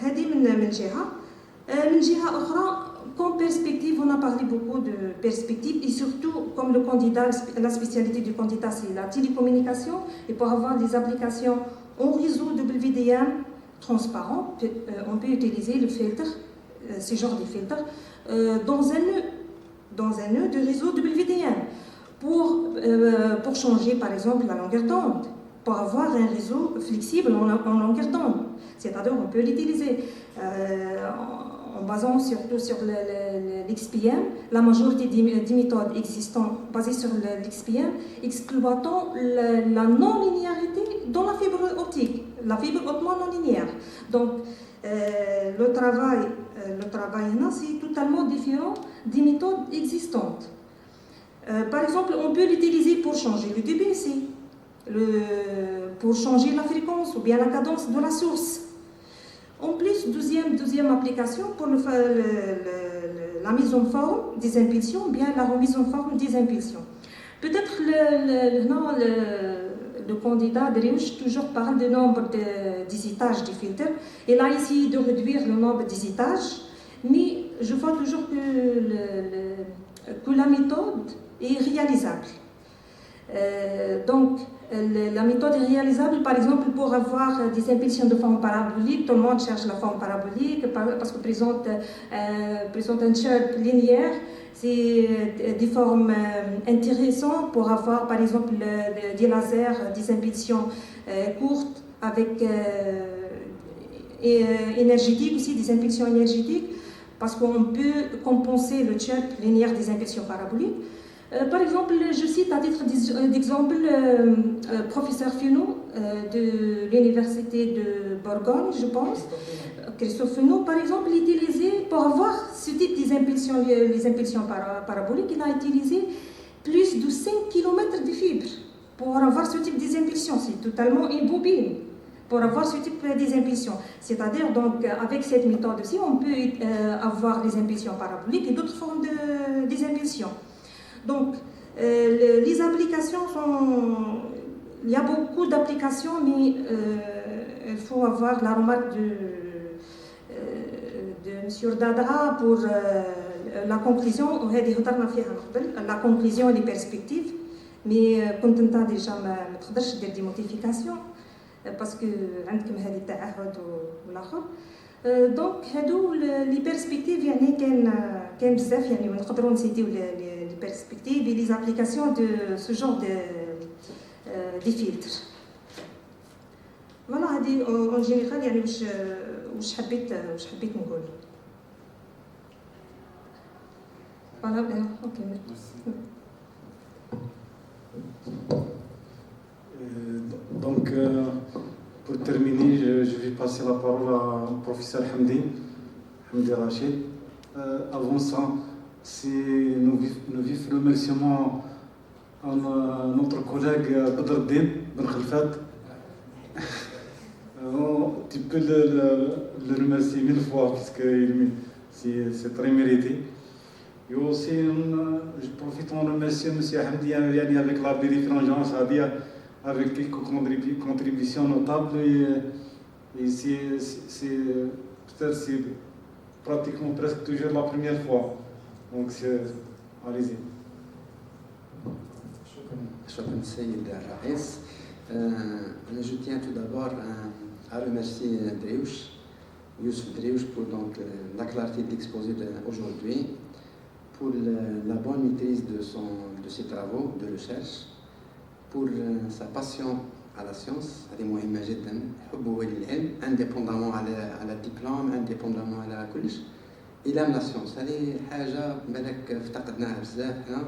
هذه من جهة أخرى. Comme perspective, on a parlé beaucoup de perspectives et surtout, comme le candidat, la spécialité du candidat, c'est la télécommunication. Et pour avoir des applications en réseau WDM transparent, on peut utiliser le filtre, ce genre de filtre, dans un nœud de réseau WDM pour changer, par exemple, la longueur d'onde, pour avoir un réseau flexible en longueur d'onde. C'est-à-dire, on peut l'utiliser en basant surtout sur l'XPM, la majorité des méthodes existantes basées sur l'XPM, exploitant la non-linéarité dans la fibre optique, la fibre hautement non-linéaire. Donc, le travail là, c'est totalement différent des méthodes existantes. Par exemple, on peut l'utiliser pour changer le DBC, pour changer la fréquence ou bien la cadence de la source. En plus, deuxième application pour la mise en forme des impulsions ou bien la remise en forme des impulsions. Peut-être le candidat Deriouche toujours parle du nombre d'hésitages du filtre. Il a essayé de réduire le nombre d'hésitages, mais je vois toujours que la méthode est réalisable. Donc, la méthode est réalisable, par exemple, pour avoir des impulsions de forme parabolique. Tout le monde cherche la forme parabolique parce que présente un chirp linéaire. C'est des formes intéressantes pour avoir, par exemple, des lasers, des impulsions courtes avec énergétiques aussi, des impulsions énergétiques, parce qu'on peut compenser le chirp linéaire des impulsions paraboliques. Par exemple, je cite à titre d'exemple professeur Fenot de l'université de Bourgogne, je pense. Christophe Fenot, par exemple, utilisé pour avoir ce type d'impulsions, les impulsions paraboliques, il a utilisé plus de 5 km de fibres pour avoir ce type d'impulsions. C'est totalement une bobine pour avoir ce type d'impulsions. C'est-à-dire, donc, avec cette méthode aussi, on peut avoir des impulsions paraboliques et d'autres formes d'impulsions. Donc, les applications sont... Il y a beaucoup d'applications, mais il faut avoir la remarque de M. Dada pour la conclusion. La conclusion et les perspectives. Mais كنت انت déjà ما تقدرش دير دي موديفيكاسيون باسكو عندكم هذه التعهد والاخر. دونك هادو لي بيرسبكتيف يعني كاين بزاف يعني نقدروا نسيتيو لي بيرسبكتيف et les applications de ce genre de filtres. Voilà هذه en général يعني واش حبيت نقول. Voilà, ok. Donc, pour terminer, je vais passer la parole au professeur Hamdi Rachid. Avant ça, nous vifs remerciements à notre collègue Badreddin Ben Khalfat. Tu peux le remercier 1000 fois parce que c'est très mérité. Et aussi, je profite en remercier M. Hamdi avec la périfrangence, avec quelques contributions notables. Et c'est pratiquement presque toujours la première fois. Donc, allez-y. شكرا سيد الرئيس. Je tiens tout d'abord à remercier Youssef Driouche pour donc, la clarté de l'exposé d'aujourd'hui, pour la bonne maîtrise de ses travaux de recherche, pour sa passion à la science. هذه مهمة جدا، حبه للعلم indépendamment على الدبلوم، indépendamment على كلش. Il aime la science. هذه حاجة بالك افتقدناها بزاف هنا.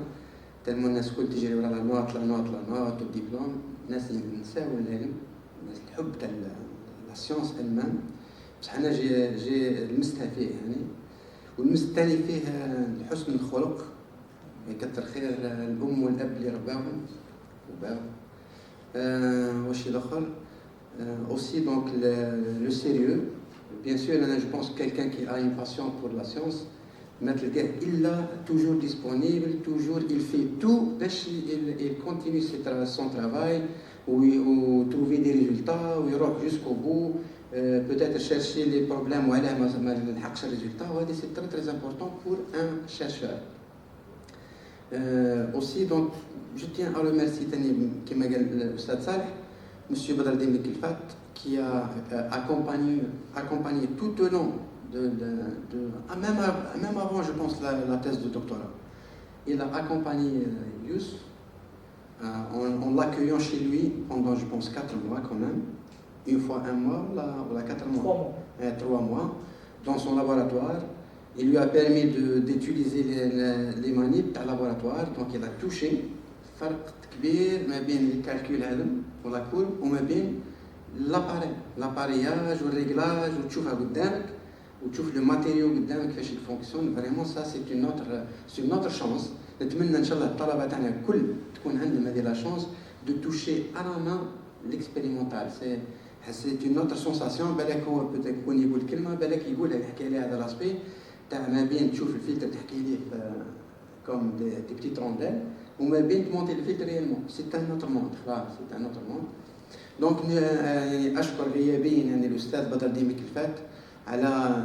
تلمو الناس الكل تجري ورا لا نوت والدبلوم، الناس ينساو العلم، الحب تاع لا سيونس المام. بصح انا جي لمستها فيه يعني، ولمست الثاني فيه حسن الخلق، يكثر خير الام والاب اللي رباهم وباهم. واش الاخر aussi donc le sérieux. Bien sûr, je pense que quelqu'un qui a une passion pour la science, il est toujours disponible, toujours il fait tout, il continue son travail, ou trouver des résultats, ou il va jusqu'au bout, peut-être chercher les problèmes ou aller à résultat. C'est très très important pour un chercheur. Aussi, donc, je tiens à remercier Ustad Saleh, M. Badreddin Ben Khalfat, qui a accompagné tout au long même avant, je pense, la thèse de doctorat. Il a accompagné Youssef en l'accueillant chez lui pendant, je pense, 4 mois quand même. Une fois 1 mois, ou 4 mois. 3 mois, dans son laboratoire. Il lui a permis d'utiliser les manips dans le laboratoire. Donc il a touché فرق كبير ما بين الكالكول هذا ولا كول وما بين l'appareillage والريغلاج وتشوفها قدامك وتشوف لو ماتيريو قدامك كيفاش يفونكسيون. فريمون سا سي اون اوتر شانس. نتمنى ان شاء الله الطلبه تاعنا الكل تكون عندهم هذه لا شانس دو توشي انا ليكسبيريمونتال. سي اون اوتر سونساسيون. بالك هو يكون يقول كلمه، بالك يقولها يحكي لها هذا لاسبي تاع ما بين تشوف الفلتر تحكي ليه كوم دي بتيت رونديل وما بين تمونتي الفلتر ريالمون. سي ان اوتر موند. خلاص سي ان اوتر موند. دونك اشكر غيابيا يعني الاستاذ بدردين بن كلفات على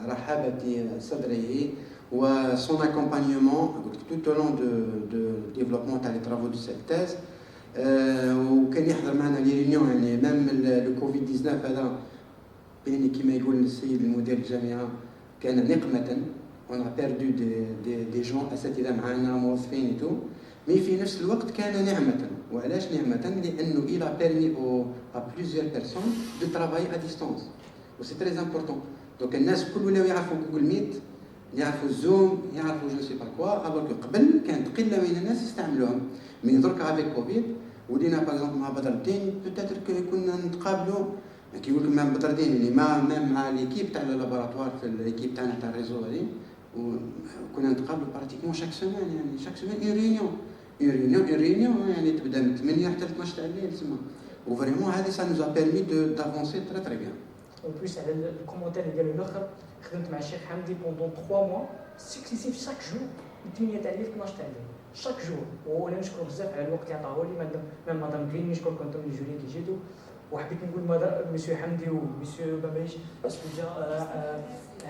رحابة صدره وson accompagnement tout au long de développement تاع les travaux de cette thèse. وكان يحضر معنا لي ريونيون يعني ميم لو كوفيد 19 هذا يعني كما يقول السيد المدير الجامعة كان نقمة. on a perdu des gens أساتذة معنا موظفين et tout. مي في نفس الوقت كان نعمة. وعلاش نعمة؟ لأنه il a permis à plusieurs personnes de travailler à distance. وسي تري امبورطون. دونك الناس الكل ولاو يعرفوا جوجل ميت، يعرفوا الزوم، يعرفوا جو سي با كوا. الوغ قبل كانت قله من الناس يستعملوهم. مي درك افيك كوفيد ولينا باغ اكزومبل مع بدردين بوتيتر كنا نتقابلوا كيقول لك مع بدردين اللي مع ليكيب تاع اللابوراتوار في ليكيب تاعنا تاع الريزو هذه، وكنا نتقابلوا براتيكمون شاك سيمين. يعني شاك سيمين اون ريونيون يعني تبدا من 8 حتى 12 تاع الليل تسمى. وفريمون هذه سا نوزا بيرمي دافونسي تري تري بيان. En plus, على الكومنتير اللي قالوا الاخر خدمت مع الشيخ حمدي بوندون 3 موا سكسيسيف شاك جور من 8 تاع الليل 12 تاع الليل شاك جور. وانا نشكر بزاف على الوقت اللي عطاوه لي ميم مدام كرين. نشكركم انتم لي جوري كي جيتوا. وحبيت نقول مسيو حمدي ومسيو بابريش اسكو جا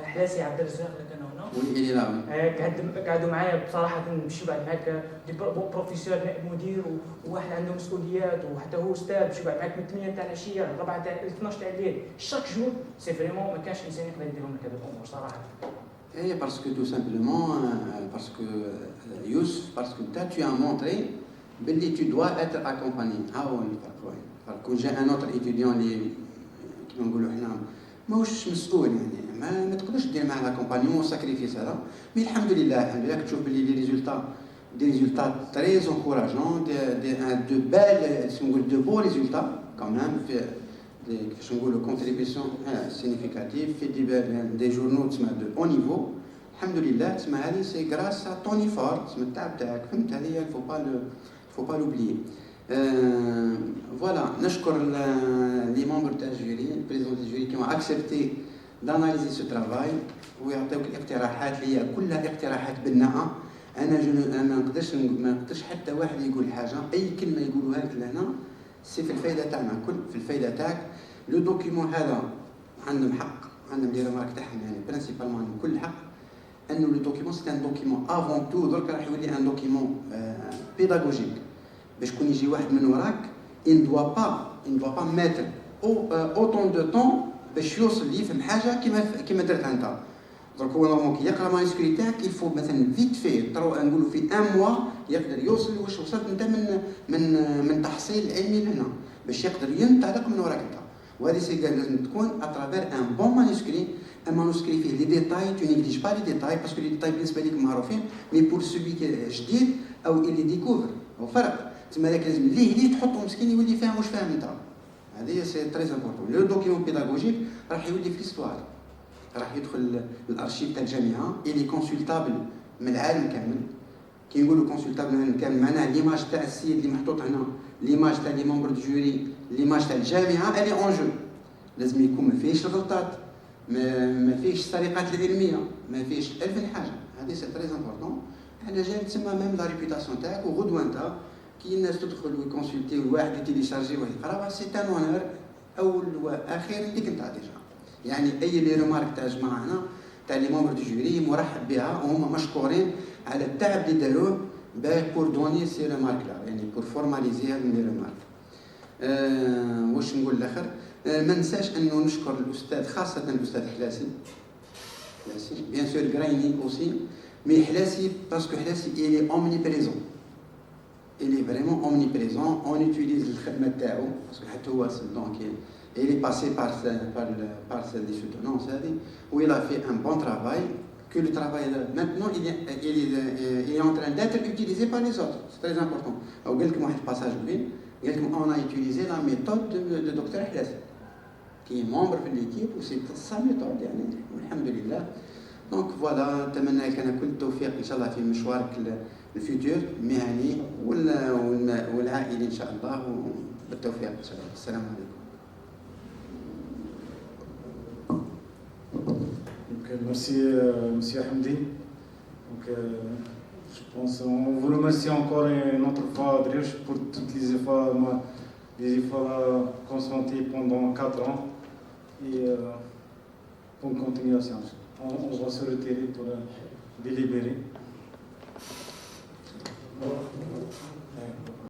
حلاسي عبد الرزاق اللي كانوا هنا قعدوا معايا بصراحه. نمشيو بعد معاك دي بروفيسور مدير وواحد عنده مسؤوليات وحتى هو استاذ. مشيو بعد معاك من 8 تاع العشيه 4 تاع 12 تاع الليل شاك جور. سي فريمون ما كانش انسان يقدر يديرهم لك هذا الامور صراحه. Et parce que tout simplement, parce que Youssef, parce que tu as montré que tu dois être accompagné. Ah oui, quand j'ai un autre étudiant qui نقولوا احنا ماهوش مسؤول يعني ما تقدرش دير معاه لاكومبانيون والساكريفيس هذا. مي الحمد لله كتشوف باللي لي ريزولتا تري انكوراجون، دو بال نقول دو بو ريزولتا كمان في كيفاش نقولوا كونتريبيسيون سينيفيكاتيف في دي جورنو تسمى دو او نيفو. الحمد لله تسمى هذه سي غراس ا طون ايفور، تسمى التعب تاعك، فهمت؟ هذه faut pas l'oublier. Voilà, نشكر les membres تاع الجوري، البريزيدون تاع الجوري qui ont accepté d'analyser ce travail ويعطيوك الاقتراحات اللي هي كلها اقتراحات بناءة. أنا ما نقدرش حتى واحد يقول حاجة، أي كلمة يقولوها لك لهنا سي في الفايدة تاعنا كل، في الفايدة تاعك. لو دوكيمون هذا عندهم حق، عندهم لي ريمارك تاعهم يعني برينسيبالمون عندهم كل حق انه لو دوكيمون سي ان دوكيمون افون تو، درك راح يولي ان دوكيمون بيداغوجيك باش كون يجي واحد من وراك ان دوا با ميتر اوتون دو طون باش يوصل لي في حاجه كيما درتها انت. درك هو نورمال كي يقرا مانسكري تاعك يفو مثلا فيت في نقولوا في ان موا يقدر يوصل واش وصلت انت من تحصيل علمي لهنا باش يقدر ينطلق من وراك انت. وهذه سي لازم تكون اترافير ان بون مانسكري، ان مانسكري فيه لي ديتاي، تو نيجليج با لي ديتاي باسكو لي ديتاي بالنسبه ليك معروفين، مي بور سوبي جديد او اللي ديكوفر او فرق تما لك لازم ليه تحطو مسكين يولي فاهم واش فاهم انت. هذه سي تري امبورطون. لو دوكيمون بيداغوجيك راح يولي في ليستوار، راح يدخل الارشيف تاع الجامعه، اللي كونسلتابل من العالم كامل. كي نقولوا كونسلتابل من العالم كامل معناها ليماج تاع السيد اللي محطوط هنا، ليماج تاع لي ممبر دو جوري، ليماج تاع الجامعه اللي اون جو. لازم يكون ما فيهش الغلطات، ما فيهش السرقات العلميه، ما فيهش الف حاجه. هذه سي تري امبورطون. حنا جاي تسمى ميم لا ريبيتاسيون تاعك. وغدوه انت كي الناس تدخل ويكونسلتي والواحد يتيليشارجي ويقرا سي ان اونور اول واخير ليك انت ديجا. يعني اي لي ريمارك تاع الجماعه هنا تاع لي ممبر دو جوري مرحب بها وهم مشكورين على التعب اللي داروه بور دوني سي ريمارك لا، يعني بور فورماليزي هاد لي ريمارك. واش نقول الاخر؟ ما ننساش انه نشكر الاستاذ، خاصه الاستاذ حلاسي بيان سور غرايني اوسي، مي حلاسي باسكو حلاسي il est omniprésent، il est vraiment omniprésent. On utilise الخدمه تاعو باسكو حتى هو دونك il est passé par les soutenances où il a fait un bon travail, que le travail maintenant il est en train d'être utilisé par les autres. C'est très important. Ou قال لكم واحد passage بين قال لكم on a utilisé la méthode de docteur Hlassi qui est membre de l'équipe و c'est sa méthode يعني والحمد لله. دونك فوالا نتمنى لك انا كل التوفيق ان شاء الله في مشوارك الفيتور المهني والعائلي ان شاء الله، وبالتوفيق ان شاء الله. السلام عليكم. Merci Monsieur Hamdi. Donc, je pense on vous remercie encore une autre fois Adriesh pour tous les efforts consentis pendant 4 ans et bonne continuation. On va se retirer pour délibérer.